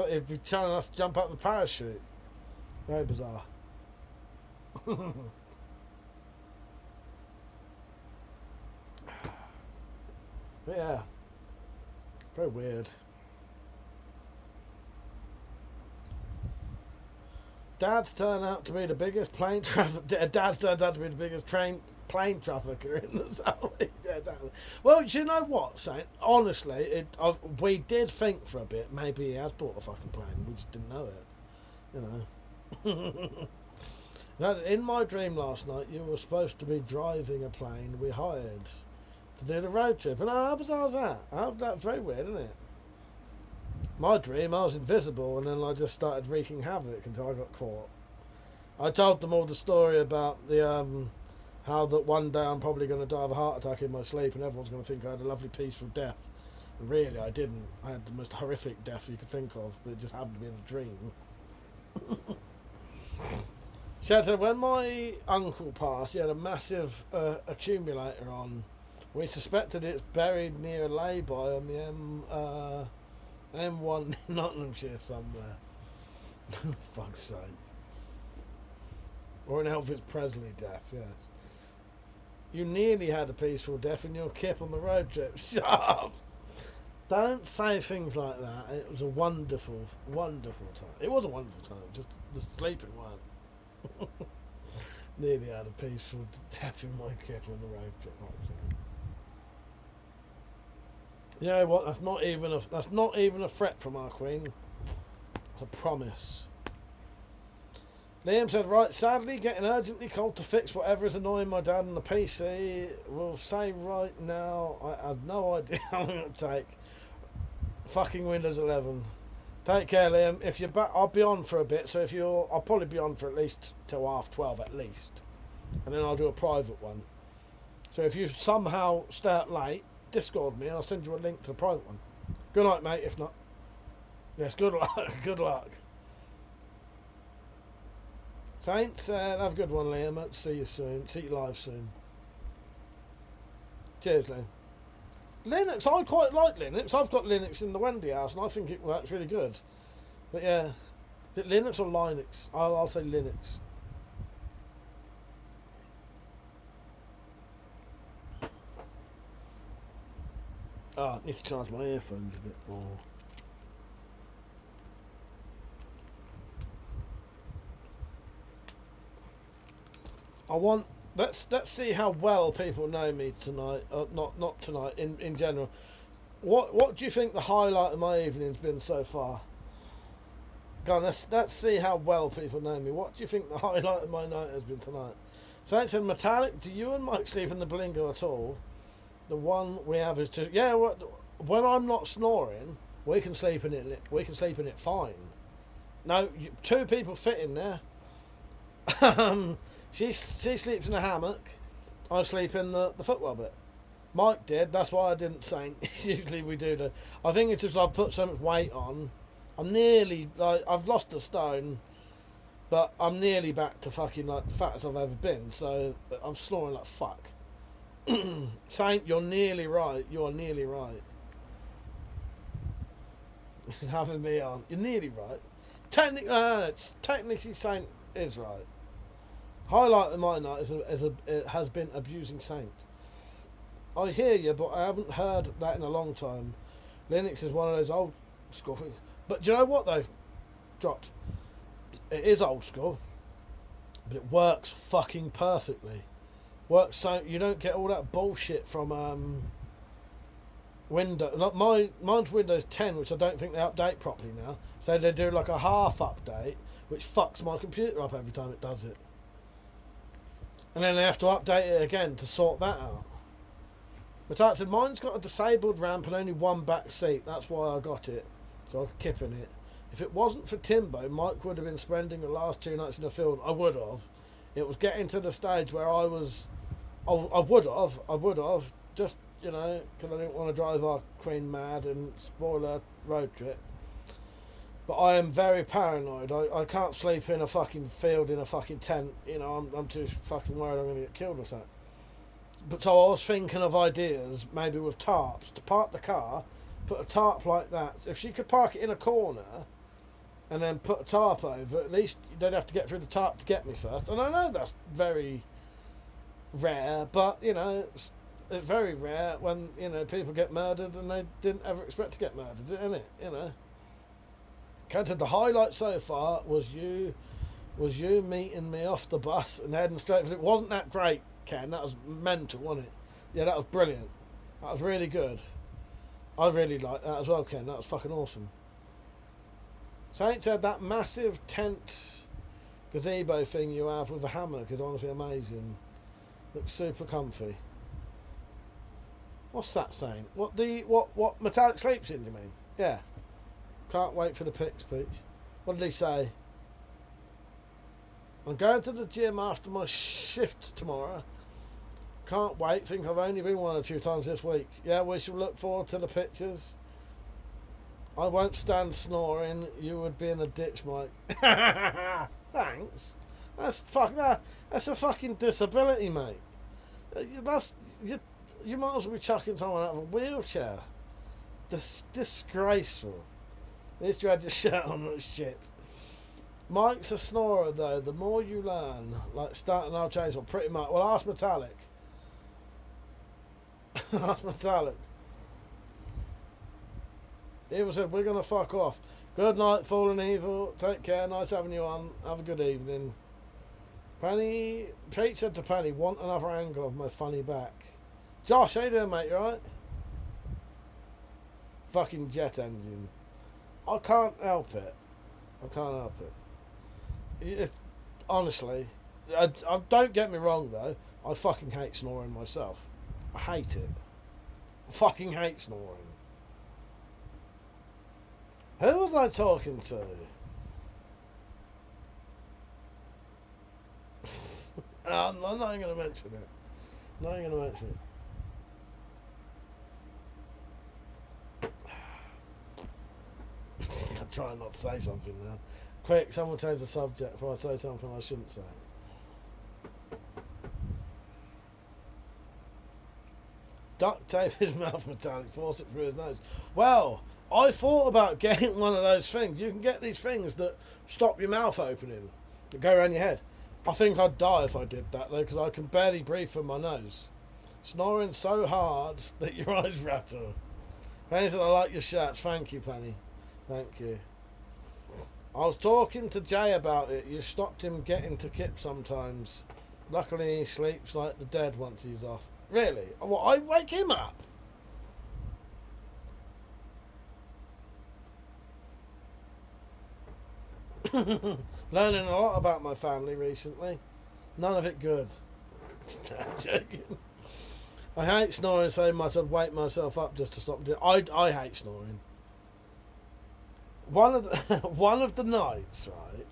he'd be telling us to jump up the parachute. Very bizarre. But yeah, very weird. Dads turn out to be the biggest plane traffic. Dad turns out to be the biggest plane trafficker in the South. Yeah, exactly. Well, do you know what, Saint? Honestly, we did think for a bit maybe he has bought a fucking plane. We just didn't know it. You know. In my dream last night, you were supposed to be driving a plane we hired to do the road trip. And how bizarre is that? That's very weird, isn't it? My dream, I was invisible, and then I just started wreaking havoc until I got caught. I told them all the story about the how that one day I'm probably going to die of a heart attack in my sleep, and everyone's going to think I had a lovely peaceful death. And really, I didn't. I had the most horrific death you could think of, but it just happened to be in a dream. She said, when my uncle passed, he had a massive accumulator on. We suspected it's buried near a lay-by on the M1 in Nottinghamshire somewhere. Fuck's sake. Or an Elvis Presley death, yes. You nearly had a peaceful death in your kip on the road trip. Shut up! Don't say things like that. It was a wonderful, wonderful time. It was a wonderful time, just the sleeping one. Nearly had a peaceful death in my kit on the road trip. You know what? That's not even a threat from our queen. It's a promise. Liam said, right, sadly getting urgently called to fix whatever is annoying my dad on the PC. Will say right now, I have no idea how long it'll take. Fucking Windows 11. Take care, Liam. If you're back, I'll be on for a bit, so I'll probably be on for at least till 12:30 at least. And then I'll do a private one. So if you somehow stay up late, Discord me and I'll send you a link to the private one. Good night, mate, if not. Yes, good luck. Good luck. Saints, have a good one, Liam. Hope to see you soon. See you live soon. Cheers, Liam. Linux, I quite like Linux. I've got Linux in the Wendy house and I think it works really good. But yeah, is it Linux or Linux? I'll say Linux. I need to charge my earphones a bit more. Let's see how well people know me tonight. Not tonight. In general, what do you think the highlight of my evening's been so far? Go on, let's see how well people know me. What do you think the highlight of my night has been tonight? So it said, Metallic, do you and Mike sleep in the Blingo at all? The one we have is to when I'm not snoring, we can sleep in it. We can sleep in it fine. No, two people fit in there. She sleeps in a hammock. I sleep in the footwell bit. Mike did. That's why I didn't say. Usually we do I think it's just I've put so much weight on. I'm nearly I've lost a stone, but I'm nearly back to fucking fat as I've ever been. So I'm snoring like fuck. Saint, you're nearly right. You are nearly right. This is having me on. You're nearly right. Technically, Saint is right. Highlight of my night has been abusing Saint. I hear you, but I haven't heard that in a long time. Linux is one of those old school things. But do you know what though? Dropped. It is old school, but it works fucking perfectly. Works so you don't get all that bullshit from Windows. Mine's Windows 10, which I don't think they update properly now. So they do like a half update, which fucks my computer up every time it does it. And then they have to update it again to sort that out. But like I said, mine's got a disabled ramp and only one back seat. That's why I got it. So I could kip in it. If it wasn't for Timbo, Mike would have been spending the last 2 nights in the field. I would have. It was getting to the stage where I would have, just, because I didn't want to drive our queen mad and spoil her road trip. But I am very paranoid. I can't sleep in a fucking field in a fucking tent. I'm too fucking worried I'm going to get killed or something. But so I was thinking of ideas, maybe with tarps, to park the car, put a tarp like that. If she could park it in a corner and then put a tarp over, at least they'd have to get through the tarp to get me first. And I know that's very rare, but, it's very rare when, people get murdered and they didn't ever expect to get murdered, isn't it? Ken said the highlight so far was you meeting me off the bus and heading straight for it. Wasn't that great, Ken? That was mental, wasn't it? Yeah, that was brilliant. That was really good. I really liked that as well, Ken. That was fucking awesome. Saint said that massive tent gazebo thing you have with a hammock is honestly amazing. Looks super comfy. What's that saying? What Metallic sleeps in, you mean? Yeah. Can't wait for the pics, Peach. What did he say? I'm going to the gym after my shift tomorrow. Can't wait. Think I've only been 1 or 2 times this week. Yeah, we shall look forward to the pictures. I won't stand snoring. You would be in a ditch, Mike. Thanks. That's a fucking disability, mate. You might as well be chucking someone out of a wheelchair. Disgraceful. At least you had your shirt on, that shit. Mike's a snorer though. The more you learn, like starting our change, or pretty much. Well, ask Metallic. Ask Metallic. Evil said we're gonna fuck off. Good night, Fallen Evil. Take care. Nice having you on. Have a good evening. Penny, Pete said to Penny, want another angle of my funny back. Josh, how you doing, mate? You alright? Fucking jet engine. I can't help it. I can't help it. Honestly, I, don't get me wrong though. I fucking hate snoring myself. I hate it. I fucking hate snoring. Who was I talking to? I'm not even going to mention it. Not even going to mention it. I'm trying not to say something now. Quick, someone change the subject before I say something I shouldn't say. Duct tape his mouth metallic, force it through his nose. Well, I thought about getting one of those things. You can get these things that stop your mouth opening, that go around your head. I think I'd die if I did that though, because I can barely breathe from my nose. Snoring so hard that your eyes rattle. Penny said, I like your shirts. Thank you, Penny. Thank you. I was talking to Jay about it. You stopped him getting to Kip sometimes. Luckily, he sleeps like the dead once he's off. Really? Well, I wake him up. Learning a lot about my family recently. None of it good. I'm joking. I hate snoring so much I'd wake myself up just to stop doing it. I hate snoring. One of the nights, right,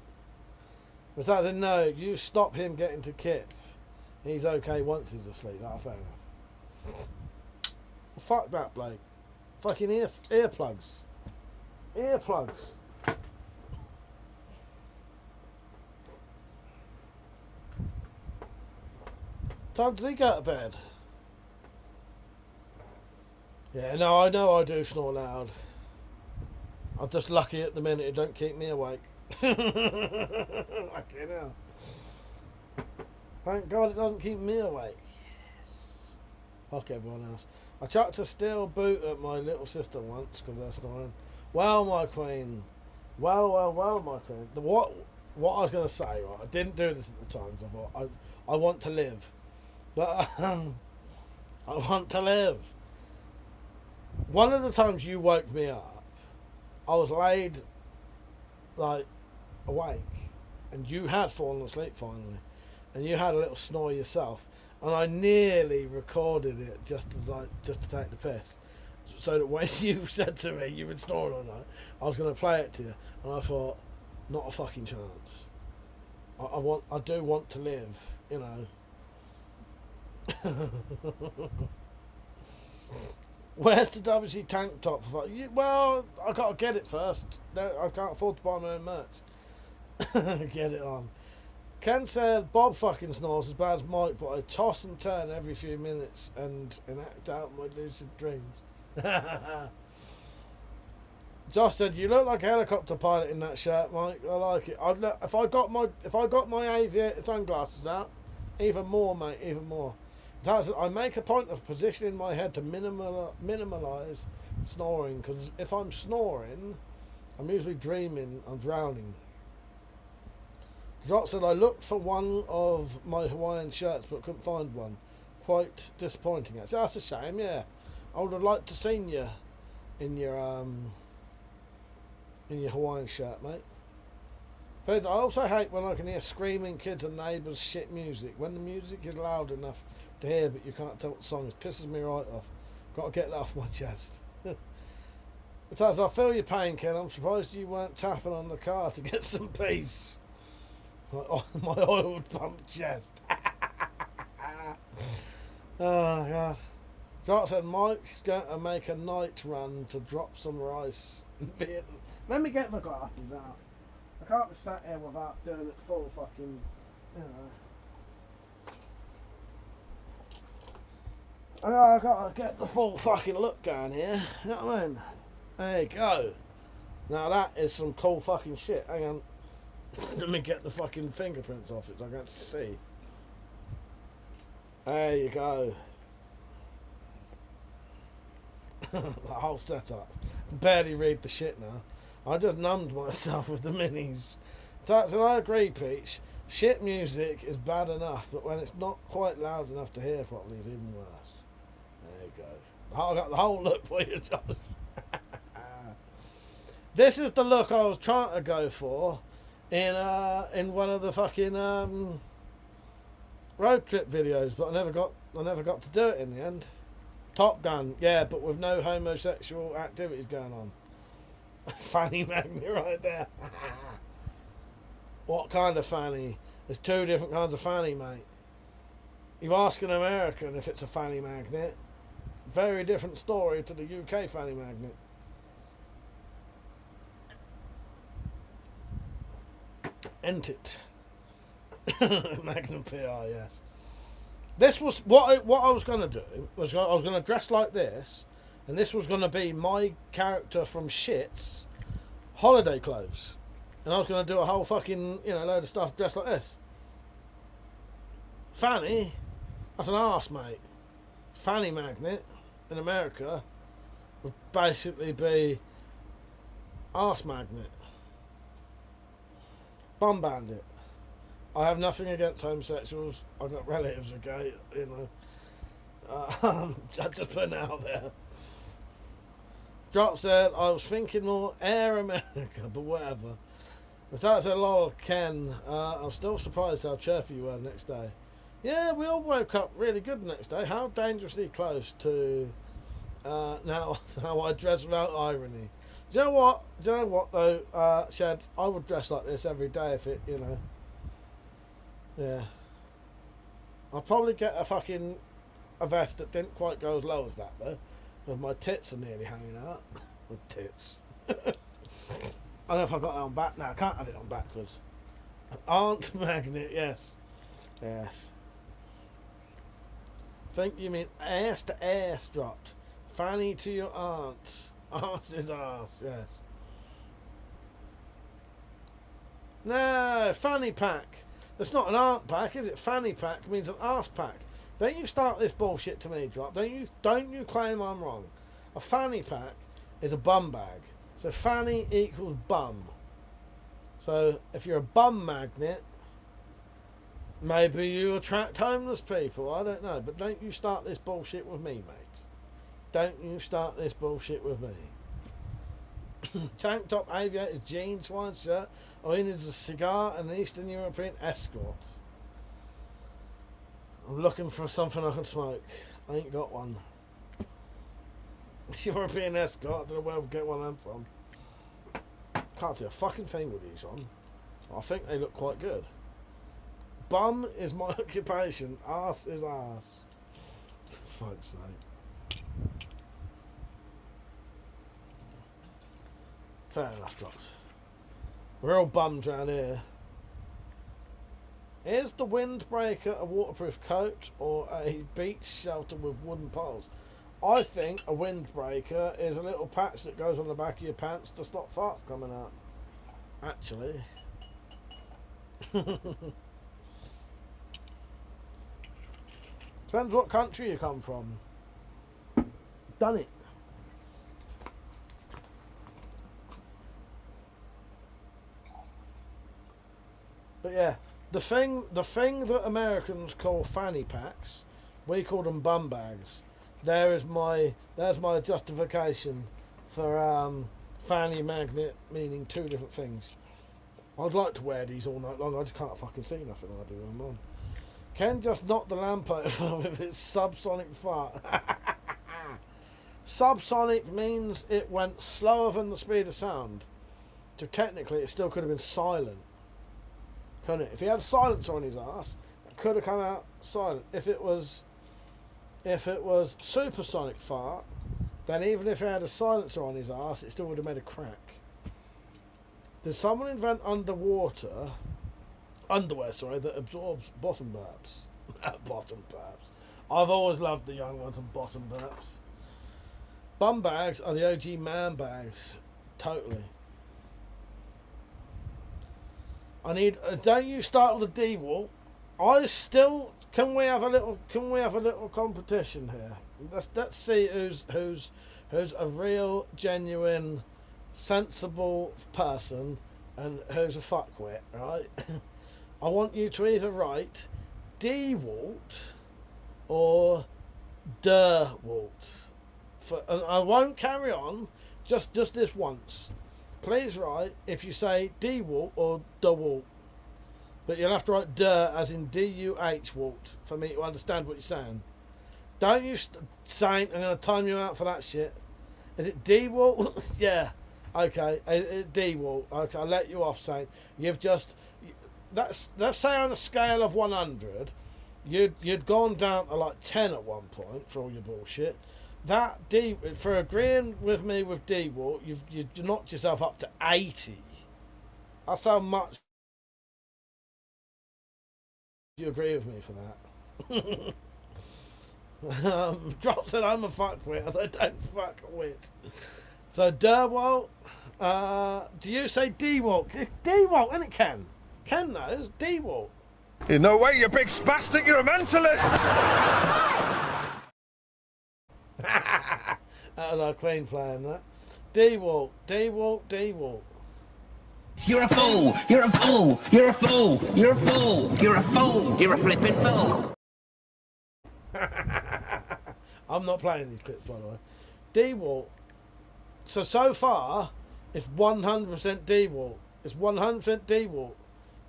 was that no, you stop him getting to Kip. He's okay once he's asleep. That's fair enough. Fuck that bloke. Fucking earplugs. Earplugs. Time did he go to bed? Yeah, no, I know I do snore loud. I'm just lucky at the minute it don't keep me awake. Fucking hell. Thank God it doesn't keep me awake. Yes. Fuck everyone else. I chucked a steel boot at my little sister once because they're snoring. Well, my queen. Well, my queen. What I was going to say, right, I didn't do this at the time, so I thought, I want to live. But, I want to live. One of the times you woke me up, I was laid, like, awake, and you had fallen asleep finally, and you had a little snore yourself, and I nearly recorded it just to take the piss, so that when you said to me you've been snoring all night, I was going to play it to you, and I thought, not a fucking chance. I do want to live, you know. Where's the WC tank top? Well, I gotta get it first. I can't afford to buy my own merch. Get it on. Ken said Bob fucking snores as bad as Mike, but I toss and turn every few minutes and enact out my lucid dreams. Josh said, "You look like a helicopter pilot in that shirt, Mike. I like it. If I got my aviator sunglasses out, even more, mate, even more." I make a point of positioning my head to minimalise snoring, because if I'm snoring, I'm usually dreaming I'm drowning. Drop said, I looked for one of my Hawaiian shirts but couldn't find one. Quite disappointing. Actually, that's a shame, yeah. I would have liked to seen you in your Hawaiian shirt, mate. But I also hate when I can hear screaming kids and neighbours shit music. When the music is loud enough to hear but you can't tell what the song is, pisses me right off. Got to get that off my chest. Besides, I feel your pain, Ken. I'm surprised you weren't tapping on the car to get some peace. My oiled pump chest. Oh God. Jock said Mike's going to make a night run to drop some rice in Vietnam. Let me get my glasses out. I can't be sat here without doing it full fucking, you know. I gotta get the full fucking look going here. You know what I mean? There you go. Now that is some cool fucking shit. Hang on. Let me get the fucking fingerprints off it so I can see. There you go. The whole setup. Barely read the shit now. I just numbed myself with the minis. So I agree, Peach. Shit music is bad enough, but when it's not quite loud enough to hear properly, it's even worse. There you go. I got the whole look for you, Josh. This is the look I was trying to go for in one of the fucking road trip videos, but I never got to do it in the end. Top Gun, yeah, but with no homosexual activities going on. Fanny magnet right there. What kind of fanny? There's two different kinds of fanny, mate. You ask an American if it's a fanny magnet. Very different story to the UK fanny magnet. Ent it. Magnum PR, yes. This was what I was going to do. I was going to dress like this, and this was going to be my character from Shit's holiday clothes, and I was going to do a whole fucking load of stuff dressed like this. Fanny, that's an arse, mate. Fanny magnet in America would basically be arse magnet. Bum bandit. I have nothing against homosexuals. I've got relatives who are gay, just to put it out there. Drop said, I was thinking more Air America, but whatever. With that said, lol, Ken, I'm still surprised how chirpy you were the next day. Yeah, we all woke up really good the next day. How dangerously close to now how I dress without irony. Do you know what though, Shed? I would dress like this every day if it, Yeah. I'll probably get a vest that didn't quite go as low as that though, because my tits are nearly hanging out. My tits. I don't know if I've got that on back now. I can't have it on backwards. Aunt magnet, yes. Yes. Think you mean ass to ass dropped. Fanny to your aunt. Arse is arse, yes. No, fanny pack. That's not an aunt pack, is it? Fanny pack means an arse pack. Don't you start this bullshit to me, Drop. Don't you claim I'm wrong. A fanny pack is a bum bag. So fanny equals bum. So if you're a bum magnet, maybe you attract homeless people. I don't know. But don't you start this bullshit with me, mate. Don't you start this bullshit with me. Tank top, aviators, jeans, swine shirt. All you need is a cigar and an Eastern European escort. I'm looking for something I can smoke. I ain't got one. European escort, I don't know where we'll get one of them from. Can't see a fucking thing with these on. I think they look quite good. Bum is my occupation. Arse is arse. For fuck's sake. Fair enough, Drops. We're all bums around here. Is the windbreaker a waterproof coat or a beach shelter with wooden poles? I think a windbreaker is a little patch that goes on the back of your pants to stop farts coming out. Actually. Depends what country you come from. Done it. But yeah, the thing that Americans call fanny packs, we call them bum bags. There's my justification for fanny magnet meaning two different things. I'd like to wear these all night long. I just can't fucking see nothing I do when I'm on. Ken just knocked the lamp over with his subsonic fart. Subsonic means it went slower than the speed of sound. So technically it still could have been silent. Couldn't it? If he had a silencer on his ass, it could have come out silent. If it was supersonic fart, then even if he had a silencer on his ass, it still would have made a crack. Did someone invent underwear that absorbs bottom burps? Bottom burps. I've always loved the young ones and bottom burps. Bum bags are the OG man bags. Totally. I need. Don't you start with a D wall? I still. Can we have a little competition here? Let's see who's a real, genuine, sensible person and who's a fuckwit, right? I want you to either write DeWalt or DeWalt. And I won't carry on, just this once. Please write if you say DeWalt or DeWalt. But you'll have to write "der" as in D-U-H Walt for me to understand what you're saying. Don't you saying I'm going to time you out for that shit. Is it D-Walt? Yeah. Okay. D-Walt. Okay, I'll let you off, Saint. You've just... Let's say on a scale of 100, you'd gone down to like 10 at one point for all your bullshit. For agreeing with me with D-Walt, you've knocked yourself up to 80. That's how much you agree with me for that. Drop said I'm a fuckwit, as I don't fuck wit. So Derwalt, do you say D-Walt? It's D-Walt, isn't it, Ken? Ken knows D-Walt. No way, you big spastic, you're a mentalist! That was our Queen playing that. D-Walt, D-Walt, D-Walt. You're a fool! You're a fool! You're a fool! You're a fool! You're a fool! You're a flippin' fool! I'm not playing these clips, by the way. D-Walt. So far, it's 100% D-Walt. It's 100% D-Walt.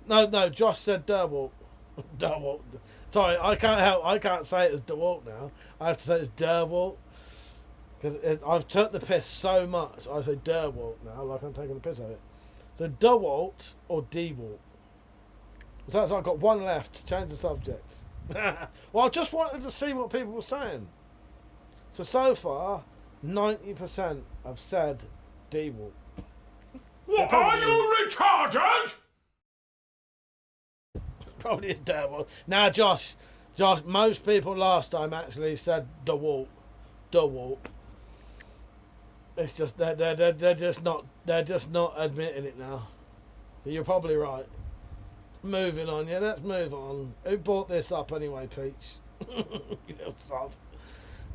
No, Josh said Derwalt. Derwalt. Sorry, I can't say it as DeWalt now. I have to say it's Derwalt. Because I've took the piss so much, I say Derwalt now, like I'm taking the piss out of it. So DeWalt or DeWalt. So I've got one left to change the subject. Well, I just wanted to see what people were saying. So far, 90% have said DeWalt. What, are you retarded? Probably is DeWalt. Now, Josh, most people last time actually said DeWalt. It's just they're just not admitting it now. So you're probably right. Moving on, yeah, let's move on. Who brought this up anyway, Peach? You know, sod.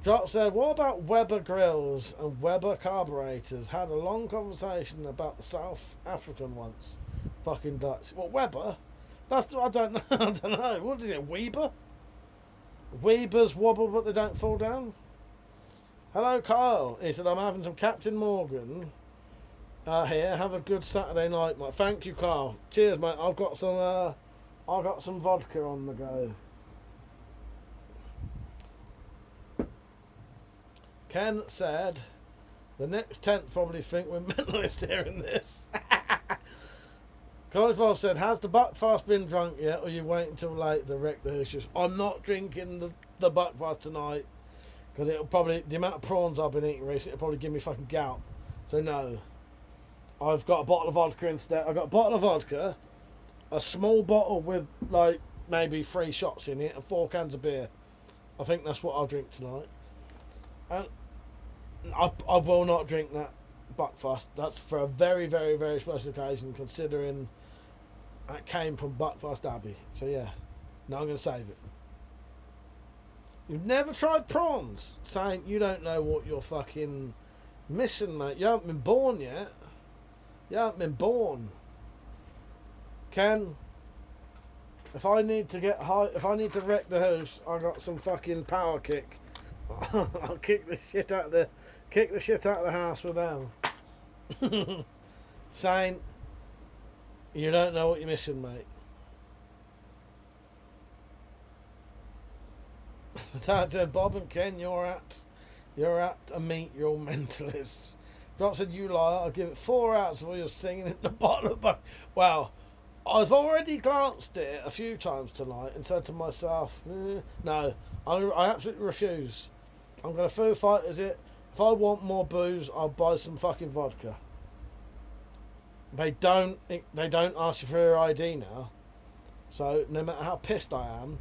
Drop said, what about Weber grills and Weber carburetors? Had a long conversation about the South African ones. Fucking Dutch. What, Weber? I don't know. I don't know. What is it, Weber? Weber's wobble but they don't fall down? Hello, Kyle. He said, I'm having some Captain Morgan here. Have a good Saturday night, mate. Thank you, Kyle. Cheers, mate. I've got some vodka on the go. Ken said, the next tent probably think we're mentalists hearing this. College Bob said, has the Buckfast been drunk yet, or are you waiting until late to wreck the Hoosiers? I'm not drinking the Buckfast tonight, because it'll probably, the amount of prawns I've been eating recently, it'll probably give me fucking gout. So no. I've got a bottle of vodka instead. I've got a bottle of vodka, a small bottle with, like, maybe 3 shots in it, and 4 cans of beer. I think that's what I'll drink tonight. And I will not drink that Buckfast. That's for a very, very, very special occasion, considering it came from Buckfast Abbey. So yeah, now I'm going to save it. You've never tried prawns? Saying you don't know what you're fucking missing, mate. You haven't been born yet. You haven't been born. Ken, if I need to get high, if I need to wreck the house, I got some fucking power kick. I'll kick the shit out of the house with them. Saying you don't know what you're missing, mate. Dad said, Bob and Ken, you're at a meet, you're all mentalists. Drop said, you liar, I'll give it 4 hours while you're singing in the bottom of the... Well, I've already glanced at it a few times tonight and said to myself, no, I absolutely refuse. I'm going to Foo Fighters it. If I want more booze, I'll buy some fucking vodka. They don't ask you for your ID now. So no matter how pissed I am,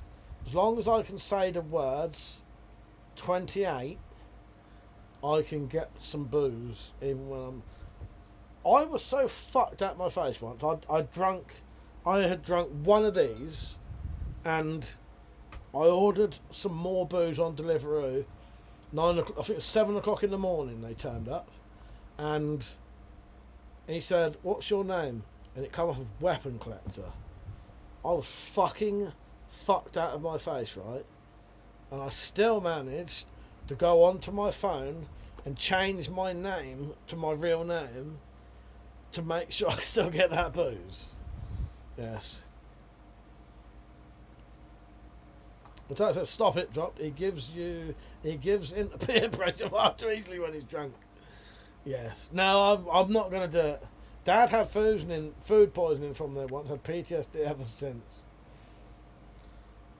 as long as I can say the words 28, I can get some booze even when I was so fucked out my face once. I had drunk one of these, and I ordered some more booze on Deliveroo. 9 o'clock, I think it was 7 o'clock in the morning. They turned up, and he said, "What's your name?" And it came off as WeaponCollector. I was fucking fucked out of my face, right? And I still managed to go onto my phone and change my name to my real name to make sure I still get that booze. Yes. But that's a stop it drop. He gives into peer pressure far too easily when he's drunk. Yes. No, I'm not going to do it. Dad had food poisoning from there once, had PTSD ever since.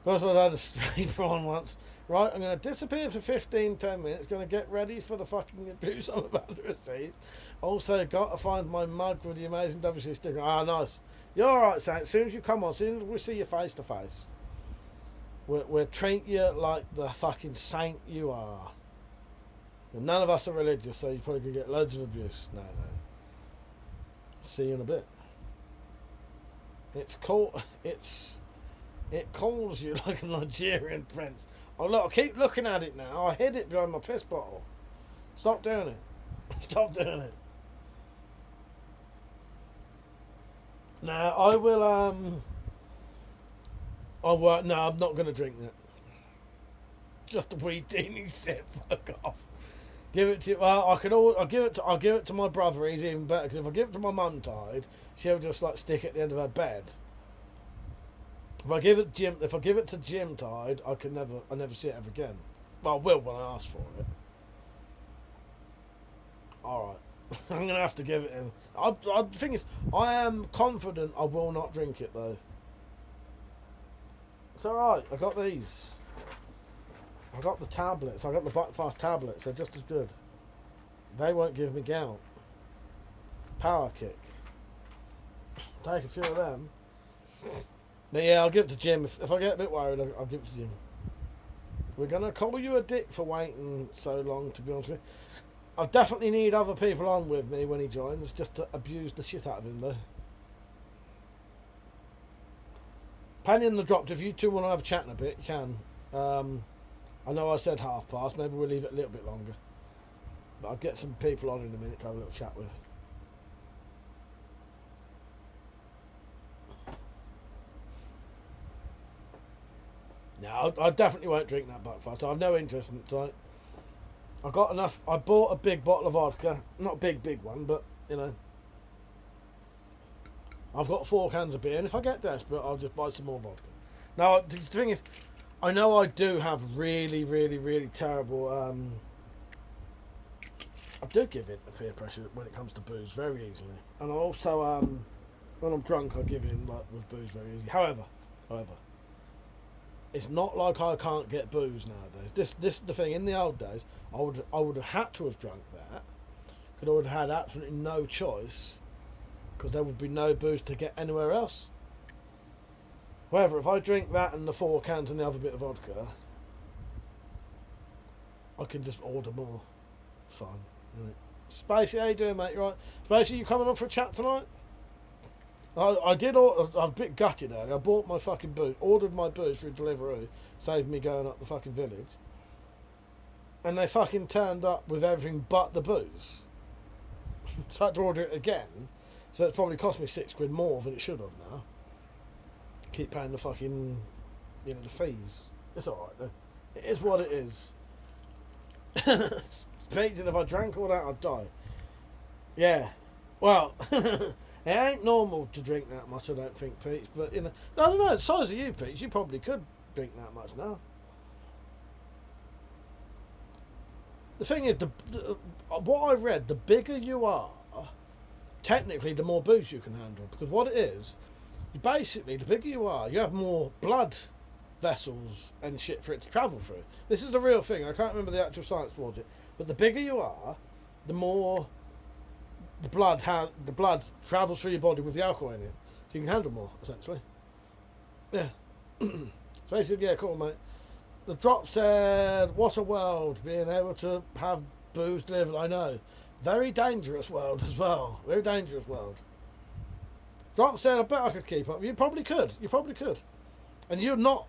First of all, I had a spray prawn once. Right, I'm going to disappear for 10 minutes, going to get ready for the fucking abuse I'm about to receive. Also, got to find my mug with the amazing WC sticker. Ah, nice. You're alright, Saint. As soon as you come on, as soon as we see you face to face, we'll treat you like the fucking saint you are. And none of us are religious, so you probably could get loads of abuse. No. See you in a bit. It calls you like a Nigerian prince. Oh look, I keep looking at it now. I hid it behind my piss bottle. Stop doing it. Stop doing it. Now I will no, I'm not gonna drink that. Just a wee teeny sip. Fuck off. Give it to well, I'll give it to my brother. He's even better because if I give it to my mum tied, she'll just like stick it at the end of her bed. If I give it to Jim tied, I never see it ever again. Well, I will when I ask for it. All right, I'm gonna have to give it him. The thing is, I am confident I will not drink it though. It's all right. I got these. I got the tablets. I got the Buckfast tablets. They're just as good. They won't give me gout. Power kick. Take a few of them. But yeah, I'll give it to Jim. If I get a bit worried, I'll give it to Jim. We're going to call you a dick for waiting so long, to be honest with you. I definitely need other people on with me when he joins, just to abuse the shit out of him, though. Penny in the dropped, if you two want to have a chat in a bit, you can. I know I said past, maybe we'll leave it a little bit longer. But I'll get some people on in a minute to have a little chat with. No, I definitely won't drink that Buckfast. I have no interest in it tonight. I got enough. I bought a big bottle of vodka. Not a big one, but, you know. I've got 4 cans of beer, and if I get desperate, I'll just buy some more vodka. Now, the thing is, I know I do have really terrible, I do give in to peer pressure when it comes to booze very easily. And I also, when I'm drunk, I give in like, with booze very easily. However, it's not like I can't get booze nowadays. This is the thing. In the old days, I would have had to have drunk that, because I would have had absolutely no choice, because there would be no booze to get anywhere else. However, if I drink that and the 4 cans and the other bit of vodka, I can just order more. Fun, isn't it? Spacey, how you doing, mate? You right? Spacey, you coming on for a chat tonight? I did order. I was a bit gutted earlier. I bought my fucking booze, ordered my booze through Deliveroo, saved me going up the fucking village. And they fucking turned up with everything but the booze. So I had to order it again. So it's probably cost me £6 more than it should have now. Keep paying the fucking, the fees. It's alright though. It is what it is. Speaking, if I drank all that, I'd die. Yeah. Well, it ain't normal to drink that much, I don't think, Pete. But, I don't know, the size of you, Pete, you probably could drink that much now. The thing is, what I've read, the bigger you are, technically, the more booze you can handle. Because what it is, basically, the bigger you are, you have more blood vessels and shit for it to travel through. This is the real thing. I can't remember the actual science towards it. But the bigger you are, the more the blood travels through your body with the alcohol in it. So you can handle more, essentially. Yeah. So he said, yeah, cool, mate. The drop said, what a world, being able to have booze delivered. I know. Very dangerous world as well. Very dangerous world. Drop said, I bet I could keep up. You probably could. You probably could. And you're not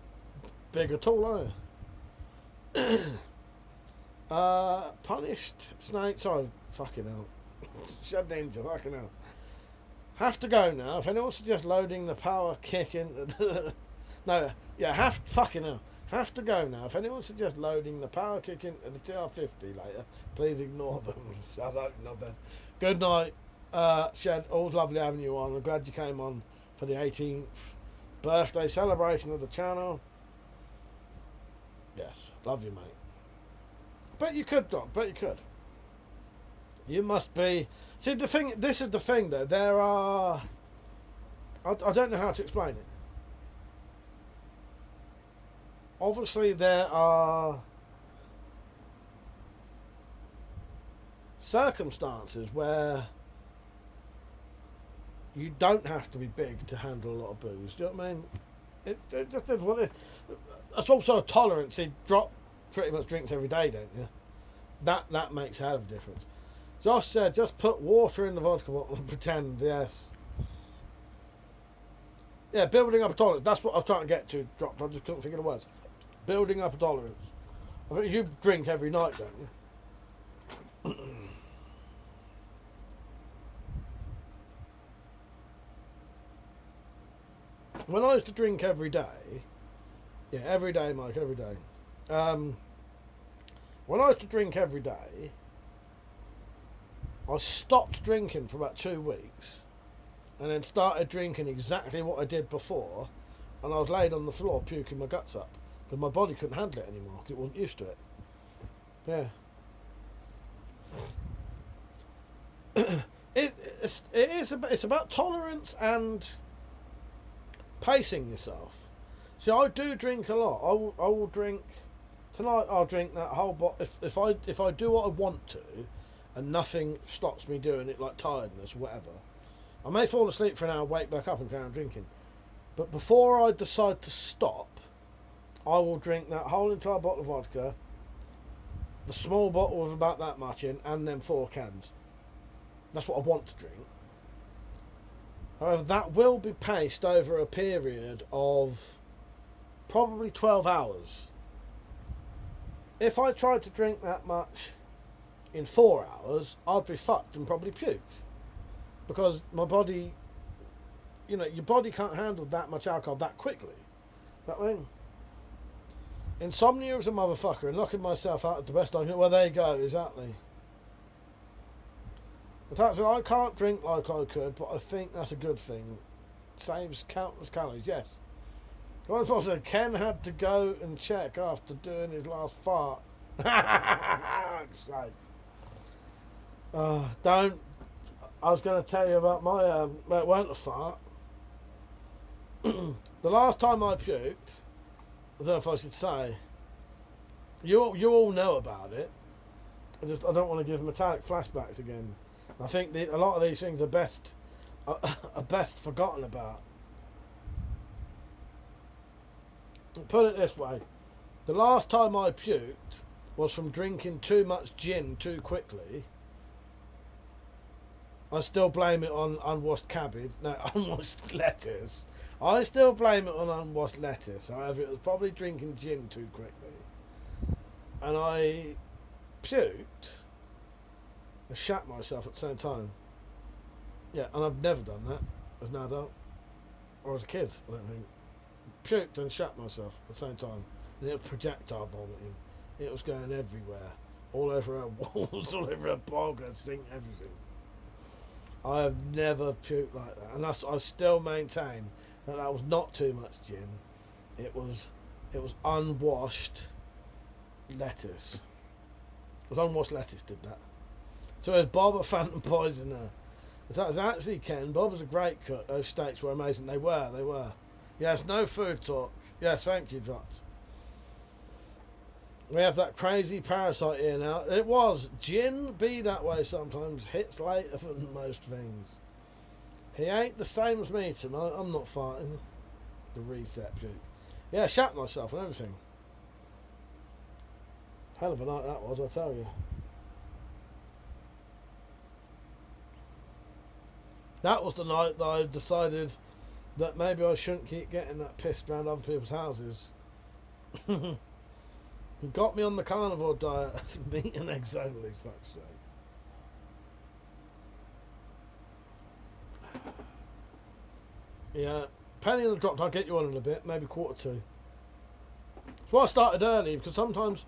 big at all, are you? Punished snake. Sorry, fucking hell. Shut ninja, fucking hell. Have to go now. If anyone suggests loading the power kick into the... No, yeah, fucking hell. Have to go now. If anyone suggests loading the power kick into the TR-50 later, please ignore them. Shut up, not bad. Good night, Shed. Always lovely having you on. I'm glad you came on for the 18th birthday celebration of the channel. Yes, love you, mate. Bet you could, Doc. Bet you could. You must be... See, the thing... This is the thing, though. There are... I don't know how to explain it. Obviously, there are circumstances where you don't have to be big to handle a lot of booze. Do you know what I mean? It just is what it is. It's also a tolerance. You drop pretty much drinks every day, don't you? That makes a hell of a difference. Josh said, just put water in the vodka bottle and pretend, yes. Yeah, building up a tolerance. That's what I was trying to get to, dropped. I just couldn't think of the words. Building up a tolerance. I think you drink every night, don't you? When I used to drink every day, yeah, every day, Mike, every day. When I used to drink every day, I stopped drinking for about 2 weeks and then started drinking exactly what I did before, and I was laid on the floor puking my guts up because my body couldn't handle it anymore because it wasn't used to it. Yeah. It's about tolerance and pacing yourself. See, I do drink a lot. I will drink tonight. I'll drink that whole bottle if I do what I want to, and nothing stops me doing it, like tiredness or whatever. I may fall asleep for an hour, wake back up and carry on drinking. But before I decide to stop, I will drink that whole entire bottle of vodka, the small bottle with about that much in, and then 4 cans. That's what I want to drink. However, that will be paced over a period of probably 12 hours. If I tried to drink that much in 4 hours, I'd be fucked and probably puke. Because my body, your body can't handle that much alcohol that quickly. That way. Insomnia is a motherfucker, and knocking myself out is the best I can. Well, there you go, exactly. In fact, I can't drink like I could, but I think that's a good thing. Saves countless calories, yes. One said Ken had to go and check after doing his last fart. That's right. Don't. I was going to tell you about my. Well, it weren't a fart. The last time I puked, I don't know if I should say. You all know about it. I don't want to give metallic flashbacks again. I think a lot of these things are best forgotten about. Put it this way: the last time I puked was from drinking too much gin too quickly. I still blame it on unwashed cabbage. No, unwashed lettuce. I still blame it on unwashed lettuce. However, it was probably drinking gin too quickly, and I puked. I shat myself at the same time. Yeah, and I've never done that as an adult or as a kid. I don't think. Puked and shat myself at the same time. And it was projectile vomiting. It was going everywhere, all over our walls, all over our bog, our sink, everything. I have never puked like that, and I still maintain that was not too much gin. It was unwashed lettuce. It was unwashed lettuce did that. So is Bob a phantom poisoner? That was actually Ken. Bob was a great cook. Those steaks were amazing. They were. Yes, no food talk. Yes, thank you, Drot. We have that crazy parasite here now. It was. Gin be that way sometimes. Hits later than most things. He ain't the same as me tonight. I'm not farting. The reset puke. Yeah, I shat myself and everything. Hell of a night that was, I tell you. That was the night that I decided that maybe I shouldn't keep getting that pissed around other people's houses. He got me on the carnivore diet. Meat and eggs only, fuck's sake. Yeah, penny in the drop. I'll get you on in a bit, maybe 1:45. That's why I started early, because sometimes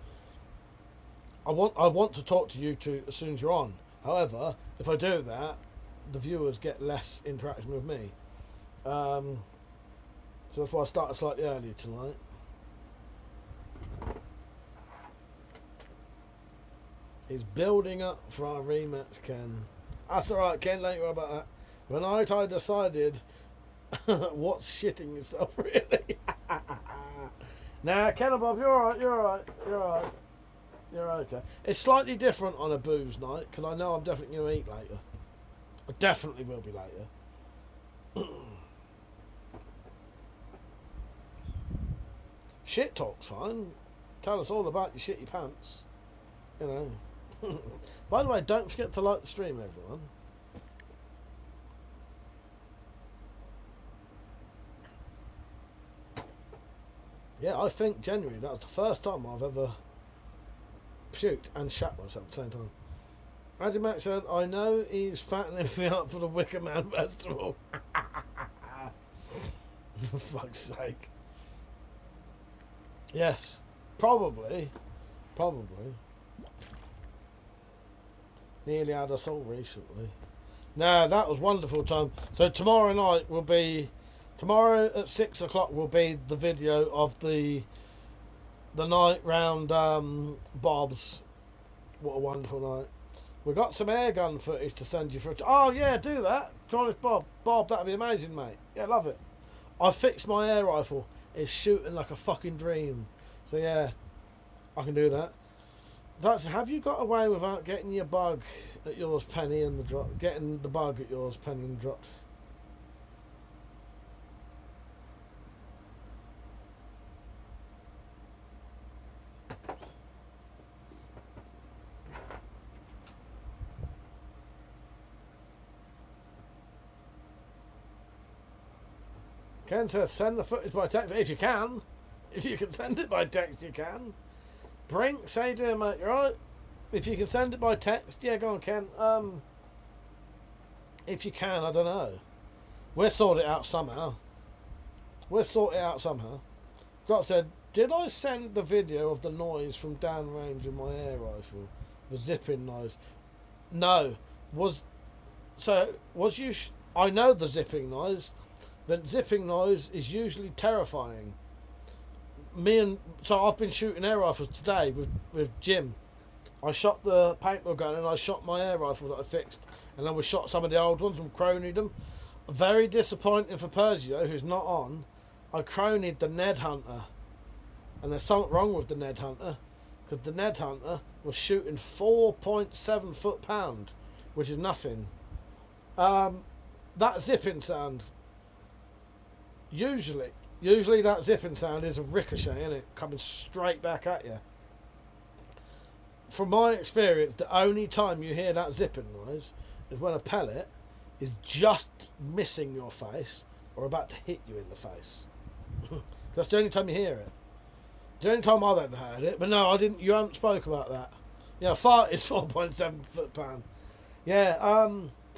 I want to talk to you two as soon as you're on. However, if I do that, the viewers get less interaction with me. So that's why I started slightly early tonight. He's building up for our rematch, Ken. That's alright, Ken, don't you worry about that. When I decided what's shitting yourself, really? Nah, Ken and Bob, you're alright, You're okay. It's slightly different on a booze night, because I know I'm definitely going to eat later. I definitely will be later. Shit talk's fine. Tell us all about your shitty pants. You know. By the way, don't forget to like the stream, everyone. Yeah, I think genuinely that was the first time I've ever puked and shat myself at the same time. As Max said, I know he's fattening me up for the Wicker Man Festival. For fuck's sake. Yes, probably. Nearly had us all recently. No, that was wonderful time. So tomorrow night will be, tomorrow at 6 o'clock will be the video of the night round Bob's. What a wonderful night. We've got some air gun footage to send you for. Oh yeah, do that. Honest Bob, that'd be amazing, mate. Yeah, love it. I fixed my air rifle. It's shooting like a fucking dream. So yeah, I can do that. Have you got away without getting your bug at yours, Penny, and the drop? Getting the bug at yours, Penny, and dropped. Ken says send the footage by text if you can. If you can send it by text, you can. Brink, how you doing, mate? You alright? If you can send it by text, yeah, go on, Ken. If you can, I don't know. We'll sort it out somehow. Doc said, did I send the video of the noise from downrange of my air rifle? The zipping noise? No. I know the zipping noise. The zipping noise is usually terrifying. So I've been shooting air rifles today with Jim. I shot the paintball gun and I shot my air rifle that I fixed, and then we shot some of the old ones and cronied them. Very disappointing for Pergio, who's not on. I cronied the Ned Hunter, and there's something wrong with the Ned Hunter, because the Ned Hunter was shooting 4.7 foot-pound, which is nothing. That zipping sound, usually that zipping sound is a ricochet, isn't it? Coming straight back at you. From my experience, the only time you hear that zipping noise is when a pellet is just missing your face or about to hit you in the face. That's the only time you hear it. The only time I've ever heard it. But no, I didn't. You haven't spoke about that. Yeah, fart is 4.7 foot-pound. Yeah,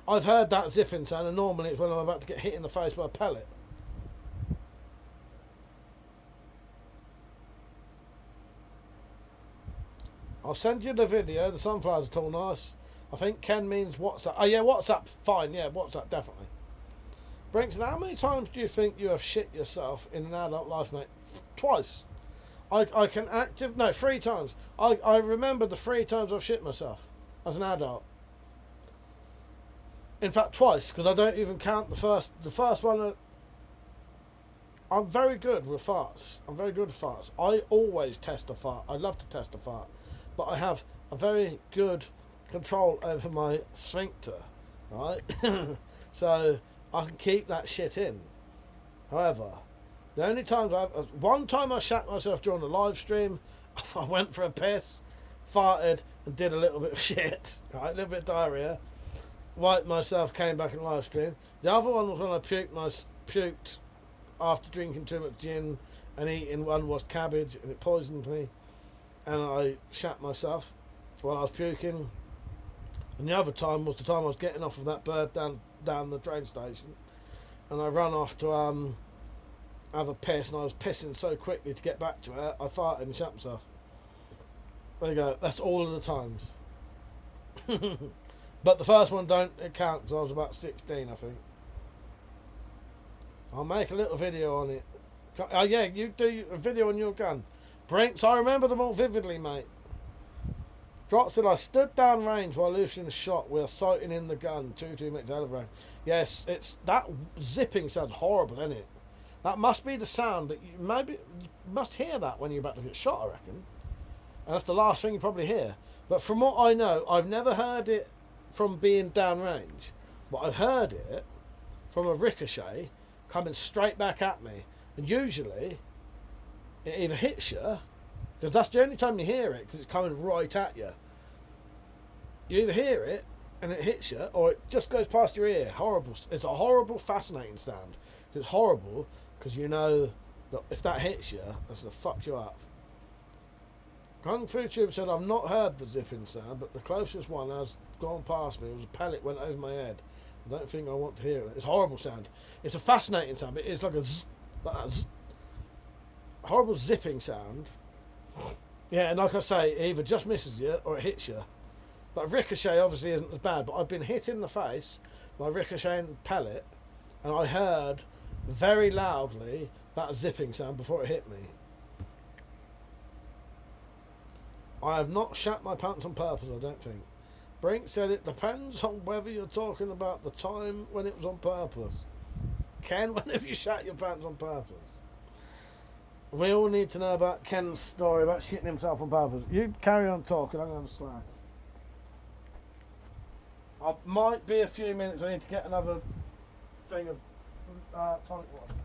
I've heard that zipping sound, and normally it's when I'm about to get hit in the face by a pellet. I'll send you the video. The sunflowers are all nice. I think Ken means WhatsApp. Oh yeah, WhatsApp, fine. Yeah, WhatsApp, definitely. Brinks, how many times do you think you have shit yourself in an adult life, mate? Twice. I can 3 times. I remember the 3 times I've shit myself as an adult. In fact, twice, because I don't even count the first. The first one. I'm very good with farts. I always test a fart. I love to test a fart. But I have a very good control over my sphincter, right? So I can keep that shit in. However, the only times one time I shat myself during the live stream. I went for a piss, farted, and did a little bit of shit, right? A little bit of diarrhea. Wiped myself, came back in live stream. The other one was when I puked after drinking too much gin and eating unwashed cabbage, and it poisoned me. And I shat myself while I was puking. And the other time was the time I was getting off of that bird down the train station. and I ran off to have a piss, and I was pissing so quickly to get back to it, I farted and shut myself. There you go. That's all of the times. But the first one don't count because I was about 16, I think. I'll make a little video on it. Oh yeah, you do a video on your gun. Brinks, I remember them all vividly, mate. Drop said, I stood down range while Lucian shot. We're sighting in the gun. 2-2 makes a hell of a round. Yes, it's that zipping sounds horrible, isn't it? That must be the sound that you must hear that when you're about to get shot, I reckon. And that's the last thing you probably hear. But from what I know, I've never heard it from being downrange. But I've heard it from a ricochet coming straight back at me. And usually, it either hits you, because that's the only time you hear it, because it's coming right at you. You either hear it, and it hits you, or it just goes past your ear. Horrible. It's a horrible, fascinating sound. It's horrible, because you know that if that hits you, that's going to fuck you up. Kung Fu Tube said, I've not heard the zipping sound, but the closest one has gone past me. It was a pellet went over my head. I don't think I want to hear it. It's a horrible sound. It's a fascinating sound, but it's like a zzz, like a zzz. Horrible zipping sound. Yeah, and like I say, it either just misses you or it hits you. But ricochet obviously isn't as bad, but I've been hit in the face by a ricocheting pellet, and I heard very loudly that zipping sound before it hit me. I have not shat my pants on purpose, I don't think. Brink said it depends on whether you're talking about the time when it was on purpose. Ken, when have you shat your pants on purpose? We all need to know about Ken's story about shitting himself on purpose. You carry on talking, I'm going to slack. I might be a few minutes, I need to get another thing of tonic water.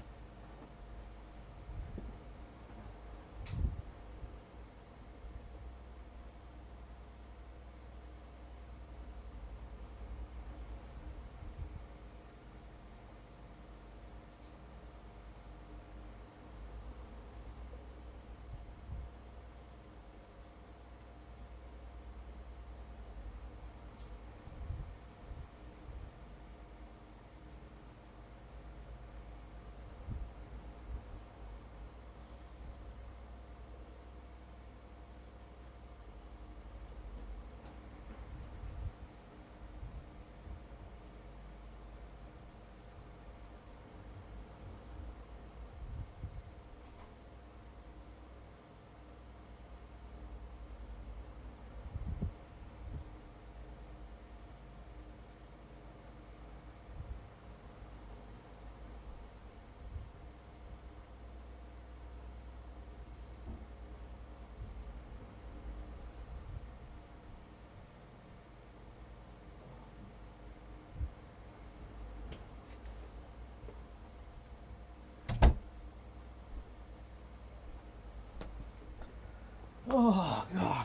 Oh, God.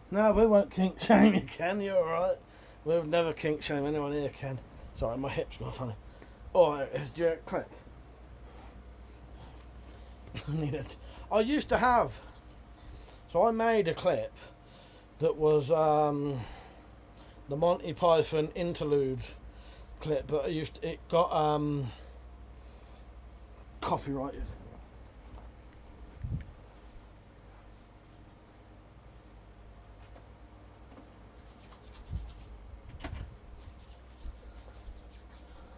No, we won't kink shame you, Ken. You're alright. We'll never kink shame anyone here, Ken. Sorry, my hips got funny. Oh, it's your clip. I need it. I used to have. So I made a clip that was the Monty Python interlude clip, but it got copyrighted.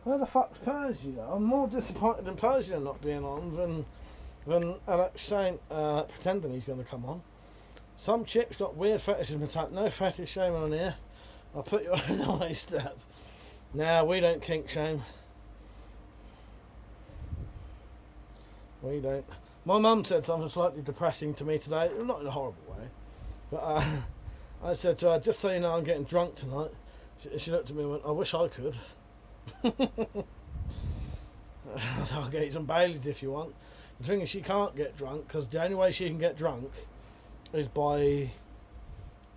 Where the fuck's Persia? I'm more disappointed in Persia not being on than Alex saying pretending he's going to come on. Some chick's got weird fetishes. No fetish shaming on here. I'll put you on a nice step. Nah, we don't kink shame. We don't. My mum said something slightly depressing to me today. Not in a horrible way. But I said to her, just so you know, I'm getting drunk tonight. She looked at me and went, I wish I could. I'll get you some Baileys if you want. The thing is, she can't get drunk because the only way she can get drunk is by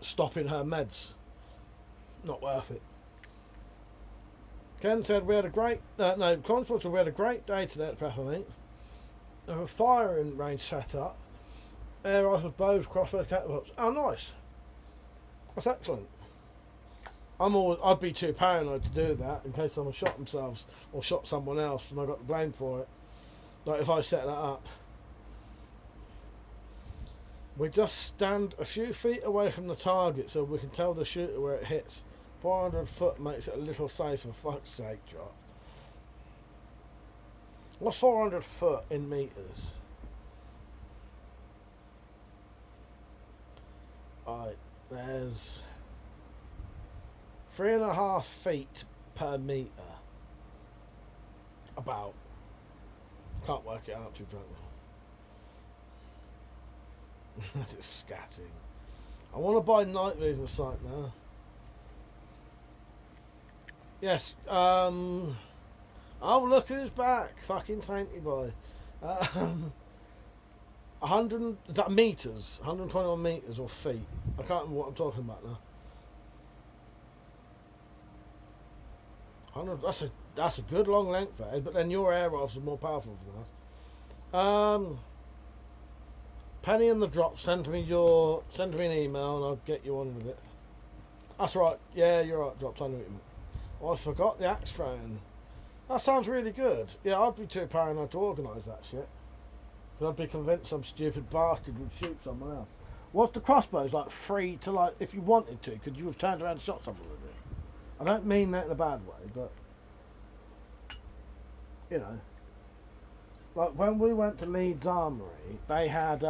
stopping her meds. Not worth it. Ken said we had a great Constable said we had a great day today at Peppermint. There was a firing range set up. Air rifles, bows, crossbows, catapults. Oh, nice. That's excellent. I'd be too paranoid to do that in case someone shot themselves or shot someone else and I got the blame for it. Like if I set that up. We just stand a few feet away from the target so we can tell the shooter where it hits. 400 foot makes it a little safer, fuck's sake, Drop. What's 400 foot in meters? Right, there's 3.5 feet per meter. About. Can't work it out too frankly. That's it scatting. I want to buy night vision sight now. Yes. Oh, look who's back! Fucking sainty boy. 100. Is that meters? 121 meters or feet? I can't remember what I'm talking about now. 100. That's a good long length there, but then your air rifles are more powerful than that. Penny in the drop. Send me an email and I'll get you on with it. That's right. Yeah, you're right. Drop. I know what you meant. Oh, I forgot the axe throwing. That sounds really good. Yeah, I'd be too paranoid to organise that shit. Because I'd be convinced some stupid bastard would shoot someone else. Was the crossbows like free to, like, if you wanted to, could you have turned around and shot someone with it? I don't mean that in a bad way, but you know, like when we went to Leeds Armoury, they had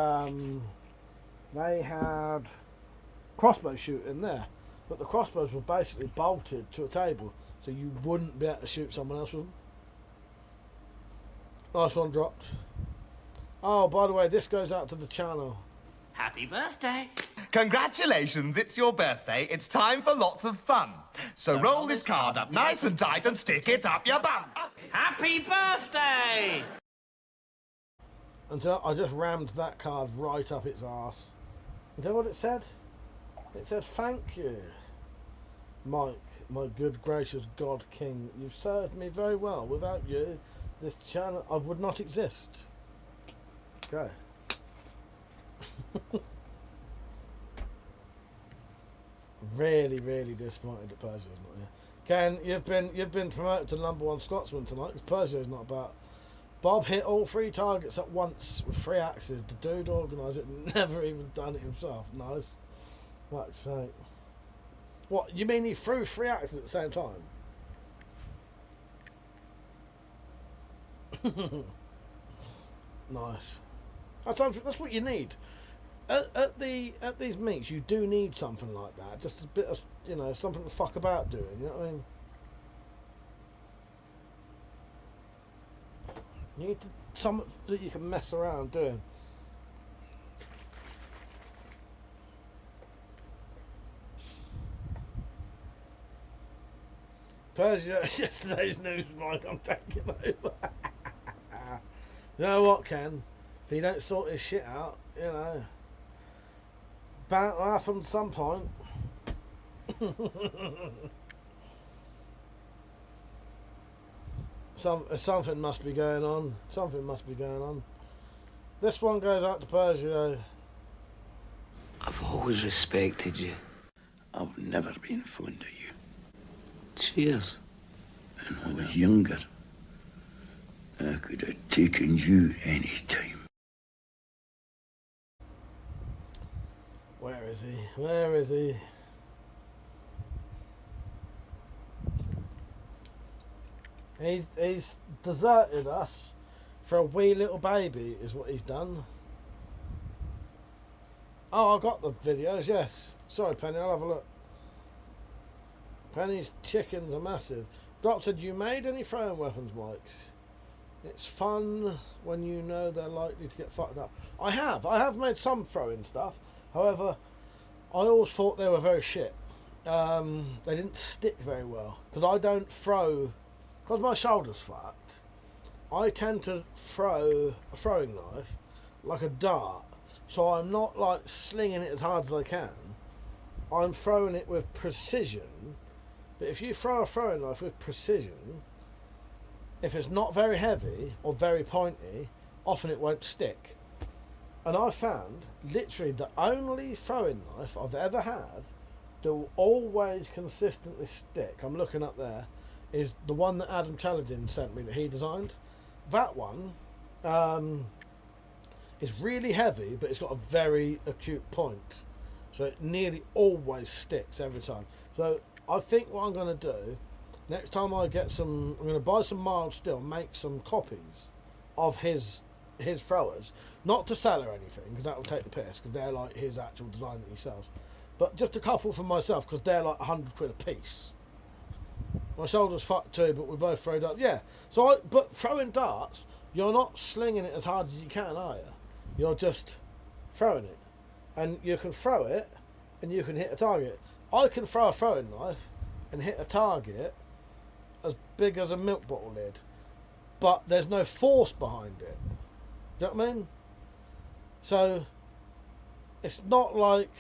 crossbow shooting there, but the crossbows were basically bolted to a table, so you wouldn't be able to shoot someone else with them. Nice one, dropped. Oh, by the way, this goes out to the channel. Happy birthday! Congratulations, it's your birthday. It's time for lots of fun. So roll this card up nice and tight and stick it up your bum. Happy birthday! And so I just rammed that card right up its arse. You know what it said? It said, "Thank you, Mike, my good gracious God King. You've served me very well. Without you, this channel would not exist." Okay. Really, really disappointed that Persio's not here. Ken, you've been promoted to #1 Scotsman tonight because Persio's not about. Bob hit all 3 targets at once with 3 axes. The dude organised it and never even done it himself. Nice. Fuck's sake. What, you mean he threw 3 axes at the same time? Nice. That's what you need. At these meets, you do need something like that. Just a bit of, you know, something to fuck about doing. You know what I mean? You need something that you can mess around doing. Persia, yesterday's news, Mike. I'm taking over. You know what, Ken? If he don't sort his shit out, you know, bound to happen at some point. Something must be going on. Something must be going on. This one goes out to Persia. I've always respected you. I've never been fond of you. Cheers. And when I was younger, I could have taken you any time. Where is he? Where is he? He's deserted us for a wee little baby, is what he's done. Oh, I got the videos, yes. Sorry, Penny, I'll have a look. Penny's chickens are massive. Drop said, you made any throwing weapons, Mike? It's fun when you know they're likely to get fucked up. I have made some throwing stuff. However, I always thought they were very shit. They didn't stick very well. Because I don't throw... Because my shoulder's fucked, I tend to throw a throwing knife like a dart. So I'm not like slinging it as hard as I can. I'm throwing it with precision. But if you throw a throwing knife with precision, if it's not very heavy or very pointy, often it won't stick. And I found literally the only throwing knife I've ever had that will always consistently stick, I'm looking up there, is the one that Adam Teledin sent me that he designed. That one is really heavy, but it's got a very acute point. So it nearly always sticks every time. So I think what I'm going to do, next time I get some, I'm going to buy some mild steel, make some copies of his throwers. Not to sell or anything, because that will take the piss, because they're like his actual design that he sells. But just a couple for myself, because they're like 100 quid a piece. My shoulder's fucked too, but we both throw darts. Yeah, but throwing darts, you're not slinging it as hard as you can, are you? You're just throwing it. And you can throw it, and you can hit a target. I can throw a throwing knife and hit a target as big as a milk bottle lid, but there's no force behind it. Do you know what I mean? So, it's not like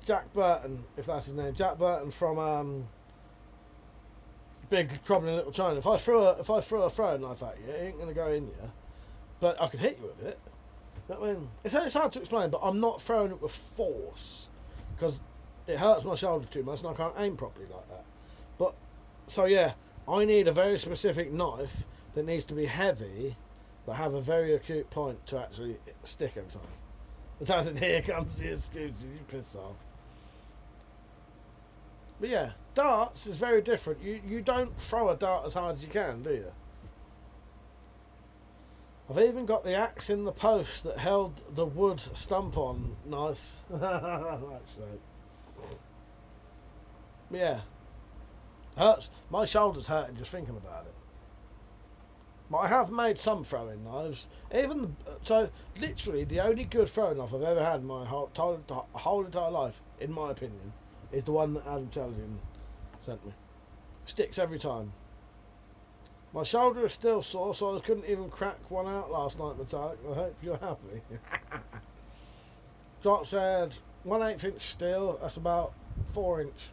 Jack Burton, if that's his name, Jack Burton from Big Trouble in Little China. If I threw a throwing knife at you, it ain't gonna go in you, but I could hit you with it. You know what I mean? It's hard to explain, but I'm not throwing it with force because it hurts my shoulder too much and I can't aim properly like that. But so yeah, I need a very specific knife that needs to be heavy but have a very acute point to actually stick every time. It doesn't. Here comes the excuses. You piss off. But yeah, darts is very different. You don't throw a dart as hard as you can, do you? I've even got the axe in the post that held the wood stump on. Nice. Actually. But yeah. Hurts. My shoulder's hurting just thinking about it. But I have made some throwing knives. So literally the only good throwing knife I've ever had in my whole entire life, in my opinion, is the one that Adam Teledin sent me. Sticks every time. My shoulder is still sore, so I couldn't even crack one out last night, Metallic. I hope you're happy. Jock said 1/8 inch steel, that's about 4 inch.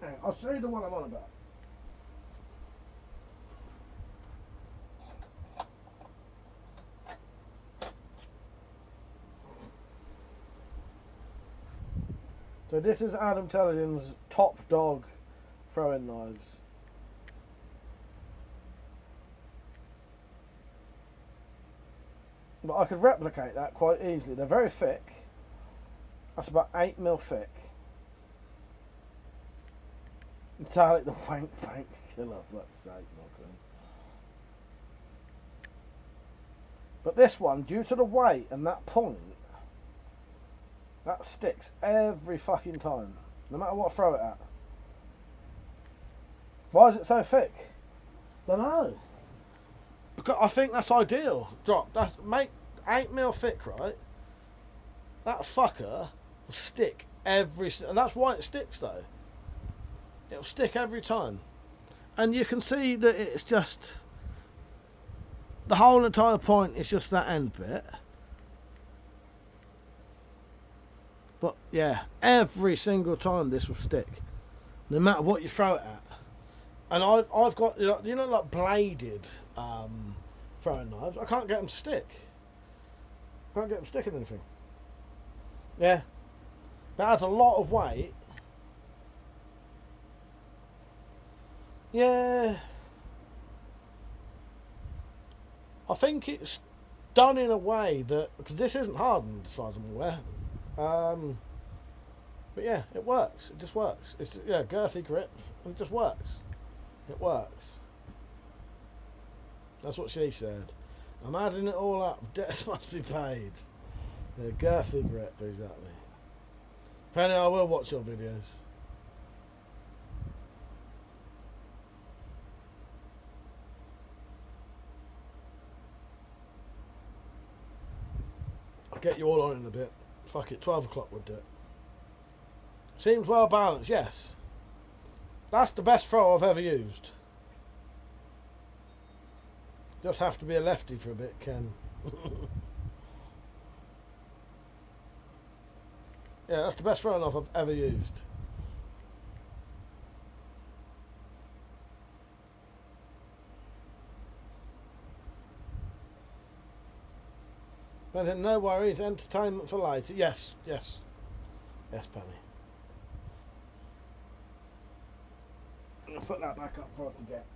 Hang on, I'll show you the one I'm on about. So this is Adam Teledin's top dog throwing knives. But I could replicate that quite easily. They're very thick. That's about 8mm thick. Metallic the wank killer, for fuck's sake, Malcolm. But this one, due to the weight and that point, that sticks every fucking time, no matter what I throw it at. Why is it so thick? Don't know. Because I think that's ideal. Make 8mm thick, right? That fucker will stick and that's why it sticks though. It'll stick every time, and you can see that it's just the whole entire point is just that end bit. But yeah, every single time this will stick, no matter what you throw it at. And I've got like bladed throwing knives. I can't get them to stick. Can't get them sticking anything. Yeah, that has a lot of weight. Yeah, I think it's done in a way that, because this isn't hardened as far as I'm aware. But yeah, it works. It just works. It's girthy grip, and it just works. It works. That's what she said. I'm adding it all up. Debts must be paid. Yeah, girthy grip, exactly. Penny, I will watch your videos. I'll get you all on in a bit. Fuck it, 12 o'clock would do it. Seems well balanced, yes. That's the best throw I've ever used. Just have to be a lefty for a bit, Ken. Yeah, that's the best throwing knife I've ever used. But no worries, entertainment for later. Yes, yes. Yes, Penny. I'll put that back up before I forget.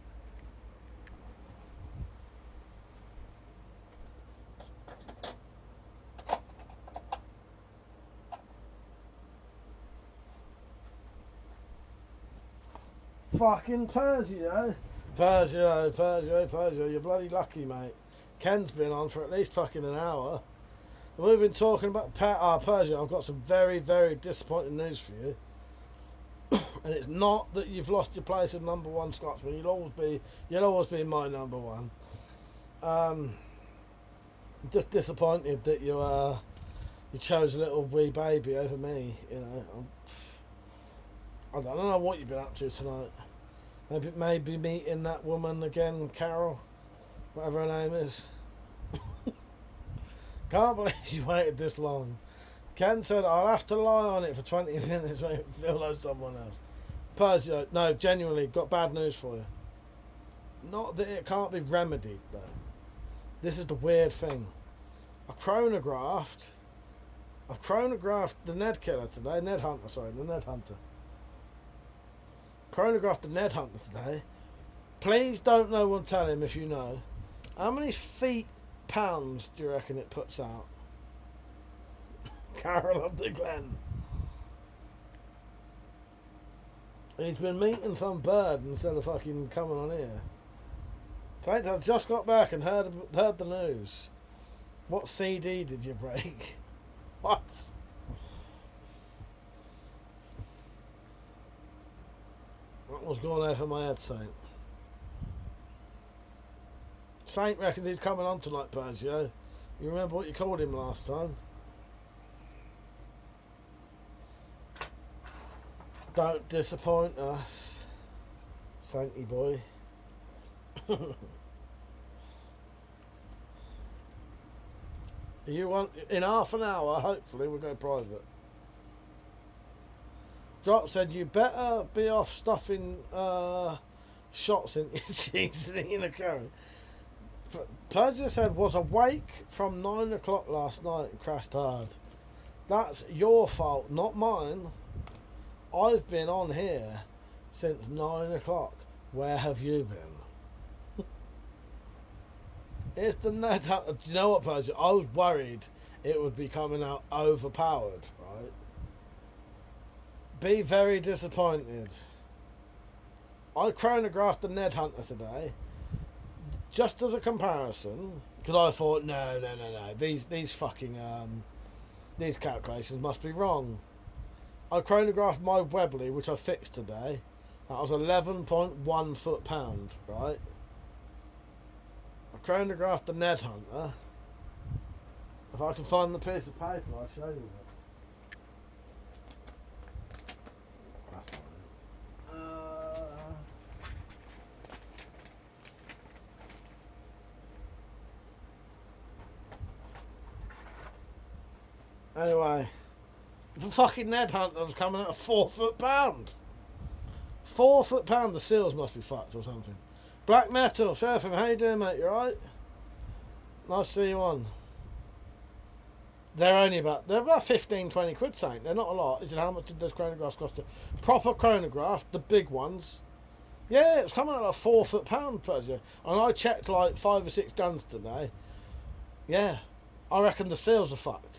Fucking Persio. Persio, you're bloody lucky, mate. Ken's been on for at least fucking an hour. We've been talking about Persio. I've got some very, very disappointing news for you. And it's not that you've lost your place as number one Scotsman. You'll always be my number one. Just disappointed that you chose a little wee baby over me. You know, I don't know what you've been up to tonight. Maybe meeting that woman again, Carol, whatever her name is. Can't believe you waited this long. Ken said I'll have to lie on it for 20 minutes, make it feel like someone else. Persio, no, genuinely, got bad news for you. Not that it can't be remedied, though. This is the weird thing. I chronographed the Ned Killer today, the Ned Hunter. Chronographed the Ned Hunter today. Please don't no one tell him if you know. How many pounds do you reckon it puts out? Carol of the Glen. He's been meeting some bird instead of fucking coming on here. Thanks, I just got back and heard the news. What CD did you break? What? What was going over my head, Saint? Saint reckons he's coming on tonight, Persio. You remember what you called him last time? Don't disappoint us, Sainty boy. You want in half an hour? Hopefully, we'll go private. Drop said you better be off stuffing shots in your cheeks and eating a curry. Persio said was awake from 9 o'clock last night and crashed hard. That's your fault, not mine. I've been on here since 9 o'clock. Where have you been? It's the Ned Hunter. Do you know what, Persio? I was worried it would be coming out overpowered, right? Be very disappointed. I chronographed the Ned Hunter today, just as a comparison, because I thought, no, these fucking these calculations must be wrong. I chronographed my Webley, which I fixed today. That was 11.1 foot-pound, right? I chronographed the Ned Hunter. If I can find the piece of paper, I'll show you it. Anyway, the fucking Ned Hunter was coming at a 4 foot-pound. 4 foot-pound. The seals must be fucked or something. Black Metal, Sheriff, how you doing, mate? You alright? Nice to see you on. They're about 15, 20 quid, Saint. They're not a lot. Is it how much did those chronographs cost? Proper chronograph, the big ones. Yeah, it was coming at a 4 foot-pound, Persio. And I checked like 5 or 6 guns today. Yeah, I reckon the seals are fucked.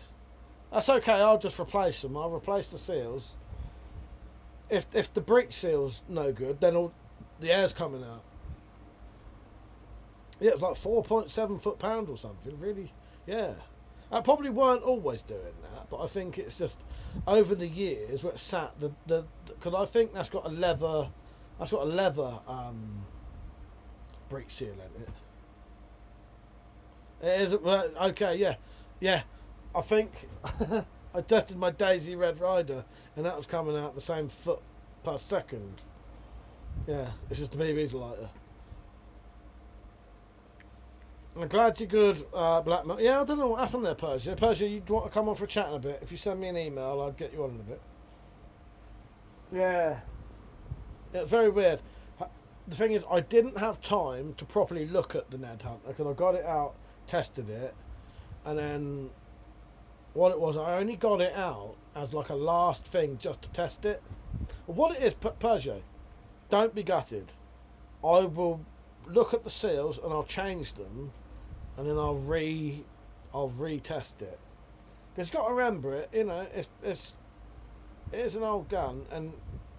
That's okay, I'll just replace them. I'll replace the seals. If the breech seal's no good, then all the air's coming out. Yeah, it's like 4.7 foot-pound or something, really. Yeah. I probably weren't always doing that, but I think it's just over the years where it's sat because I think that's got a leather breech seal in it. It is okay, yeah. I think I tested my Daisy Red Rider and that was coming out the same foot per second. Yeah, it's just the BB's lighter. I'm glad you're good, Black Metal. Yeah, I don't know what happened there, Persio. Persio, you want to come on for a chat in a bit? If you send me an email, I'll get you on in a bit. Yeah. It's very weird. The thing is, I didn't have time to properly look at the Ned Hunter because I got it out, tested it, and then What it was, I only got it out as like a last thing just to test it. But what it is, Peugeot, don't be gutted. I will look at the seals and I'll change them, and then I'll retest it. Because you've got to remember it, you know, it is an old gun, and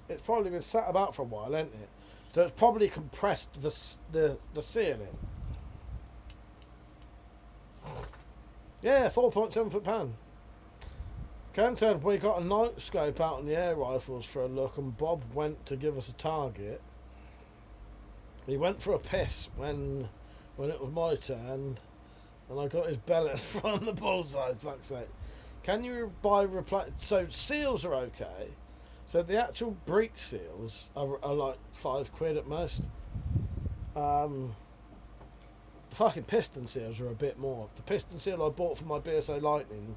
it's probably been sat about for a while, hasn't it? So it's probably compressed the sealing. Yeah, 4.7 foot pan. Ken said we got a night scope out on the air rifles for a look, and Bob went to give us a target. He went for a piss when it was my turn, and I got his bellet from the bullseye. Fuck's sake! Can you buy so seals are okay. So the actual breech seals are like £5 at most. The fucking piston seals are a bit more. The piston seal I bought for my BSO Lightning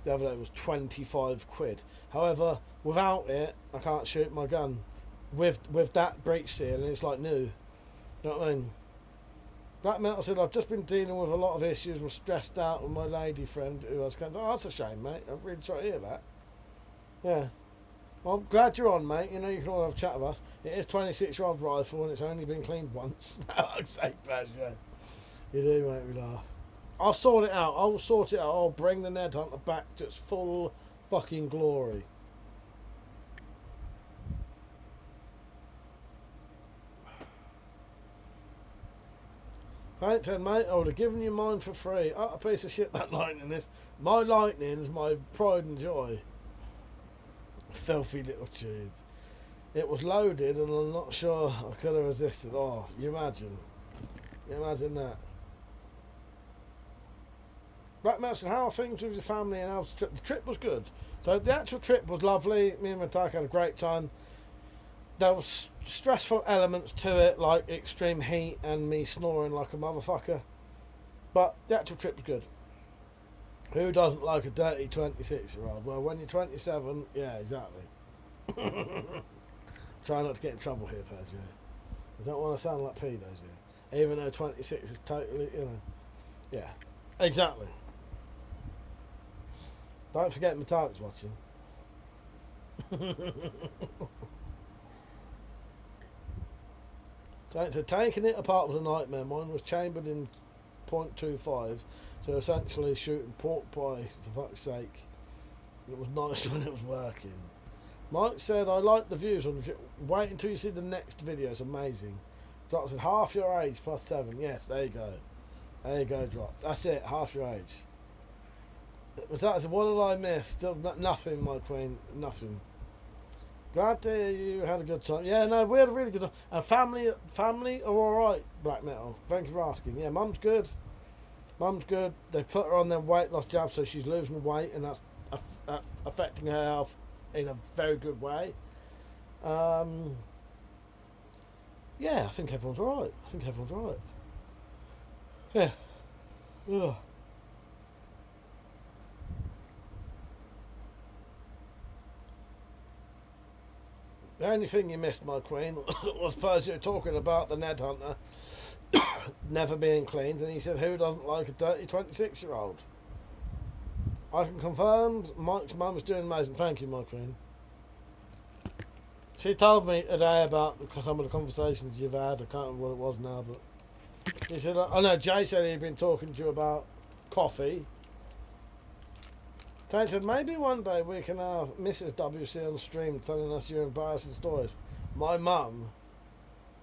the other day was £25. However, without it, I can't shoot my gun. With that breech seal, and it's like new. You know what I mean? Black Metal said, I've just been dealing with a lot of issues and stressed out with my lady friend who has cancer. Oh, that's a shame, mate. I'm really sorry to hear that. Yeah. Well, I'm glad you're on, mate. You know, you can all have a chat with us. It is 26-year-old rifle and it's only been cleaned once. I'd say, yeah. You do make me laugh. I'll sort it out. I'll sort it out. I'll bring the Ned Hunter back to its full fucking glory. Thanks, Ed, mate. I would have given you mine for free. Oh, a piece of shit, that Lightning is. My Lightning is my pride and joy. Filthy little tube. It was loaded and I'm not sure I could have resisted. Oh, you imagine. You imagine that. Black Mountain, how are things with your family and how's the trip? The trip was good. So the actual trip was lovely. Me and my dad had a great time. There was stressful elements to it, like extreme heat and me snoring like a motherfucker. But the actual trip was good. Who doesn't like a dirty 26-year-old? Well, when you're 27, yeah, exactly. Try not to get in trouble here, Pez, yeah. I don't want to sound like pedos here. Even though 26 is totally, you know. Yeah, exactly. Don't forget Metallic's watching. So taking it apart was a nightmare. Mine was chambered in .25, so essentially shooting pork pie, for fuck's sake. It was nice when it was working. Mike said, I like the views on the wait until you see the next video, it's amazing. Drop said, half your age plus 7. Yes, there you go. There you go, Drop. That's it, half your age. Was that, what did I miss? Still nothing, my queen, nothing. Glad to hear you had a good time. Yeah, no, we had a really good time. And family are alright, Black Metal. Thank you for asking. Yeah, Mum's good. Mum's good. They put her on them weight loss jabs, so she's losing weight, and that's affecting her health in a very good way. Yeah, I think everyone's alright. Yeah. Ugh. The only thing you missed, my queen, was Persia talking about the Ned Hunter never being cleaned, and he said, who doesn't like a dirty 26-year-old? I can confirm Mike's mum is doing amazing. Thank you, my queen. She told me today about some of the conversations you've had. I can't remember what it was now, but she said, oh no, Jay said he'd been talking to you about coffee. Jay said, maybe one day we can have Mrs. WC on stream telling us your embarrassing stories. My mum,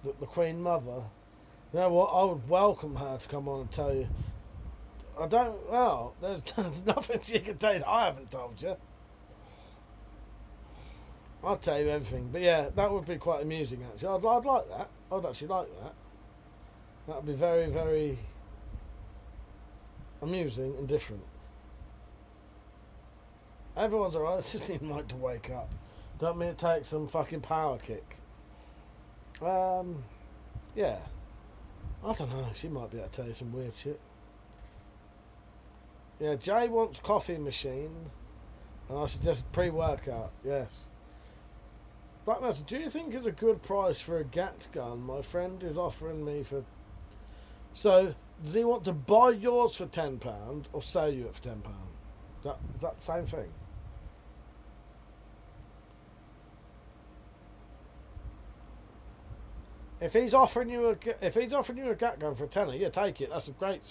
the Queen Mother, you know what, I would welcome her to come on and tell you. I don't, well, there's nothing she can tell you that I haven't told you. I'll tell you everything. But yeah, that would be quite amusing actually. I'd like that. I'd actually like that. That would be very, very amusing and different. Everyone's alright, I just need Mike to wake up. Don't mean it takes some fucking power kick. Yeah. I don't know, she might be able to tell you some weird shit. Yeah, Jay wants coffee machine, and I suggest pre-workout, yes. Black Master, do you think it's a good price for a GAT gun? My friend is offering me for... So, does he want to buy yours for £10 or sell you it for £10? Is that the same thing? If he's offering you a gat gun for a tenner, yeah, take it. That's a great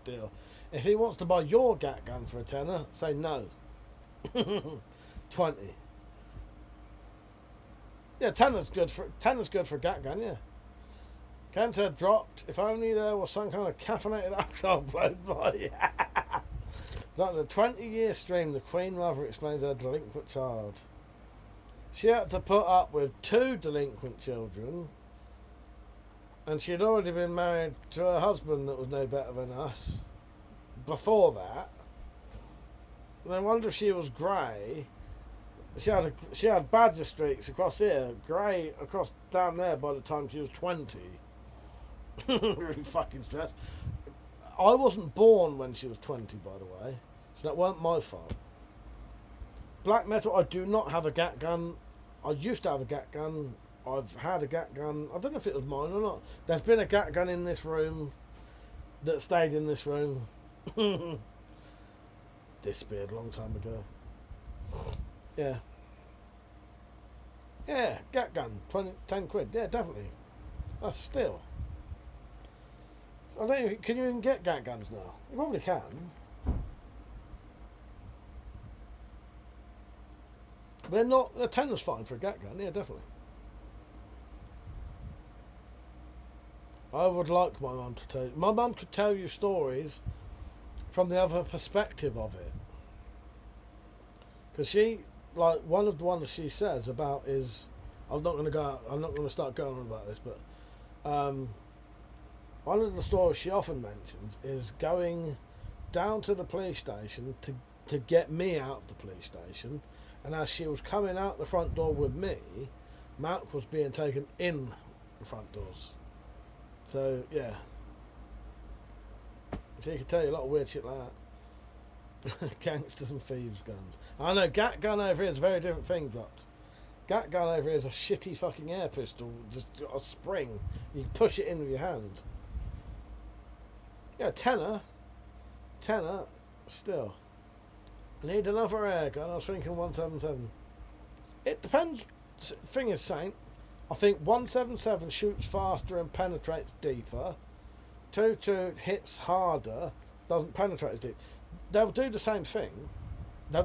deal. If he wants to buy your gat gun for a tenner, say no. 20. Yeah, tenner's good for a gat gun. Yeah. Kent had dropped. If only there was some kind of caffeinated alcohol flowed by. After a 20-year stream, the Queen Mother explains her delinquent child. She had to put up with 2 delinquent children, and she had already been married to a husband that was no better than us before that. And I wonder if she was grey. She had badger streaks across here, grey across down there by the time she was 20. Really fucking stressed. I wasn't born when she was 20, by the way, so that weren't my fault. Black metal, I do not have a gat gun. I used to have a gat gun. I've had a gat gun. I don't know if it was mine or not. There's been a gat gun in this room that stayed in this room. Disappeared a long time ago. Yeah. Yeah, gat gun, 10 quid. Yeah, definitely. That's a steal. I don't even, can you even get gat guns now? You probably can. They're not, a tenner's fine for a gat gun, yeah, definitely. I would like my mum to tell you. My mum could tell you stories from the other perspective of it. Because she, like, one of the ones she says about is, I'm not going to start going on about this, but one of the stories she often mentions is going down to the police station to get me out of the police station, and as she was coming out the front door with me, Mark was being taken in the front doors. So, yeah. She could tell you a lot of weird shit like that. Gangsters and thieves guns. I know, gat gun over here is a very different thing, Dropped. Gat gun over here is a shitty fucking air pistol, just got a spring. You push it in with your hand. Yeah, tenner, still. I need another air gun. I was thinking 177. It depends. Thing is, Saint, I think 177 shoots faster and penetrates deeper. 22 hits harder, doesn't penetrate as deep. They'll do the same thing. They'll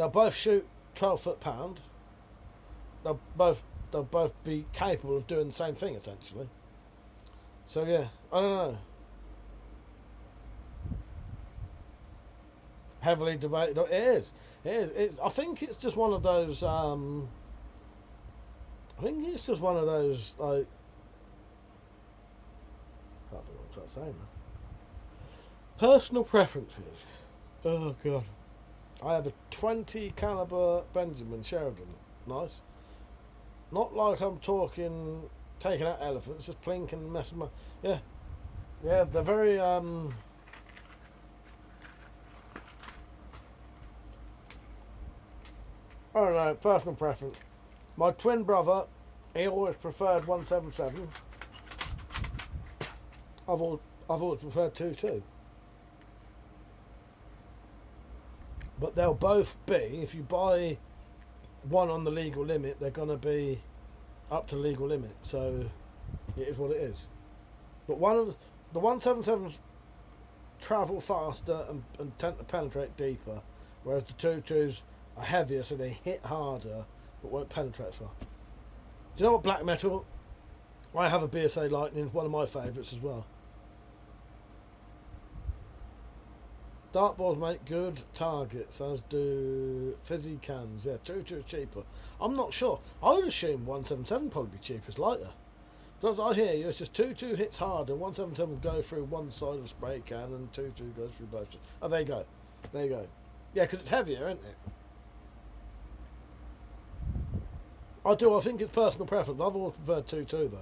both shoot 12 foot-pound. They'll both be capable of doing the same thing essentially. So yeah, I don't know. Heavily debated. It is. I think it's just one of those. I think it's just one of those like. I can't think what I'm trying to say now. Personal preferences. Oh god. I have a 20 caliber Benjamin Sheridan. Nice. Not like I'm talking taking out elephants, just plink and messing with. Yeah. Yeah, they're very I don't know, personal preference. My twin brother, he always preferred 177. I've always preferred 22. But they'll both be, if you buy one on the legal limit, they're going to be up to legal limit. So it is what it is. But the 177s travel faster and tend to penetrate deeper, whereas the 22s are heavier, so they hit harder but won't penetrate as far. Do you know what, black metal? I have a BSA Lightning, one of my favourites as well. Dartboards make good targets, as do fizzy cans. Yeah, 22 is cheaper. I'm not sure. I would assume 177 probably be cheaper, it's lighter. So I hear you, it's just 22 hits harder, 177 will go through one side of a spray can and 22 goes through both. Oh, there you go. There you go. Yeah, because it's heavier, isn't it? I think it's personal preference. I've always preferred 22 though.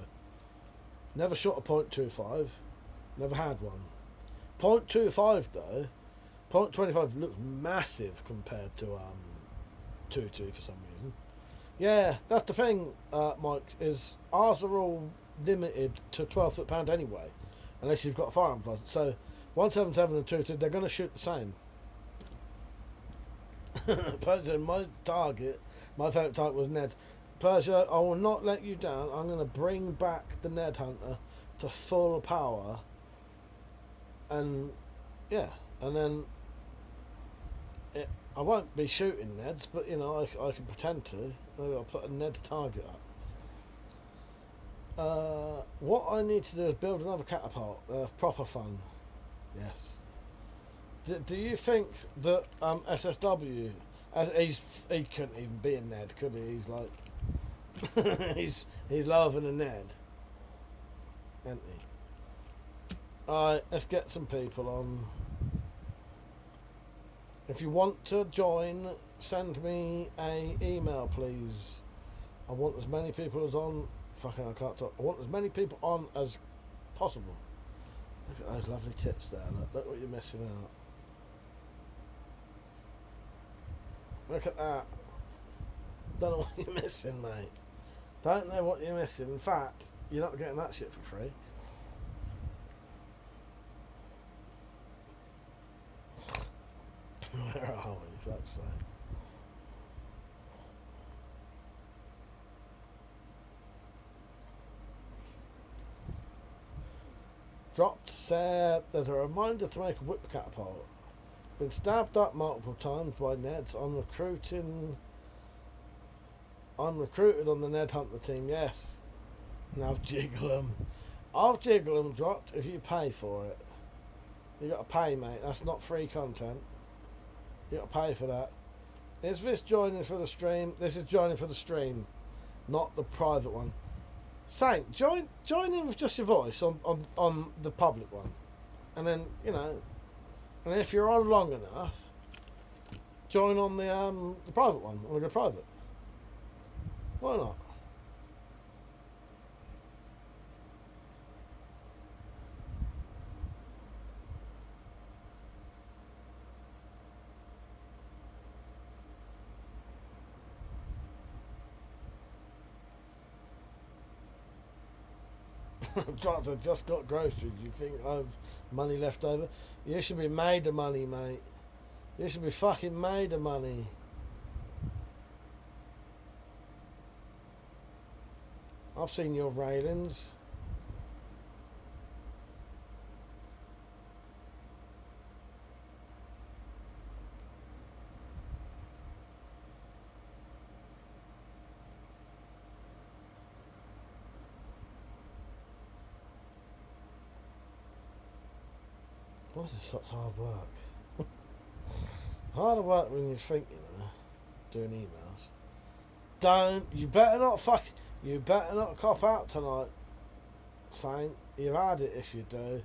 Never shot a .25. Never had one. .25 though. .25 looks massive compared to 22 for some reason. Yeah, that's the thing, Mike, is ours are all limited to 12 foot-pound anyway, unless you've got a firearms license. So 177 and 2-2, they're going to shoot the same. Persia, my favourite target was Ned's. Persia, I will not let you down. I'm going to bring back the Ned Hunter to full power. And, yeah, and then I won't be shooting Neds, but, you know, I can pretend to. Maybe I'll put a Ned target up. What I need to do is build another catapult. Proper fun. Yes. Do you think that SSW, he couldn't even be a Ned, could he? He's like, he's lower than a Ned, isn't he? Alright, let's get some people on. If you want to join, send me a email, please. I want as many people as on. Fucking, I can't talk. I want as many people on as possible. Look at those lovely tits there. Look what you're missing out. Look at that. Don't know what you're missing, mate. Don't know what you're missing. In fact, you're not getting that shit for free. Where are we? Fuck's sake. Dropped said there's a reminder to make a whip catapult. Been stabbed up multiple times by Neds. I'm recruited on the Ned Hunter team, yes. Now jiggle 'em. I'll jiggle 'em dropped if you pay for it. You gotta pay, mate. That's not free content. You gotta pay for that. Is this joining for the stream? This is joining for the stream, not the private one. Saint, join in with just your voice on the public one. And then, you know, and if you're on long enough, join on the private one. I want to go private. Why not? Johnson, I just got groceries. You think I've money left over? You should be made of money, mate. You should be fucking made of money. I've seen your railings. This is such hard work. Harder work when you think, you know, doing emails. You better not cop out tonight, Saint. You've had it if you do.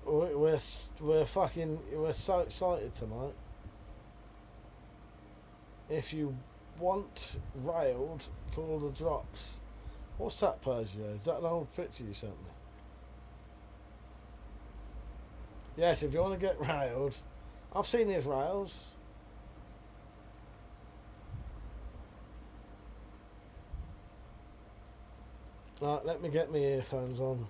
We're so excited tonight. If you want railed, call the drops. What's that, Persia? Is that an old picture you sent me? Yes, if you want to get railed. I've seen his rails. Right, let me get my earphones on.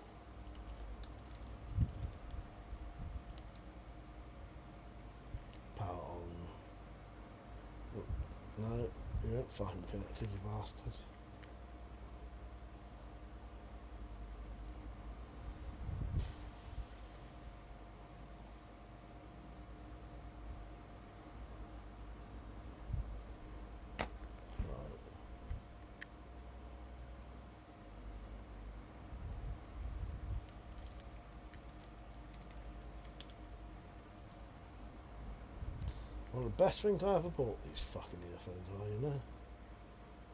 Power on. No, you ain't fucking connected, you bastard. One of the best things I ever bought, these fucking earphones are, you know.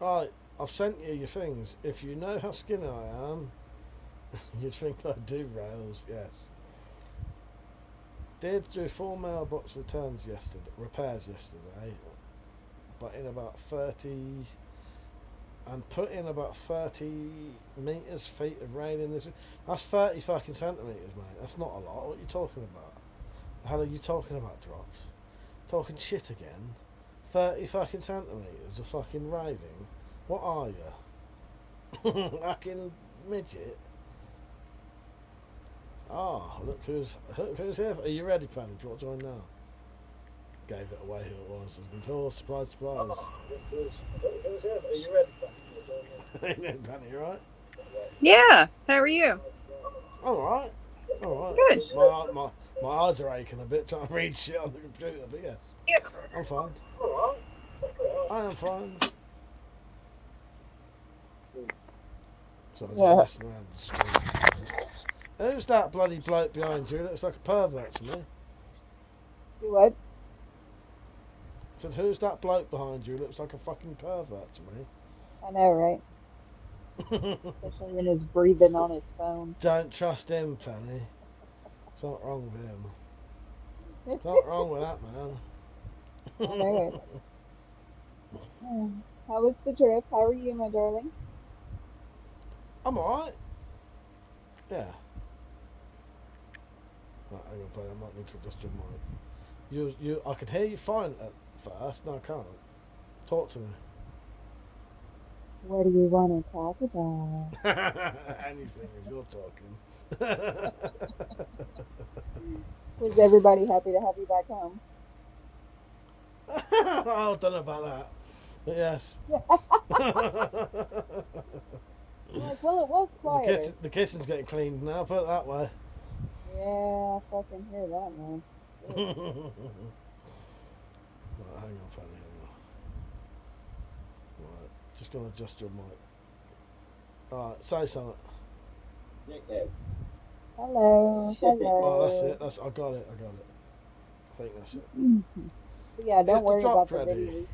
Right, I've sent you your things. If you know how skinny I am, you'd think I do rails, yes. Did do 4 mailbox repairs yesterday, but in about 30, and put in about 30 feet of rain in this. That's 30 fucking centimetres, mate. That's not a lot. What are you talking about? The hell are you talking about, drops? Talking shit again? 30 fucking centimetres of fucking railing? What are you? Fucking midget? Ah, look who's here. Are you ready, Penny? Do you want to join now? Gave it away who it was. Until surprise, surprise. Who's here? Are you ready, Penny? Hey, Penny, you right? Yeah. How are you? All right. All right. Good. My eyes are aching a bit trying to read shit on the computer, but yes, I'm fine. I am fine. So I'm just messing around with the screen. Who's that bloody bloke behind you? Looks like a pervert to me. Do what? I said, who's that bloke behind you? Looks like a fucking pervert to me. I know, right? Especially when he's breathing on his phone. Don't trust him, Penny. Something wrong with him. Something wrong with that man. I know it. How was the trip? How are you, my darling? I'm alright. Yeah. Right, hang on, Penny. I might need to adjust your mic. I could hear you fine at first. No, I can't. Talk to me. What do you want to talk about? Anything if you're talking. Was everybody happy to have you back home? I don't know about that. But yes. Like, well, it was quieter. The kitchen's getting cleaned now, put it that way. Yeah, I fucking hear that, man. Right, hang on, Fanny, hang on. Right, just gonna adjust your mic. Alright, say something. Hello, hello. Oh, that's it. I got it. I think that's it. But yeah, don't Is the worry drop about the ready? videos.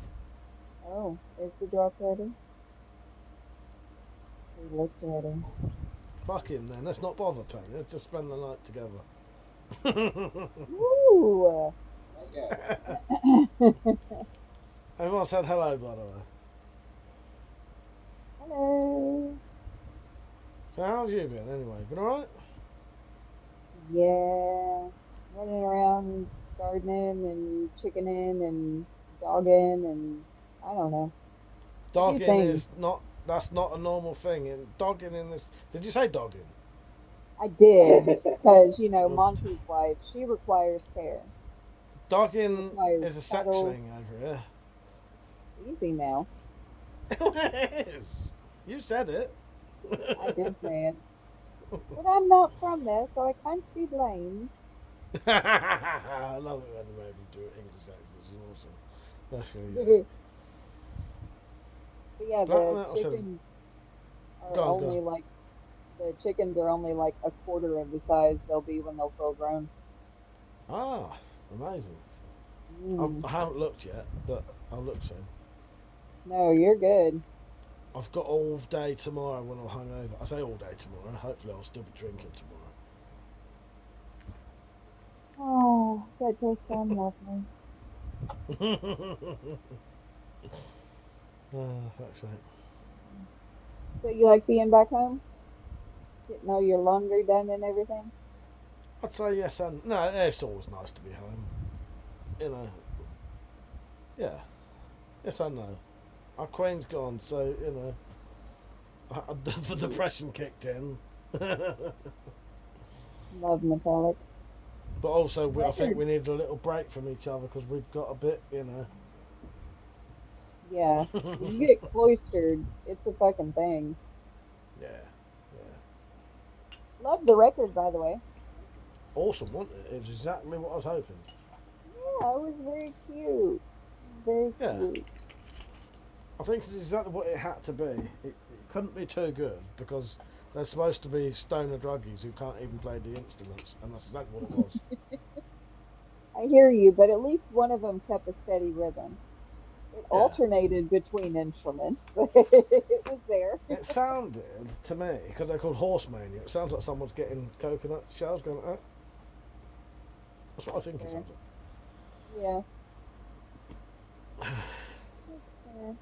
Oh, is the drop ready? He looks ready. Fuck him then. Let's not bother, Penny. Let's just spend the night together. Ooh. Everyone said hello, by the way. Hello. So how have you been anyway? Been alright? Yeah, running around gardening and chickening and dogging and I don't know. A few Dogging things. is not, that's not a normal thing. And dogging in this, did you say dogging? I did because Monty's wife, she requires care. Dogging Requires is a sex cuddles. thing over here. Easy now. It is. You said it. I did say it. But I'm not from there, so I can't be blamed. I love it when the maybe do English accents. It's awesome. Especially. But yeah, Black the Metal said, chickens are go on, only like the chickens are only like a quarter of the size they'll be when they're full grown. Ah, amazing. Mm. I haven't looked yet, but I'll look soon. No, you're good. I've got all day tomorrow when I'm hungover. I say all day tomorrow. Hopefully I'll still be drinking Oh, that does sound lovely. tomorrow. Fuck's sake. So you like being back home? Getting all your laundry done and everything? I'd say yes and no. It's always nice to be home. You know. Yeah. Yes and no. Our queen's gone, so you know. The depression kicked in. Love metallic. But also, I think we need a little break from each other because we've got a bit, you know. Yeah. You get cloistered. It's a fucking thing. Yeah. Love the record, by the way. Awesome, wasn't it? It was exactly what I was hoping. Yeah, it was very cute. Very Yeah. cute. I think it's exactly what it had to be. It couldn't be too good because they're supposed to be stoner druggies who can't even play the instruments, and that's exactly what it was. I hear you, but at least one of them kept a steady rhythm. It Yeah. alternated between instruments, but it was there. It sounded to me, because they're called horse mania, it sounds like someone's getting coconut shells going like that. That's what I think it sounds like. Yeah. Fair.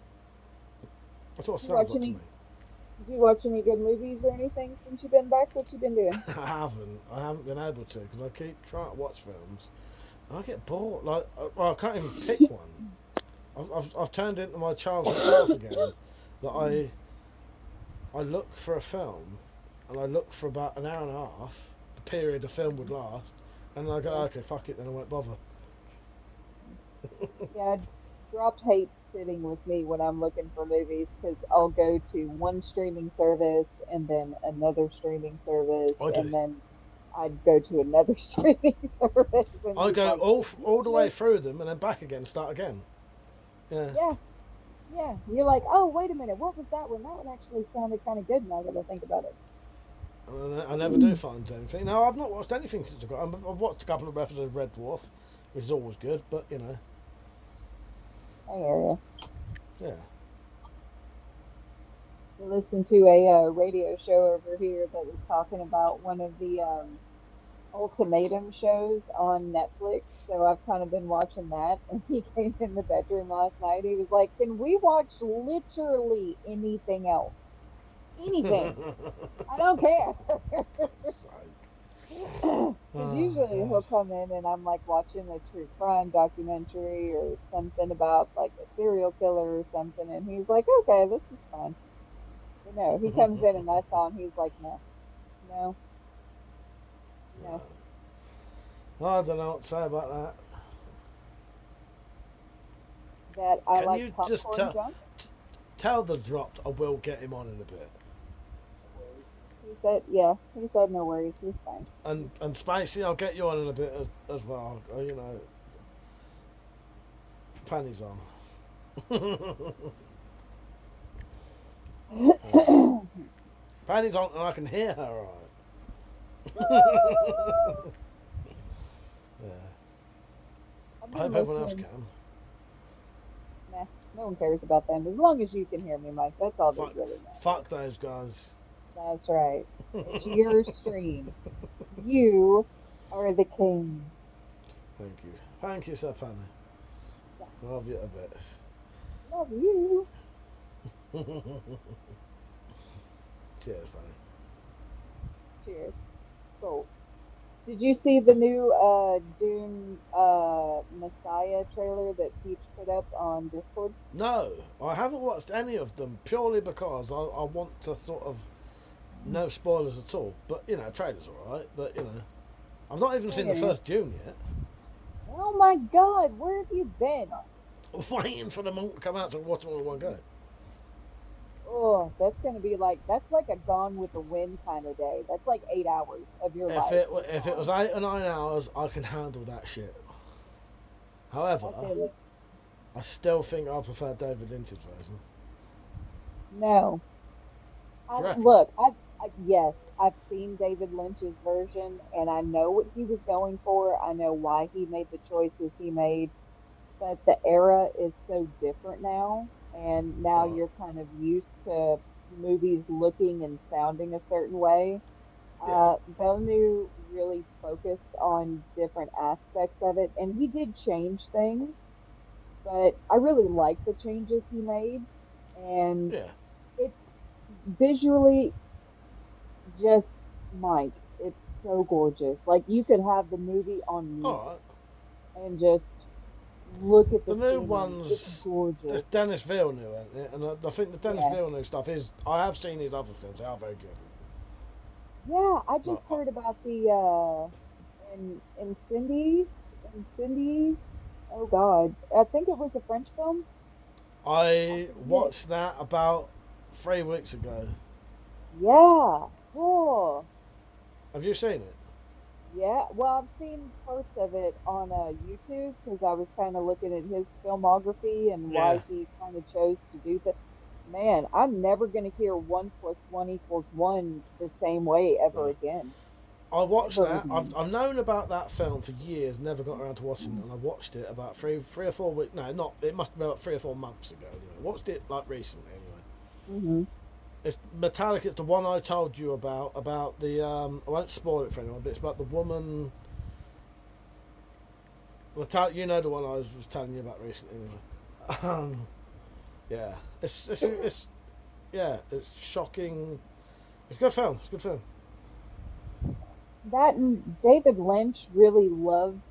That's what it You sounds watch like to any? me. Do you watch any good movies or anything since you've been back? What you been doing? I haven't been able to because I keep trying to watch films and I get bored. Like, well, I can't even pick one. I've turned into my childhood self again. That I look for a film and I look for about an hour and a half, period a film would last, and I go, okay, fuck it, then I won't bother. Yeah, dropped hate sitting with me when I'm looking for movies because I'll go to one streaming service and then another streaming service I do. and then I'd go to another streaming service and I he's go like, all the way through them and then back again, start again. Yeah. yeah, yeah. You're like, oh, wait a minute, what was that one? That one actually sounded kind of good now that I think about it. And I never do find anything. No, I've not watched anything since I got. I've watched a couple of episodes of Red Dwarf, which is always good, but you know. I hear you. Yeah. I listened to a radio show over here that was talking about one of the ultimatum shows on Netflix. So I've kind of been watching that. And he came in the bedroom last night. He was like, "Can we watch literally anything else? Anything. I don't care." Because usually he'll come in and I'm like watching a true crime documentary or something about like a serial killer or something. And he's like, "Okay, this is fun." But no, he comes in and that's on. He's like, "No, no, no." I don't know what to say about that. That I Can like you just popcorn junk. tell the dropped I will get him on in a bit. He said, "Yeah." He said, "No worries, he's fine." And Spacey, I'll get you on in a bit as well. You know, panties on. Panties on, and I can hear her all right. Yeah. I hope everyone else can. Nah, no one cares about them. As long as you can hear me, Mike, that's all that really matters. Fuck those guys. That's right. It's your stream. You are the king. Thank you. Thank you, Sir Penny. Love you a bit. Love you. Cheers, Penny. Cheers. Cool. Did you see the new Dune Messiah trailer that Peach put up on Discord? No, I haven't watched any of them purely because I want to sort of no spoilers at all. But you know, trailer's alright. But you know, I've not even seen the first Dune yet. Oh my God, where have you been? Waiting for them all to come out to watch them all in one go. Oh, that's like a Gone with the Wind kind of day. That's like 8 hours of your life. If it was 8 or 9 hours, I can handle that shit. However, I still think I prefer David Lynch's version. No. Look, yes, I've seen David Lynch's version and I know what he was going for. I know why he made the choices he made, but the era is so different now, and now you're kind of used to movies looking and sounding a certain way. Villeneuve really focused on different aspects of it, and he did change things, but I really like the changes he made, and it's visually just Mike. It's so gorgeous. Like you could have the movie on mute and just look at the new scenery. ones, It's gorgeous. it's Dennis Villeneuve, isn't it? And I think the Dennis Villeneuve stuff is. I have seen his other films; they are very good. Yeah, I just heard about the Incendies. Oh God, I think it was a French film. I watched that about 3 weeks ago. Yeah. Oh. Have you seen it? Yeah. Well, I've seen parts of it on YouTube because I was kind of looking at his filmography and why he kind of chose to do that. Man, I'm never gonna hear 1 + 1 = 1 the same way ever again. I watched that. I've known about that film for years, never got around to watching it, and I watched it about three or 4 weeks. No, not. It must have been about 3 or 4 months ago. Anyway, watched it like recently. Anyway. It's Metallic. It's the one I told you about. About the. I won't spoil it for anyone, but it's about the woman. You know the one I was telling you about recently. Anyway. Yeah. It's yeah. It's shocking. It's a good film. It's a good film. That David Lynch really loved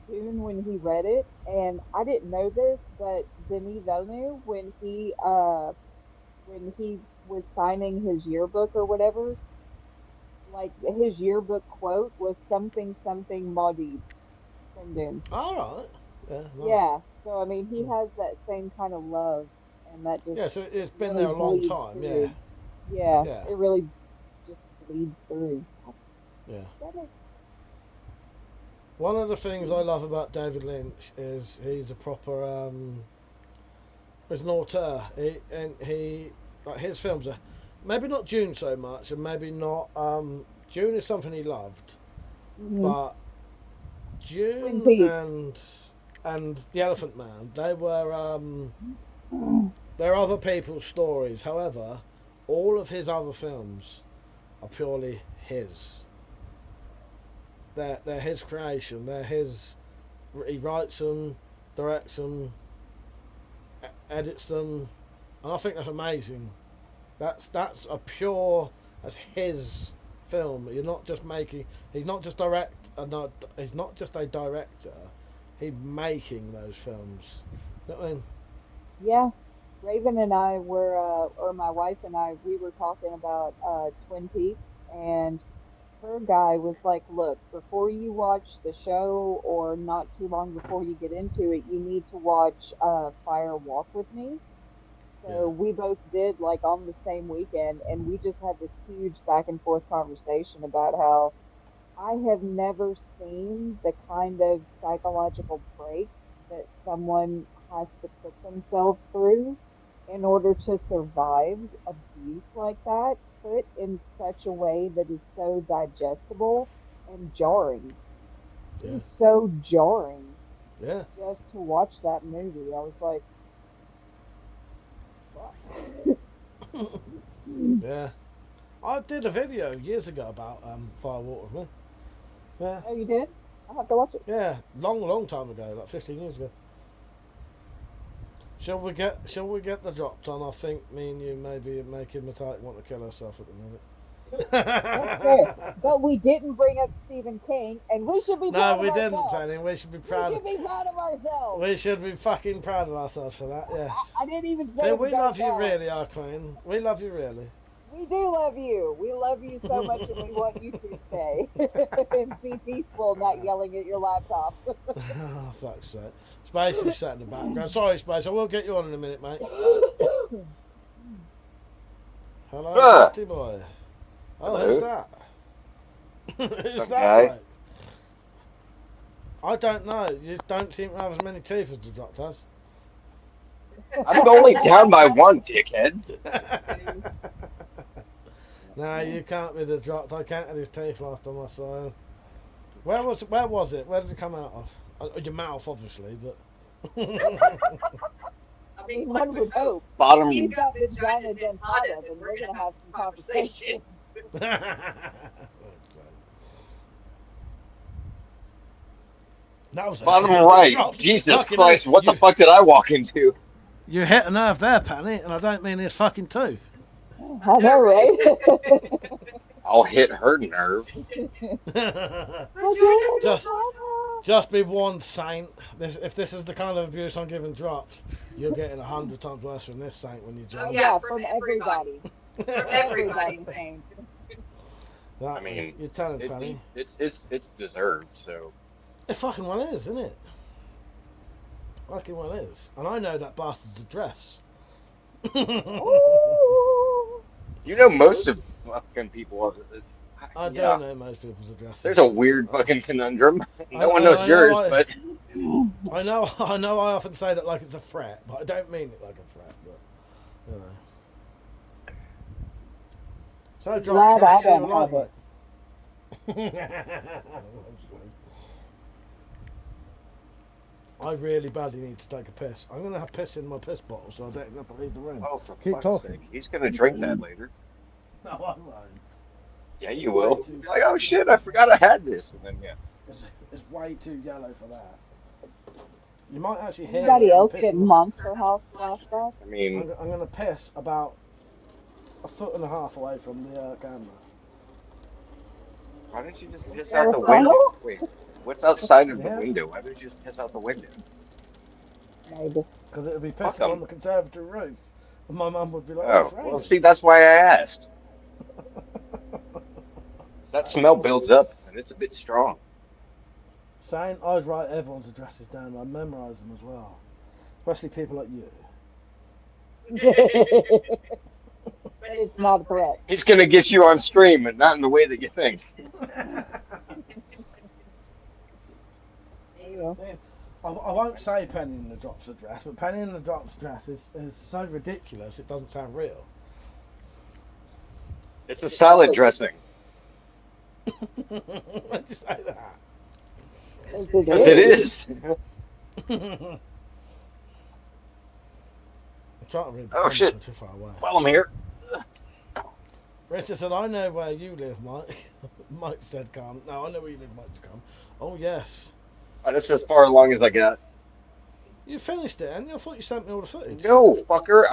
Dune when he read it, and I didn't know this, but Denis Villeneuve, when he was signing his yearbook or whatever, Like his yearbook quote was something something Maudit from Dune. All right. Yeah. Nice. Yeah. So I mean, he has that same kind of love, and that just Yeah. So it's been really there a long bleeds time. Yeah. through. Yeah, Yeah. it really just bleeds through. Yeah. Get it? One of the things I love about David Lynch is he's a proper he's an auteur. He like his films are maybe not Dune so much, and maybe not Dune is something he loved, but Twin Dune Peaks. and The Elephant Man, they were they're other people's stories. However, all of his other films are purely his. They're his creation. They're his. He writes them, directs them, edits them, and I think that's amazing. That's a pure. That's his film. You're not just making. He's not just he's not just a director. He's making those films. You know what I mean? Yeah. Raven and I were, or my wife and I, we were talking about Twin Peaks, and her guy was like, look, before you watch the show or not too long before you get into it, you need to watch Fire Walk with Me. So we both did like on the same weekend, and we just had this huge back and forth conversation about how I have never seen the kind of psychological break that someone has to put themselves through in order to survive abuse like that, put in such a way that is so digestible and jarring. It Yeah. was so jarring Yeah. just to watch that movie. I was like, fuck. Yeah. I did a video years ago about Firewalk with Me. Yeah. Oh, you did? I'll have to watch it. Yeah. Long time ago, like 15 years ago. Shall we get the drops on? I think me and you maybe making Matite want to kill herself at the minute. That's fair. But we didn't bring up Stephen King, and we should be proud No, we of didn't, ourselves. Fanny. We should be We proud. should be proud of ourselves. We should be fucking proud of ourselves for that. Yes. I didn't even say See, it we was love you ourselves. really, our queen. We love you really. We do love you. We love you so much, and we want you to stay and be peaceful, not yelling at your laptop. Oh, fuck's sake. Spacey's sat in the background. Sorry, Space. I will get you on in a minute, mate. Hello, Party boy. Oh, Hello. who's that? Who's Some that guy. bloke? I don't know. You don't seem to have as many teeth as the doctor has. I'm only down by one, dickhead. No, you can't be the dropped. I counted his teeth last time I saw him. Where was it? Where did it come out of? Your mouth, obviously, but. I mean, one would hope. Bottom. He's got vagina dentata, and we're gonna have some conversations. That was Bottom right. Jesus Christ, what the fuck did I walk into? You hit a nerve there, Penny, and I don't mean his fucking tooth. I know, right? I'll hit her nerve. Just be warned, Saint. If this is the kind of abuse I'm giving drops, you're getting 100 times worse from this Saint when you join. Oh, yeah, from everybody. From everybody, Saint. I mean, you're telling Fanny. It's deserved, so. It fucking well is, isn't it? Fucking well is. And I know that bastard's address. You know most of fucking people. I don't know most people's addresses. There's a weird fucking conundrum. No one knows yours, but. I know I often say that like it's a threat, but I don't mean it like a threat, but, you know. So, Glad I don't have it. I really badly need to take a piss. I'm going to have piss in my piss bottle, so I don't have to leave the room. Oh, for Keep fuck's talking. sake. He's going to drink that later. No, I won't. Yeah, you will. Like, oh shit, I forgot I had this. And then, yeah. It's way too yellow for that. You might actually hear Anybody it. else getting Monster House flashbacks? I mean, I'm going to piss about 1.5 feet away from the camera. why don't you just piss out the window? Wait, what's outside of the window? Why don't you just piss out the window? Maybe. Because it would be pissing on the conservatory roof. And my mum would be like, Oh, well, see, that's why I asked. That smell builds up, and it's a bit strong. Saying I'd write everyone's addresses down, I memorise them as well. Especially people like you. It's not a threat. He's gonna get you on stream, and not in the way that you think. Yeah. I won't say Penny in the Drop's address, but Penny in the Drop's address is so ridiculous it doesn't sound real. It's a salad dressing. Why'd you say that? Because it is. I'm trying to read the Oh comments, shit! I'm too far away. Well, I'm here. Richard said, I know where you live, Mike. Mike said, calm. No, I know where you live, Mike said, calm. Oh, yes. That's as far along as I got. You finished it, and I thought you sent me all the footage. No, fucker.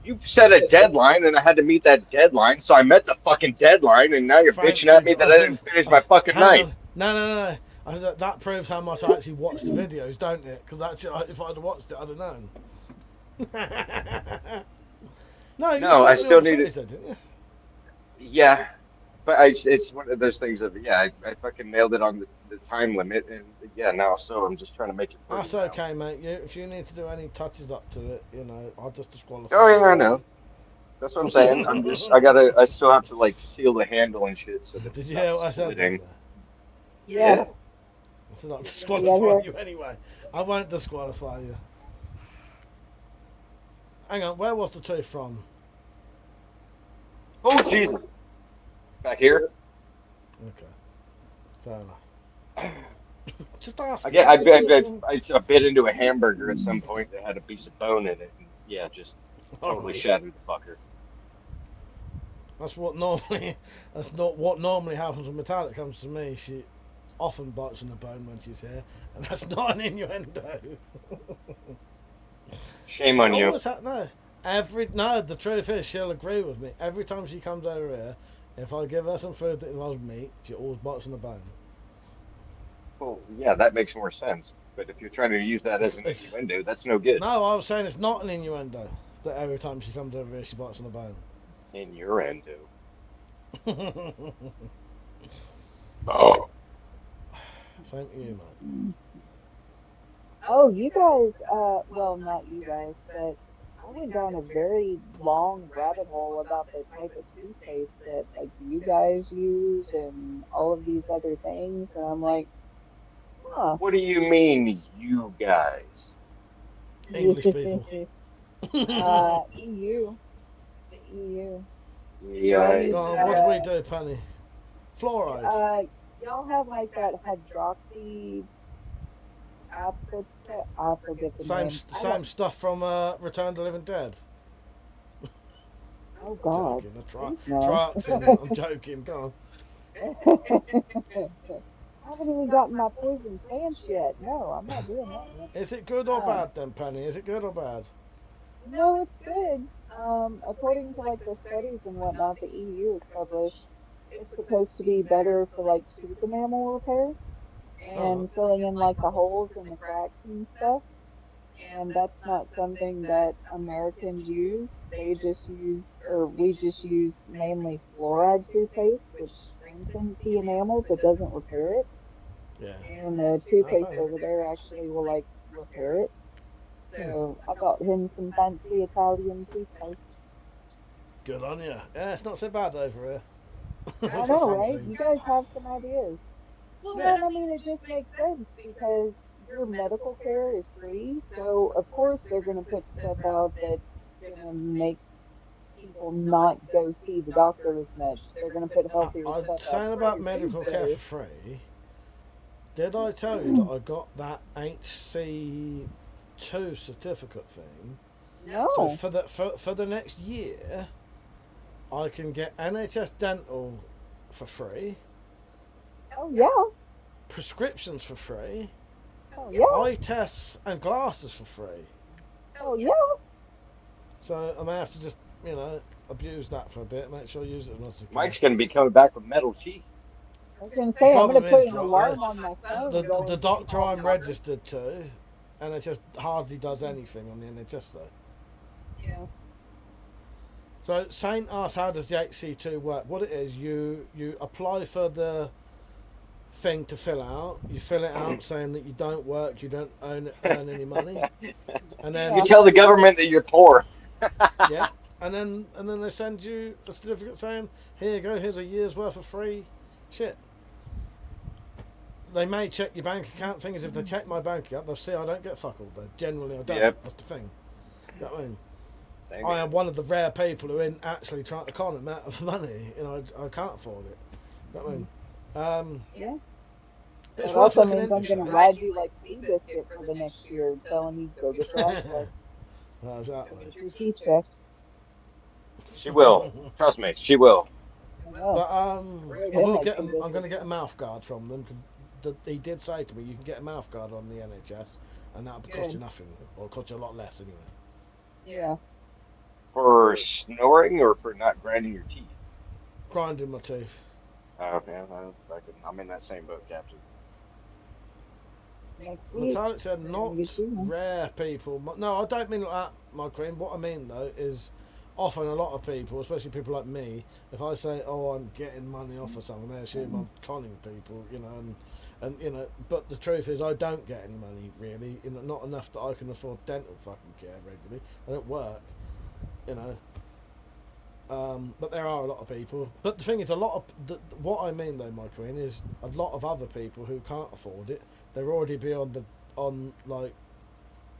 You set a deadline, and I had to meet that deadline, so I met the fucking deadline, and now you're bitching at me that I didn't finish my fucking night. No. I said, that proves how much I actually watched the videos, don't it? Because if I'd have watched it, I'd have known. No, I still need it. Didn't you? Yeah, but it's one of those things of, I fucking nailed it on the time limit, and now I'm just trying to make it pretty. That's okay, mate. If you need to do any touches up to it, I'll just disqualify. Oh yeah, I know. That's what I'm saying. I still have to like seal the handle and shit. So that Did you hear what I said? Yeah. I said I'll disqualify you anyway. I won't disqualify you. Hang on, where was the tooth from? Oh Jesus! Back here. Okay. Fair enough. Just ask. I bit into a hamburger at some point that had a piece of bone in it, and just totally shattered the fucker. That's what normally. That's not what normally happens when Metallic comes to me. She often bites on the bone when she's here, and that's not an innuendo. Shame on you. No, the truth is she'll agree with me. Every time she comes over here, if I give her some food that involves meat, she always bites on the bone. Well, yeah, that makes more sense. But if you're trying to use that as an innuendo, that's no good. No, I was saying it's not an innuendo. That every time she comes over here, she bites on the bone. Innuendo. Oh. Same to you, mate. Oh, you guys, well, not you guys, but I went down a very long rabbit hole about the type of toothpaste that, like, you guys use and all of these other things, and I'm like, huh. What do you mean, you guys? English people. EU. The EU. Yeah. What do we do, Penny? Fluoride. Y'all have, like, that hydroxy... I forget the name. Same stuff from Return to Living Dead. Oh God! I'm joking. Go on. I haven't even gotten my poison pants yet. No, I'm not doing that. Is it good or bad then, Penny? Is it good or bad? No, it's good. According to like the studies and whatnot, the EU has published, it's supposed to be better for like tooth enamel repair. And filling in like the holes and the cracks and stuff. And that's not something that Americans use. They just use, or we just use mainly fluoride toothpaste, which strengthens the enamel but doesn't repair it. Yeah. And the toothpaste over there actually will like repair it. So I got him some fancy Italian toothpaste. Good on you. Yeah, it's not so bad over here. I know, right? You guys have some ideas. Well, I mean, it just makes sense because your medical care is free, so of course they're going to put stuff out that's going to make people not go see the doctor as much. They're going to put healthier stuff out. Saying about medical care for free, did I tell you that I got that HC2 certificate thing? No. So for the next year, I can get NHS dental for free. Oh, yeah. Prescriptions for free. Oh, yeah. Eye tests and glasses for free. Oh, yeah. So I may have to just, abuse that for a bit, make sure I use it as much as I can. Mike's going to be coming back with metal teeth. I was going to say, I'm going to put an alarm on my phone. The doctor I'm registered to, NHS hardly does anything on the NHS though. Yeah. So Saint asked, how does the HC2 work? What it is, you apply for the thing to fill out. You fill it out saying that you don't work, you don't earn any money, and then You tell the government that you're poor. yeah, and then they send you a certificate saying, here you go, here's a year's worth of free shit. They may check your bank account. Thing is, if they check my bank account, they'll see I don't get fuck all. Generally, I don't. Yep. That's the thing. You know what I mean? Same I here. am one of the rare people who ain't actually trying to con them out of money. You know, I can't afford it. You know what I mean? Yeah. But it's That worth also looking means into. I'm going to ride you like Seabiscuit for the next year, telling you go get your life checked. Well, Go exactly. get your teeth checked. She will. Trust me, she will. I know. But Heard I him will at get. I'm going to Seabiscuit. get a mouth guard from them. He did say to me, you can get a mouth guard on the NHS, and that'll cost you Good. nothing, or cost you a lot less anyway. Yeah. For snoring or for not grinding your teeth? Grinding my teeth. Oh, yeah, I'm in that same boat, Captain. Next week, Metallic said we're going not to get you one. rare people. No, I don't mean like that, my cream. What I mean though is often a lot of people, especially people like me, if I say, "Oh, I'm getting money off of something," they assume I'm conning people, you know, and you know. But the truth is, I don't get any money really. You know, not enough that I can afford dental fucking care regularly. I don't work, you know. But there are a lot of people. But the thing is, a lot of what I mean though, my queen, is a lot of other people who can't afford it. They're already beyond on like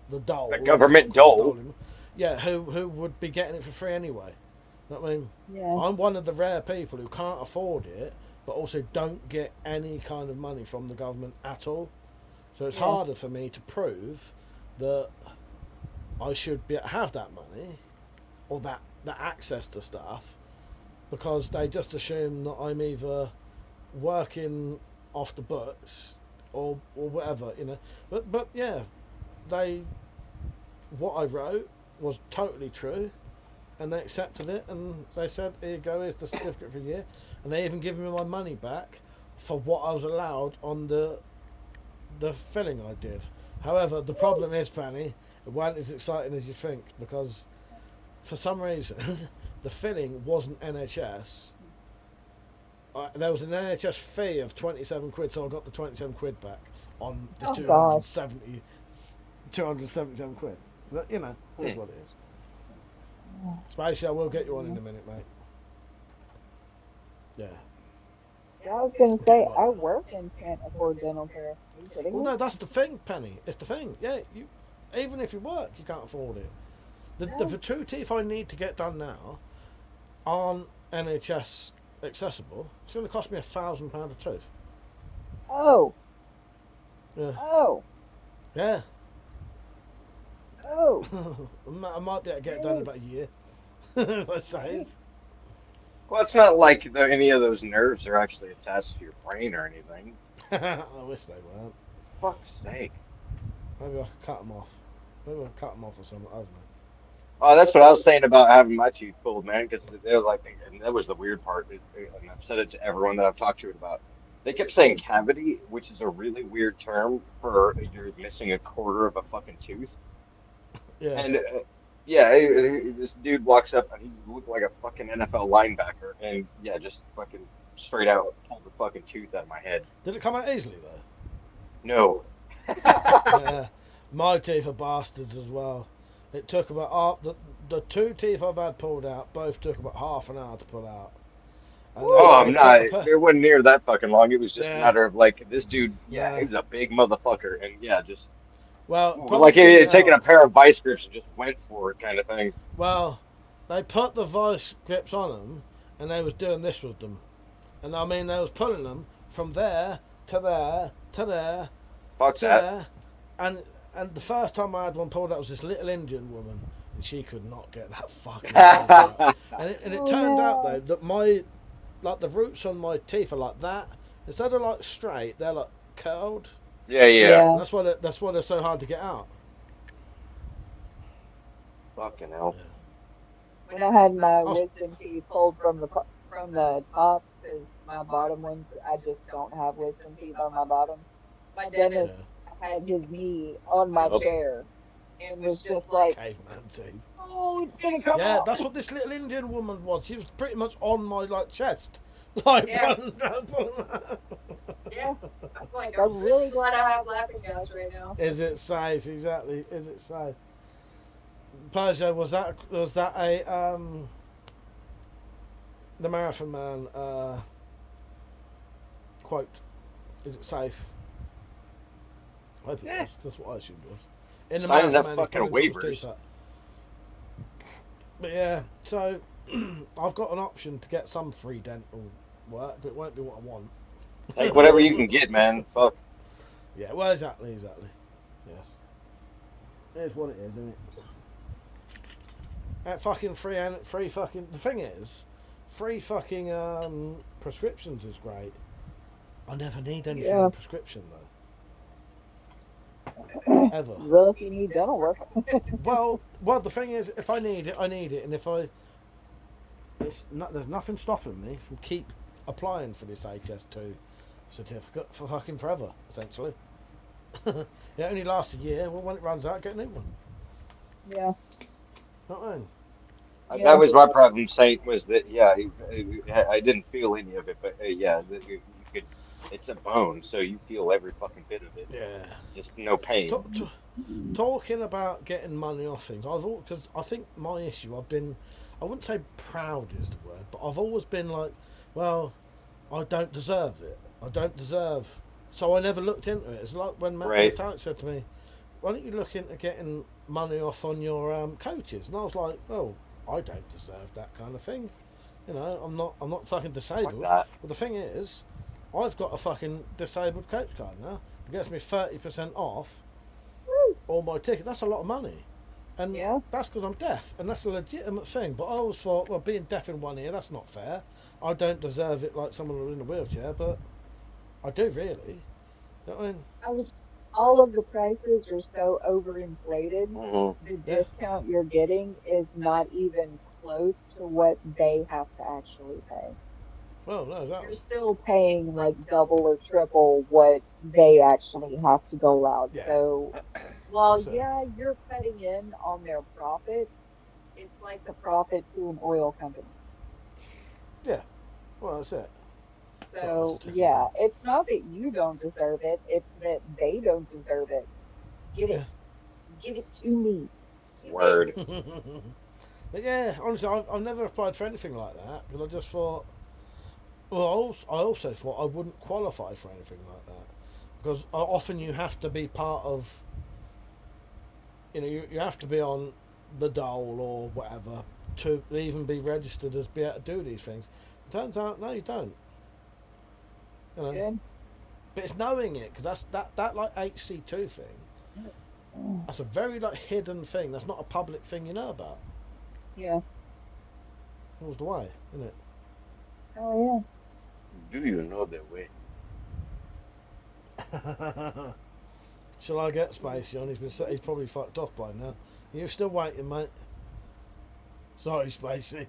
the dole. The I've government just got called dole. anymore. Yeah, who would be getting it for free anyway. You know what I mean? Yeah. I'm one of the rare people who can't afford it, but also don't get any kind of money from the government at all. So it's Yeah. harder for me to prove that I should have that money or that access to stuff, because they just assume that I'm either working off the books or whatever, you know. But yeah, what I wrote was totally true, and they accepted it, and they said, here you go, here's the certificate for a year, and they even given me my money back for what I was allowed on the filling I did. However, the problem is, Penny, it wasn't as exciting as you think, because for some reason the filling wasn't NHS. There was an NHS fee of 27 quid, so I got the 27 quid back on the Oh, God. 277 quid. But, you know, here's what it is. Spacey, I will get you on in a minute, mate. Yeah. Yeah, I was going to say, I work and can't afford dental care. Are you kidding Well, me? no, that's the thing, Penny. It's the thing. Yeah, even if you work, you can't afford it. The two teeth I need to get done now aren't NHS accessible. It's going to cost me £1,000 a tooth. Oh. Yeah. Oh. Yeah. Oh. I might be able to get it done in about a year. Let's say. Well, it's not like any of those nerves are actually attached to your brain or anything. I wish they weren't. For fuck's sake. Maybe I could cut them off. Maybe I'll cut them off or something. I don't know. Oh, that's what I was saying about having my teeth pulled, man, because they were like, and that was the weird part, and I've said it to everyone that I've talked to about. They kept saying cavity, which is a really weird term for you're missing a quarter of a fucking tooth. Yeah. And yeah, this dude walks up and he looked like a fucking NFL linebacker, and yeah, just fucking straight out pulled the fucking tooth out of my head. Did it come out easily though? No. Yeah. My teeth are bastards as well. It took about the two teeth I've had pulled out both took about half an hour to pull out. And Oh, I'm they not. put It wasn't near that fucking long. It was just a yeah. matter of like this dude. Yeah, he Yeah. was a big motherfucker, and yeah, just Well, like he had taken a pair of vice grips and just went for it, kind of thing. Well, they put the vice grips on them, and they was doing this with them, and I mean they was pulling them from there to there to there Fuck to that. there, and the first time I had one pulled out was this little Indian woman, and she could not get that fucking tooth out. And it turned out though that the roots on my teeth are like that. Instead of like straight, they're like curled. Yeah. And that's why they're so hard to get out. Fucking hell. When I had my wisdom teeth pulled from the top, because my bottom ones, I just don't have wisdom teeth on my bottom. My dentist had his knee on my Yep. chair and was just like, caveman teeth. oh, it's gonna come Yeah, out. that's what this little Indian woman was. She was pretty much on my like chest, like. Yeah. Yeah. Like, I'm really glad I have laughing gas right now. Is it safe? Exactly. Is it safe? Peugeot, was that a the Marathon Man quote? Is it safe? I hope it was. That's what I assumed it was. In the Sign enough Marathon Man, fucking he's pulling his waivers. teeth out. But yeah, so I've got an option to get some free dental work, but it won't be what I want. Take whatever you can get, man. Fuck. Yeah, well, exactly. Yes. Here's what it is, isn't it? That fucking free fucking. The thing is, free fucking prescriptions is great. I never need anything on prescription though. Ever. Well, if you need dental work. well, the thing is, if I need it, I need it, and if there's nothing stopping me from keep applying for this HS2 certificate for fucking forever, essentially. It only lasts a year. Well, when it runs out, get a new one. Yeah. Not mine. That was my problem, Saint, was that, yeah, I didn't feel any of it, but yeah, you could, it's a bone, so you feel every fucking bit of it. Yeah. Just no pain. Talking about getting money off things, because I think my issue, I wouldn't say proud is the word, but I've always been like, well, I don't deserve it. So I never looked into it. It's like when Matt said to me, why don't you look into getting money off on your coaches? And I was like, oh, I don't deserve that kind of thing. You know, I'm not fucking disabled. Like but the thing is, I've got a fucking disabled coach card now. It gets me 30% off all my tickets. That's a lot of money. And that's because I'm deaf, and that's a legitimate thing. But I always thought, well, being deaf in one ear, that's not fair. I don't deserve it like someone who's in a wheelchair, but I do really. You know what I mean? All of the prices are so overinflated. The discount you're getting is not even close to what they have to actually pay. Well, no, you're still paying like double or triple what they actually have to go out. So while you're cutting in on their profit, it's like the profit to an oil company. Yeah, well, that's it. So yeah, it's not that you don't deserve it; it's that they don't deserve it. Give it to me. Word. But yeah, honestly, I've never applied for anything like that because I just thought. Well, I also thought I wouldn't qualify for anything like that because often you have to be part of. You know, you have to be on the dole or whatever to even be registered as be able to do these things. It turns out, no, you don't. You know, but it's knowing it because that like HC2 thing. That's a very like hidden thing. That's not a public thing you know about. Yeah. That was the way, isn't it? Oh yeah. Do you know the way? Shall I get Spacey on? He's probably fucked off by now. You're still waiting, mate. Sorry, Spacey.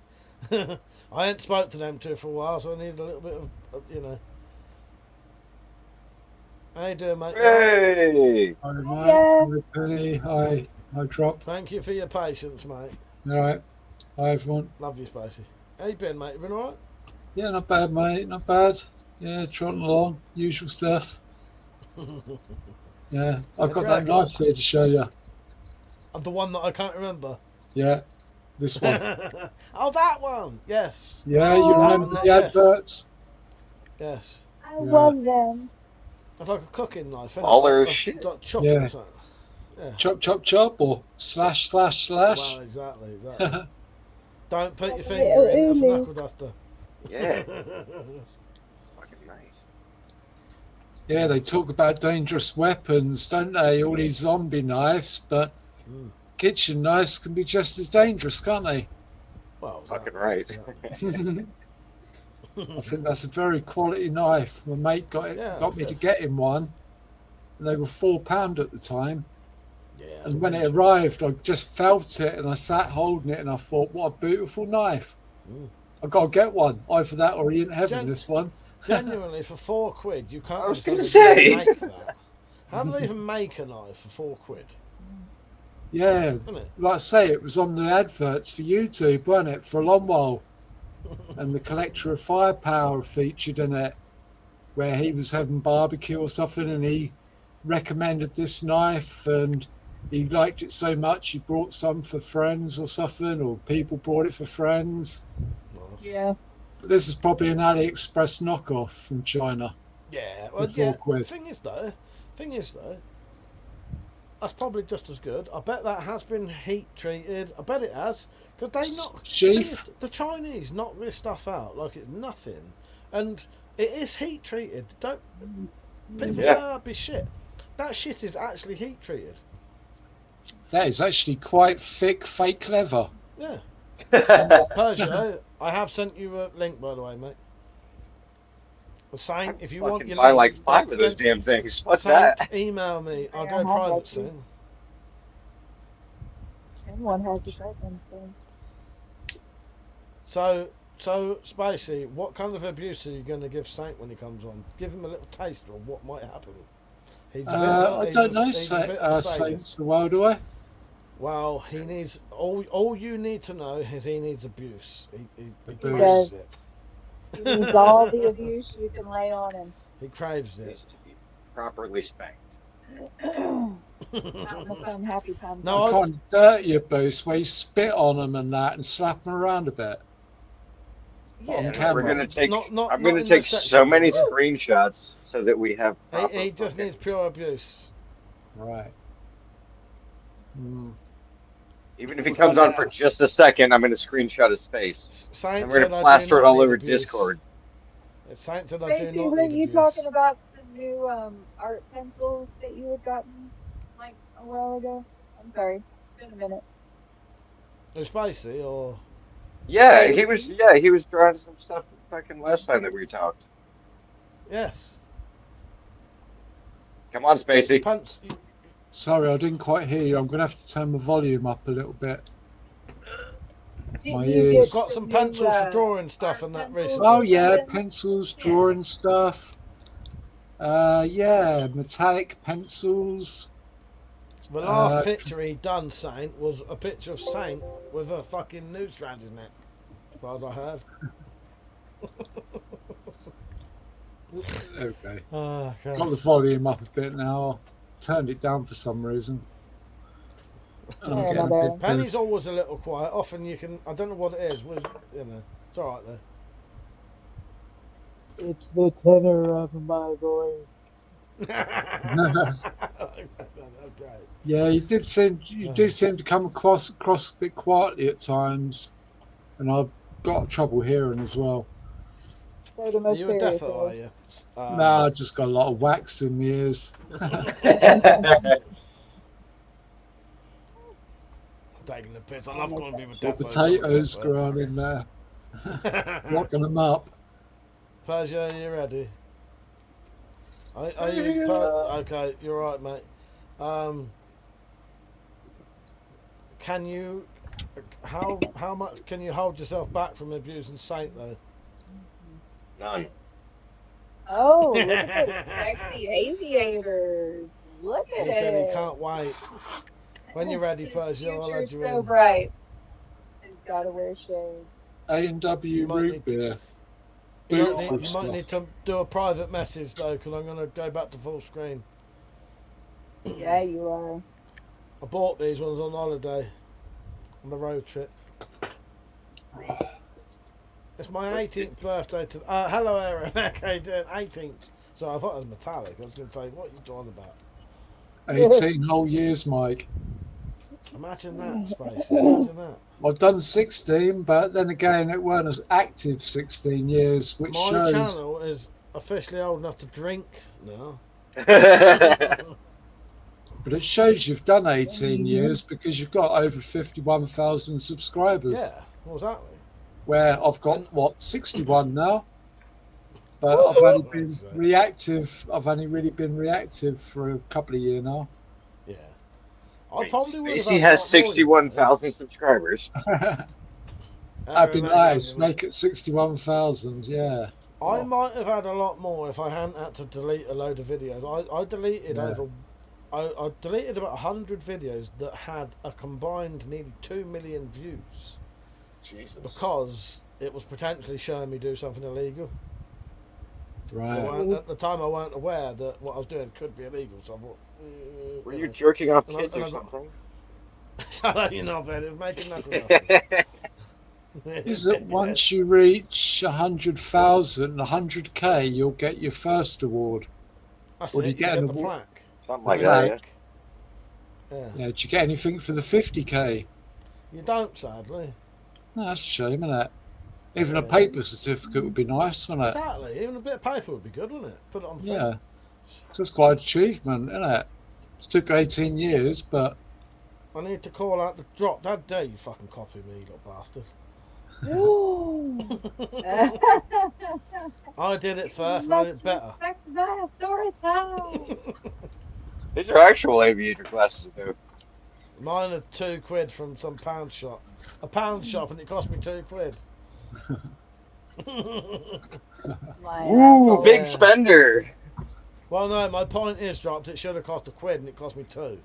I ain't spoke to them two for a while, so I need a little bit of you know. How you doing, mate? Hey! Hi, Mike. Hi, Penny. Hi, Drop. Thank you for your patience, mate. All right. Hi, everyone. Love you, Spacey. How you been, mate? You been alright? Yeah, not bad, mate. Not bad. Yeah, trotting along. Usual stuff. Yeah, I've got that knife there to show you. The one that I can't remember. Yeah, this one. Oh, that one. Yes. Yeah, you remember the adverts? Yes. I love them. It's like a cooking knife. Baller shit. Like chopping or something. Yeah. Chop, chop, chop, or slash, slash, slash. Well, exactly. Don't put your finger in. That's a knuckle duster. Yeah. It's fucking nice. Yeah, they talk about dangerous weapons, don't they? All these zombie knives, but kitchen knives can be just as dangerous, can't they? Well, fucking right. I think that's a very quality knife. My mate got me to get him one, and they were £4 at the time. Yeah. And when it arrived, I just felt it, and I sat holding it, and I thought, what a beautiful knife. I've got to get one. Either that or he ain't having this one. Genuinely, for £4, you can't. I was going to say. Make that. How do they even make a knife for £4? Yeah, Isn't it? like I say, it was on the adverts for YouTube, wasn't it, for a long while? And the Collector of Firepower featured in it, where he was having barbecue or something, and he recommended this knife, and he liked it so much he brought some for friends or something, or people brought it for friends. Yeah. But this is probably an AliExpress knockoff from China. Yeah, well, For £4. Thing is though, that's probably just as good. I bet that has been heat treated. I bet it has, because they knock. Sheath? The Chinese knock this stuff out like it's nothing, and it is heat treated. Don't people say that'd be shit? That shit is actually heat treated. That is actually quite thick, fake leather. Yeah. Persia, I have sent you a link, by the way, mate. The Saint, if you want your buy link, like 5 of don't those forget- damn things. What's Saint, that? email me. I'll Yeah, go I have private that too. soon. Anyone has the great ones, so. So, Spacey, what kind of abuse are you going to give Saint when he comes on? Give him a little taste of what might happen. He's I don't know he's a bit of a sadist. Saints so well, do I? Well, he needs all you need to know is he needs abuse. He Abuse. craves it. He needs all the abuse you can lay on him. He craves it. Needs to be properly spanked. Not in the fun, happy time. No, I can't dirty abuse where you spit on them and that and slap them around a bit. On camera. We're gonna take. Not I'm in gonna the take sex so many yeah. screenshots so that we have. Proper He just fucking- needs pure abuse. Right. Even if he comes on for just a second, I'm gonna screenshot his face. Saint And we're said gonna I do plaster it not all need over abuse. Discord. Saint said I do Stacey, not were need you abuse. talking about some new art pencils that you had gotten like a while ago? I'm sorry, it's been a minute. Who's Spacey or? Yeah, he was. Yeah, he was drawing some stuff fucking last time that we talked. Yes. Come on, Spacey. Punch. Sorry, I didn't quite hear you. I'm going to have to turn the volume up a little bit. My You ears. Got some pencils for drawing stuff and that recently. Oh yeah, pencils, drawing stuff. Yeah, metallic pencils. The last picture he done, Saint, was a picture of Saint with a fucking noose around his neck, as far as I heard. Okay. Okay. Got the volume up a bit now. Turned it down for some reason. And I'm getting a bit Penny's always a little quiet. Often you can, I don't know what it is. You know, it's all right there. It's the tenor of my voice. That's great. Yeah, you did seem to come across a bit quietly at times, and I've got trouble hearing as well. So the Are most you a serious defo, are you? Nah, I just got a lot of wax in my ears. Taking the piss. I love calling people Got defos. potatoes growing in there. Locking them up. Persia, are you ready? Are you okay? You're right, mate. Can you? How much can you hold yourself back from abusing Saint though? None. Oh, look at those sexy aviators. Look at He it. said he can't wait. When you're ready, His Persia, I'll let future's you so in. bright. He's got to wear shades. A&W root beer. You Beautiful might stuff. need to do a private message though, because I'm going to go back to full screen. Yeah, you are. I bought these ones on holiday, on the road trip. It's my 18th birthday to. Hello, Aaron. Okay, doing 18th. So I thought it was metallic. I was going to say, what are you talking about? 18 whole years, Mike. Imagine that, Space. Imagine that. I've done 16, but then again, it weren't as active 16 years, which My shows. channel is officially old enough to drink now. But it shows you've done 18 years because you've got over 51,000 subscribers. Yeah, well, exactly. Where I've got, what, 61 now? But I've only been reactive. I've only really been reactive for a couple of years now. Yeah. I probably would have. Spacey has 61,000 subscribers. That'd be nice. Make it 61,000, yeah. I might have had a lot more if I hadn't had to delete a load of videos. I deleted Yeah. over I deleted about 100 videos that had a combined nearly 2 million views. Jesus. Because it was potentially showing me do something illegal. Right. At the time, I weren't aware that what I was doing could be illegal. So I thought, Were you jerking off and kids I or got- something? Shut up, you're not bad. It was making knuckle dusters. Is that once you reach 100,000, 100K, you'll get your first award? That's Or do it, you get an the award? plaque. Something The like that, yeah. plaque? Yeah. Yeah. Do you get anything for the 50K? You don't, sadly. No, that's a shame, isn't it? Even a Yeah. paper certificate would be nice, wouldn't it? Exactly. Even a bit of paper would be good, wouldn't it? Put it on. Yeah. So it's quite an achievement, isn't it? It took 18 years, but I need to call out the drop. How dare you fucking copy me, you little bastard. I did it first, and I did it better. Respect my authority. These are actual aviator glasses, though. Mine are £2 from some pound shop. A pound shop, and it cost me £2. Ooh, big spender. Well, no, my point is dropped. It should have cost £1, and it cost me £2.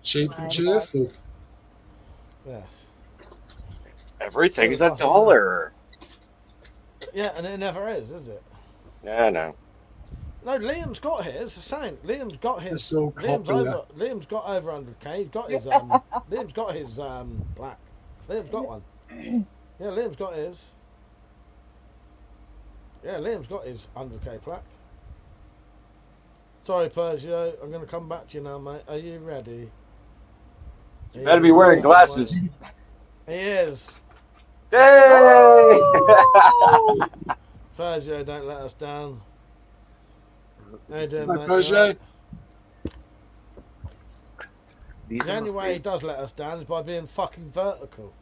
cheap and cheerful. Yes. Everything's a dollar. Yeah, and it never is it? Yeah, no. No, Liam's got his. Saying Liam's got his. It's all copyright. Liam's got over 100k. He's got his. Liam's got his plaque. Liam's got one. Yeah, Liam's got his. Yeah, Liam's got his 100k plaque. Sorry, Persia. I'm going to come back to you now, mate. Are you ready? You better be wearing glasses. He is. Yay! Persia, don't let us down. How you doing, Hi, mate? Persia. The only way he does let us down is by being fucking vertical.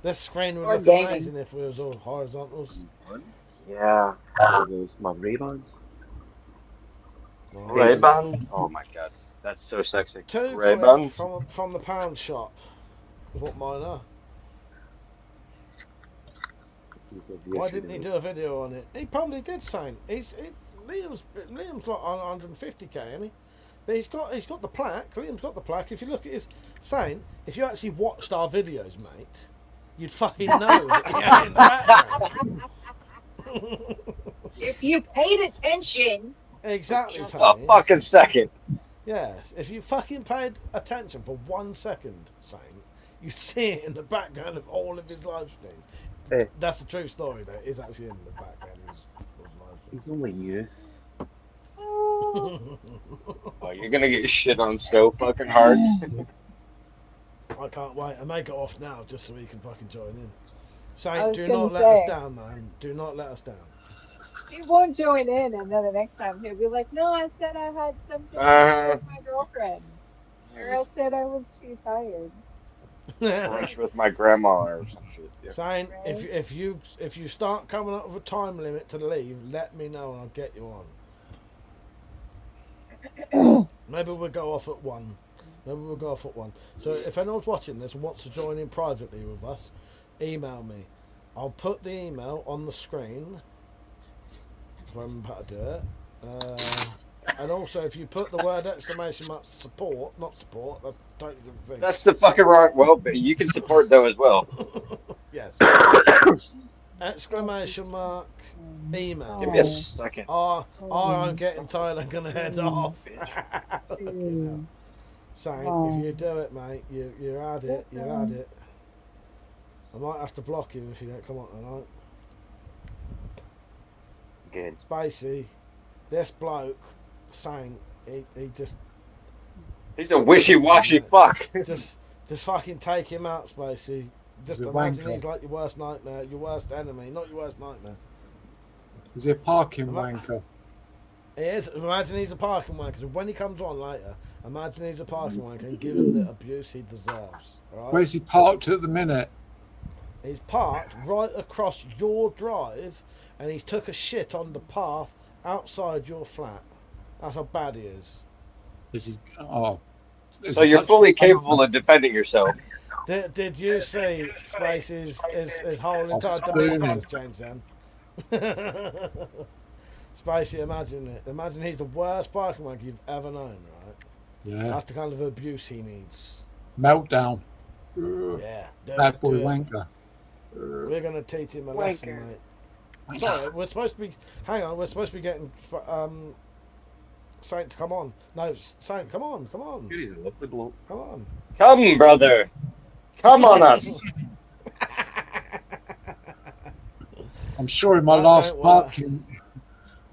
This screen would Or look gaming. amazing if we was all horizontals. Yeah. Those my Ray-Bans. Ray-Ban? Oh my god. That's so sexy. £2 Ray-Bans? from the pound shop is what mine are. Why didn't he do a video on it? He probably did, Saint. Liam's got 150k, hasn't he? But he's got the plaque. Liam's got the plaque. If you look at his Saint, if you actually watched our videos, mate, you'd fucking know that he had in the background. If you paid attention. Exactly. Just a fucking second. Yes, if you fucking paid attention for 1 second, Saint, you'd see it in the background of all of his live stream. Hey. That's a true story, though. It's actually in the background of his live He's only new. Oh, you're gonna get shit on so fucking hard. I can't wait. I may go off now just so he can fucking join in. I Saint, was do gonna not let say. us down, man. Do not let us down. He won't join in, and then the next time he'll be like, "No, I said I had something to do with my girlfriend, or I said I was too tired." Brunch with my grandma or some shit. Yeah. Saint, Right. if you start coming up with a time limit to leave, let me know and I'll get you on. Maybe we'll go off at 1. So if anyone's watching this and wants to join in privately with us, email me. I'll put the email on the screen. If I remember how to do it. And also, if you put the word exclamation mark support, not support, that's a totally different thing. That's the fucking wrong. Well, but you can support though as well. Yes. Exclamation mark email. Give me a second. I'm getting tired. I'm gonna head off. So if you do it, mate, you're at it. You're at it. I might have to block you if you don't come on tonight. Good. Spacey, this bloke, Saint, he just He's a wishy-washy fuck. just fucking take him out, Spacey. Just He's a imagine wanker. he's like your worst nightmare, your worst enemy, not your worst nightmare. Is he a parking wanker? He is. Imagine he's a parking wanker. So when he comes on later, imagine he's a parking wanker and give him the abuse he deserves. All right? Where's he parked at the minute? He's parked right across your drive, and he's took a shit on the path outside your flat. That's how bad he is. Is he? Oh. Is So he you're touching fully the capable of defending yourself. Did you see Space's his whole entire screaming. demeanour has changed then? Spacey, imagine it. Imagine he's the worst parking wanker you've ever known, right? Yeah. That's the kind of abuse he needs. Meltdown. Yeah. Bad boy do it. wanker. We're going to teach him a lesson, mate. Sorry, we're supposed to be... Hang on, we're supposed to be getting... Saint, come on. No, Saint, come on, come on. He's a lovely bloke. Come on. Come, brother. Come on us. I'm sure in my last parking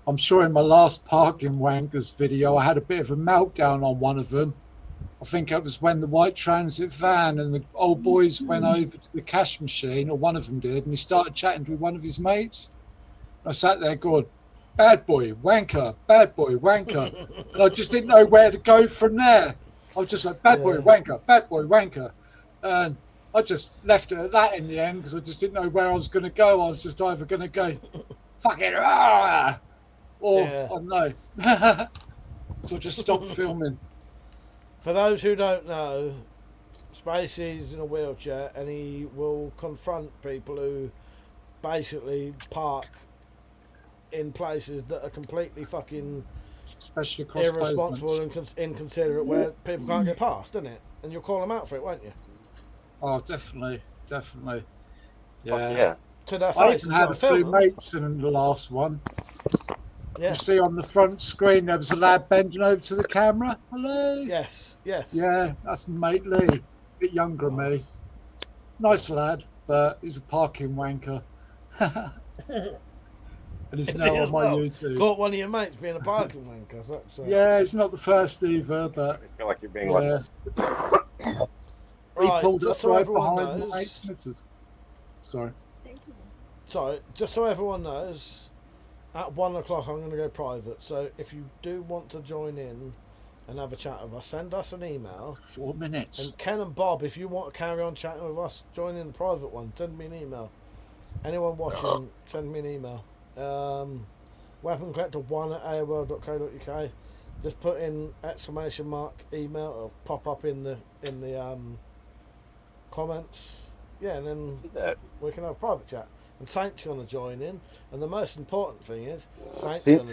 wankers video, I had a bit of a meltdown on one of them. I think it was when the white transit van and the old boys went over to the cash machine, or one of them did, and he started chatting to one of his mates. I sat there going, bad boy, wanker, bad boy, wanker. And I just didn't know where to go from there. I was just like, bad boy, wanker, bad boy, wanker. And I just left it at that in the end because I just didn't know where I was going to go. I was just either going to go, fuck it, or I don't know. So I just stopped filming. For those who don't know, Spacey's in a wheelchair and he will confront people who basically park in places that are completely fucking especially across irresponsible and inconsiderate, where people can't get past, isn't it? And you'll call them out for it, won't you? Oh, definitely. Yeah. To their I face. even had a few mates in the last one. Yeah. You see on the front screen there was a lad bending over to the camera. Hello. Yes. Yeah, that's mate Lee. He's a bit younger than me. Nice lad, but he's a parking wanker. And he's now on my YouTube. Caught one of your mates being a parking wanker. Yeah, it's not the first either, but I feel like you're being watched. He pulled just up so right everyone behind knows. my mate's missus. Sorry. Sorry, just so everyone knows, at 1 o'clock I'm going to go private. So if you do want to join in and have a chat with us, send us an email. 4 minutes. And Ken and Bob, if you want to carry on chatting with us, join in the private one. Send me an email. Anyone watching, send me an email. WeaponCollector1@aol.co.uk. Just put in !email. It'll pop up in the comments. Yeah, and then we can have a private chat. And Saint's going to join in. And the most important thing is Saint's going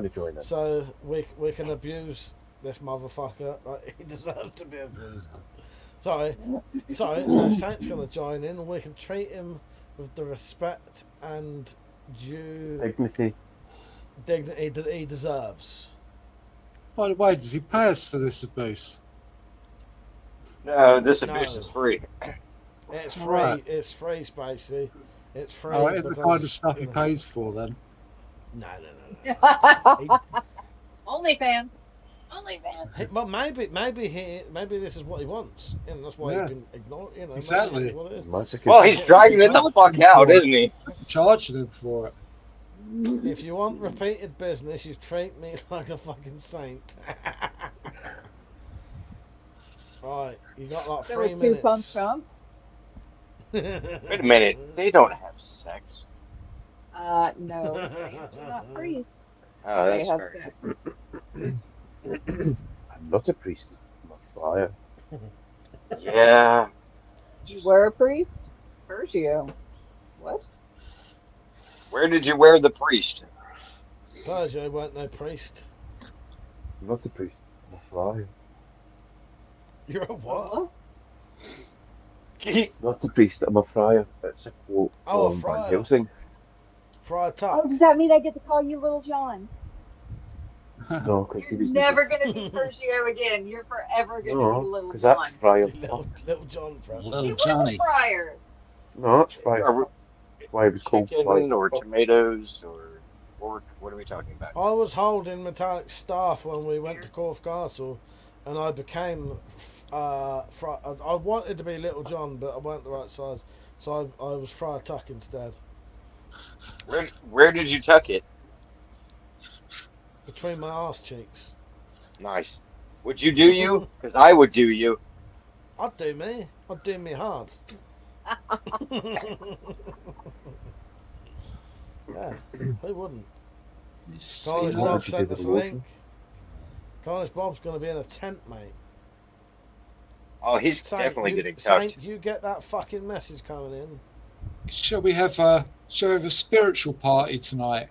to join in. So we can abuse this motherfucker like he deserves to be abused. Sorry. No, Saint's going to join in, and we can treat him with the respect and due dignity that he deserves. By the way, does he pay us for this abuse? No, this abuse is free. It's free. Right. It's free, Spacey. It's free. Oh, it's the kind of stuff he pays for then. No. OnlyFans. Well, maybe this is what he wants, and that's why he can ignore. Exactly. What it is. Well, he's dragging it the fuck out, isn't he? Charging him for it. If you want repeated business, you treat me like a fucking saint. Right, you got like 3 minutes. 2 pumps from? Wait a minute, they don't have sex. No, saints are not priests. Oh, that's they have fair. sex. I'm not a priest. I'm a friar. Yeah. You were a priest? Persia. What? Where did you wear the priest? Persia weren't no priest. I'm not a priest. I'm a friar. You're a what? Not a priest. I'm a friar. That's a quote Oh, a from Van friar. Helsing. Friar Oh, Tuck. does that mean I get to call you Little John? No, because he You're was never going to be Persia again. You're forever going to be No, Little because John. that's friar. Little John, friend. He Little was Johnny. a friar. No, that's friar. Why it was called Chicken friar. or tomatoes or pork? What are we talking about? I was holding metallic staff when we went to Corfe Castle, and I became. I wanted to be Little John, but I weren't the right size, so I was Friar Tuck instead. Where did you tuck it? Between my arse cheeks. Nice. Would you do you? Because I would do you. I'd do me. I'd do me hard. Yeah, who wouldn't? Carnage What Bob would you do sent with us a the link. water? Carnage Bob's going to be in a tent, mate. Oh, he's Saint, definitely you, getting tucked. Saint, you get that fucking message coming in. Shall we have a spiritual party tonight?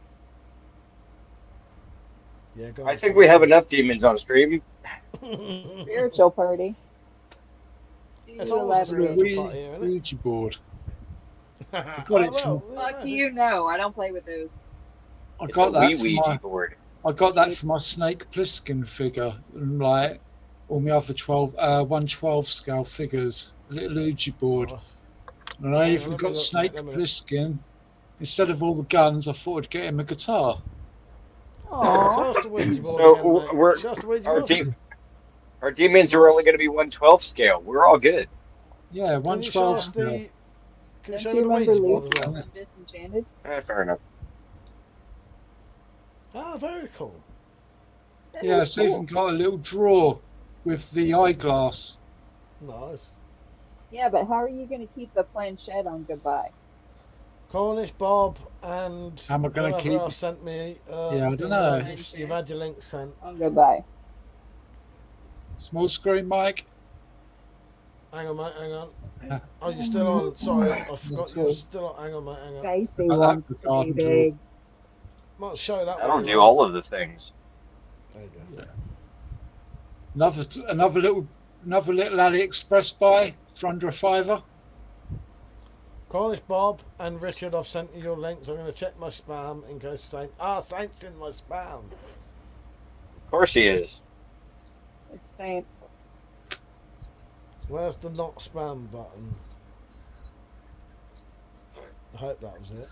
Yeah, go I on, think we have enough demons on stream. Spiritual party. Do It's you almost a elaborate? spiritual party here, isn't it? Ouija board. I got Oh, it from. well, Fuck you, no. I don't play with those. I It's got a that wee for Ouija my. board. I got that for my Snake Plissken figure, and like all my other 112 scale figures, a little Ouija board. Nice. And I Hang on, even let me got look, Snake mate, let me look. Plissken. Instead of all the guns, I thought I'd get him a guitar. Aww. Show us the Ouija board So again, mate. we're Show us the Ouija our board. our demons are only going to be 112 scale. We're all good. Yeah, Can you show 112 us scale. the... Can you Don't show you me the remember Ouija board Lucy as well? from Disenchanted? Fair enough. Ah, very cool. That Yeah, is it's cool. even got a little drawer with the eyeglass. Nice. Yeah, but how are you going to keep the planchette on goodbye? Cornish Bob and How am I gonna whoever keep- else sent me. Yeah, I don't know. You've had your link sent. On goodbye. Small screen mic. Hang on, mate, hang on. Oh, you're still on. Sorry, I forgot you were still on. Hang on, mate, hang on. Stacy I like wants the to be garden big. Might show that That'll one. do all of the things. There you go. Another little AliExpress buy for under a £5. Cornish Bob and Richard, I've sent you your links. I'm going to check my spam in case Saint's in my spam. Of course he is. It's Saint. Where's the not spam button? I hope that was it.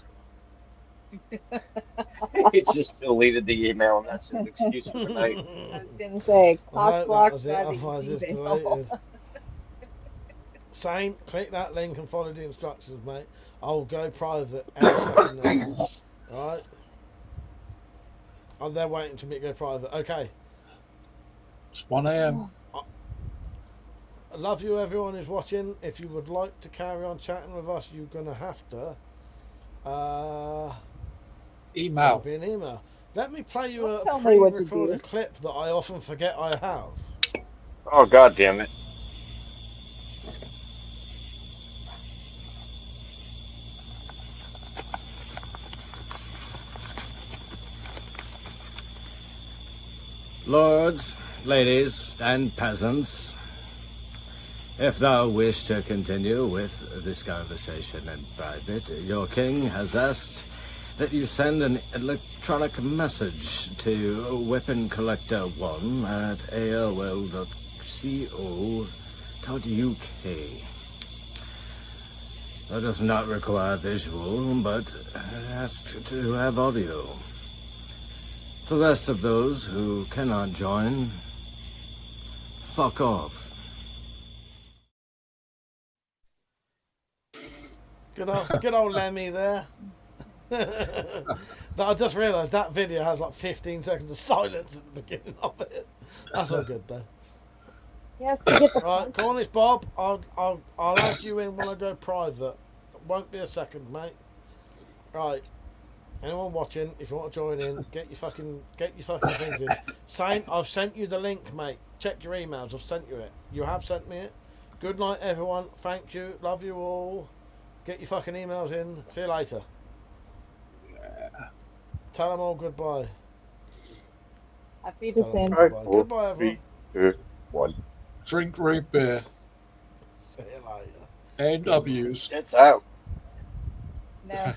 He just deleted the email, and that's his excuse for the night. I was going to say, I cock hope that block was it, that otherwise it's deleted. Saint, click that link and follow the instructions, mate. I'll go private any second now. Alright? I'm there waiting to me to go private. Okay. It's 1 AM. I love you, everyone who's watching. If you would like to carry on chatting with us, you're going to have to Email. send me an email. Let me play you Don't a tell me what to pre-recorded do. clip that I often forget I have. Oh, God damn it. Lords, ladies, and peasants, if thou wish to continue with this conversation in private, your king has asked that you send an electronic message to WeaponCollector1 at aol.co.uk. That does not require visual, but asks to have audio. The rest of those who cannot join, fuck off. Good old Lemmy there. I just realised that video has like 15 seconds of silence at the beginning of it. That's all good though. Yes, to get the Right, Cornish Bob, I'll add you in when I go private. Won't be a second, mate. Right. Anyone watching, if you want to join in, get your fucking things in. Saint, I've sent you the link, mate. Check your emails. I've sent you it. You have sent me it. Good night, everyone. Thank you. Love you all. Get your fucking emails in. See you later. Tell them all goodbye. Happy Tell them December. goodbye. Goodbye, everyone. 3, 2, 1. Drink root beer. See you later. NWs. It's out. No.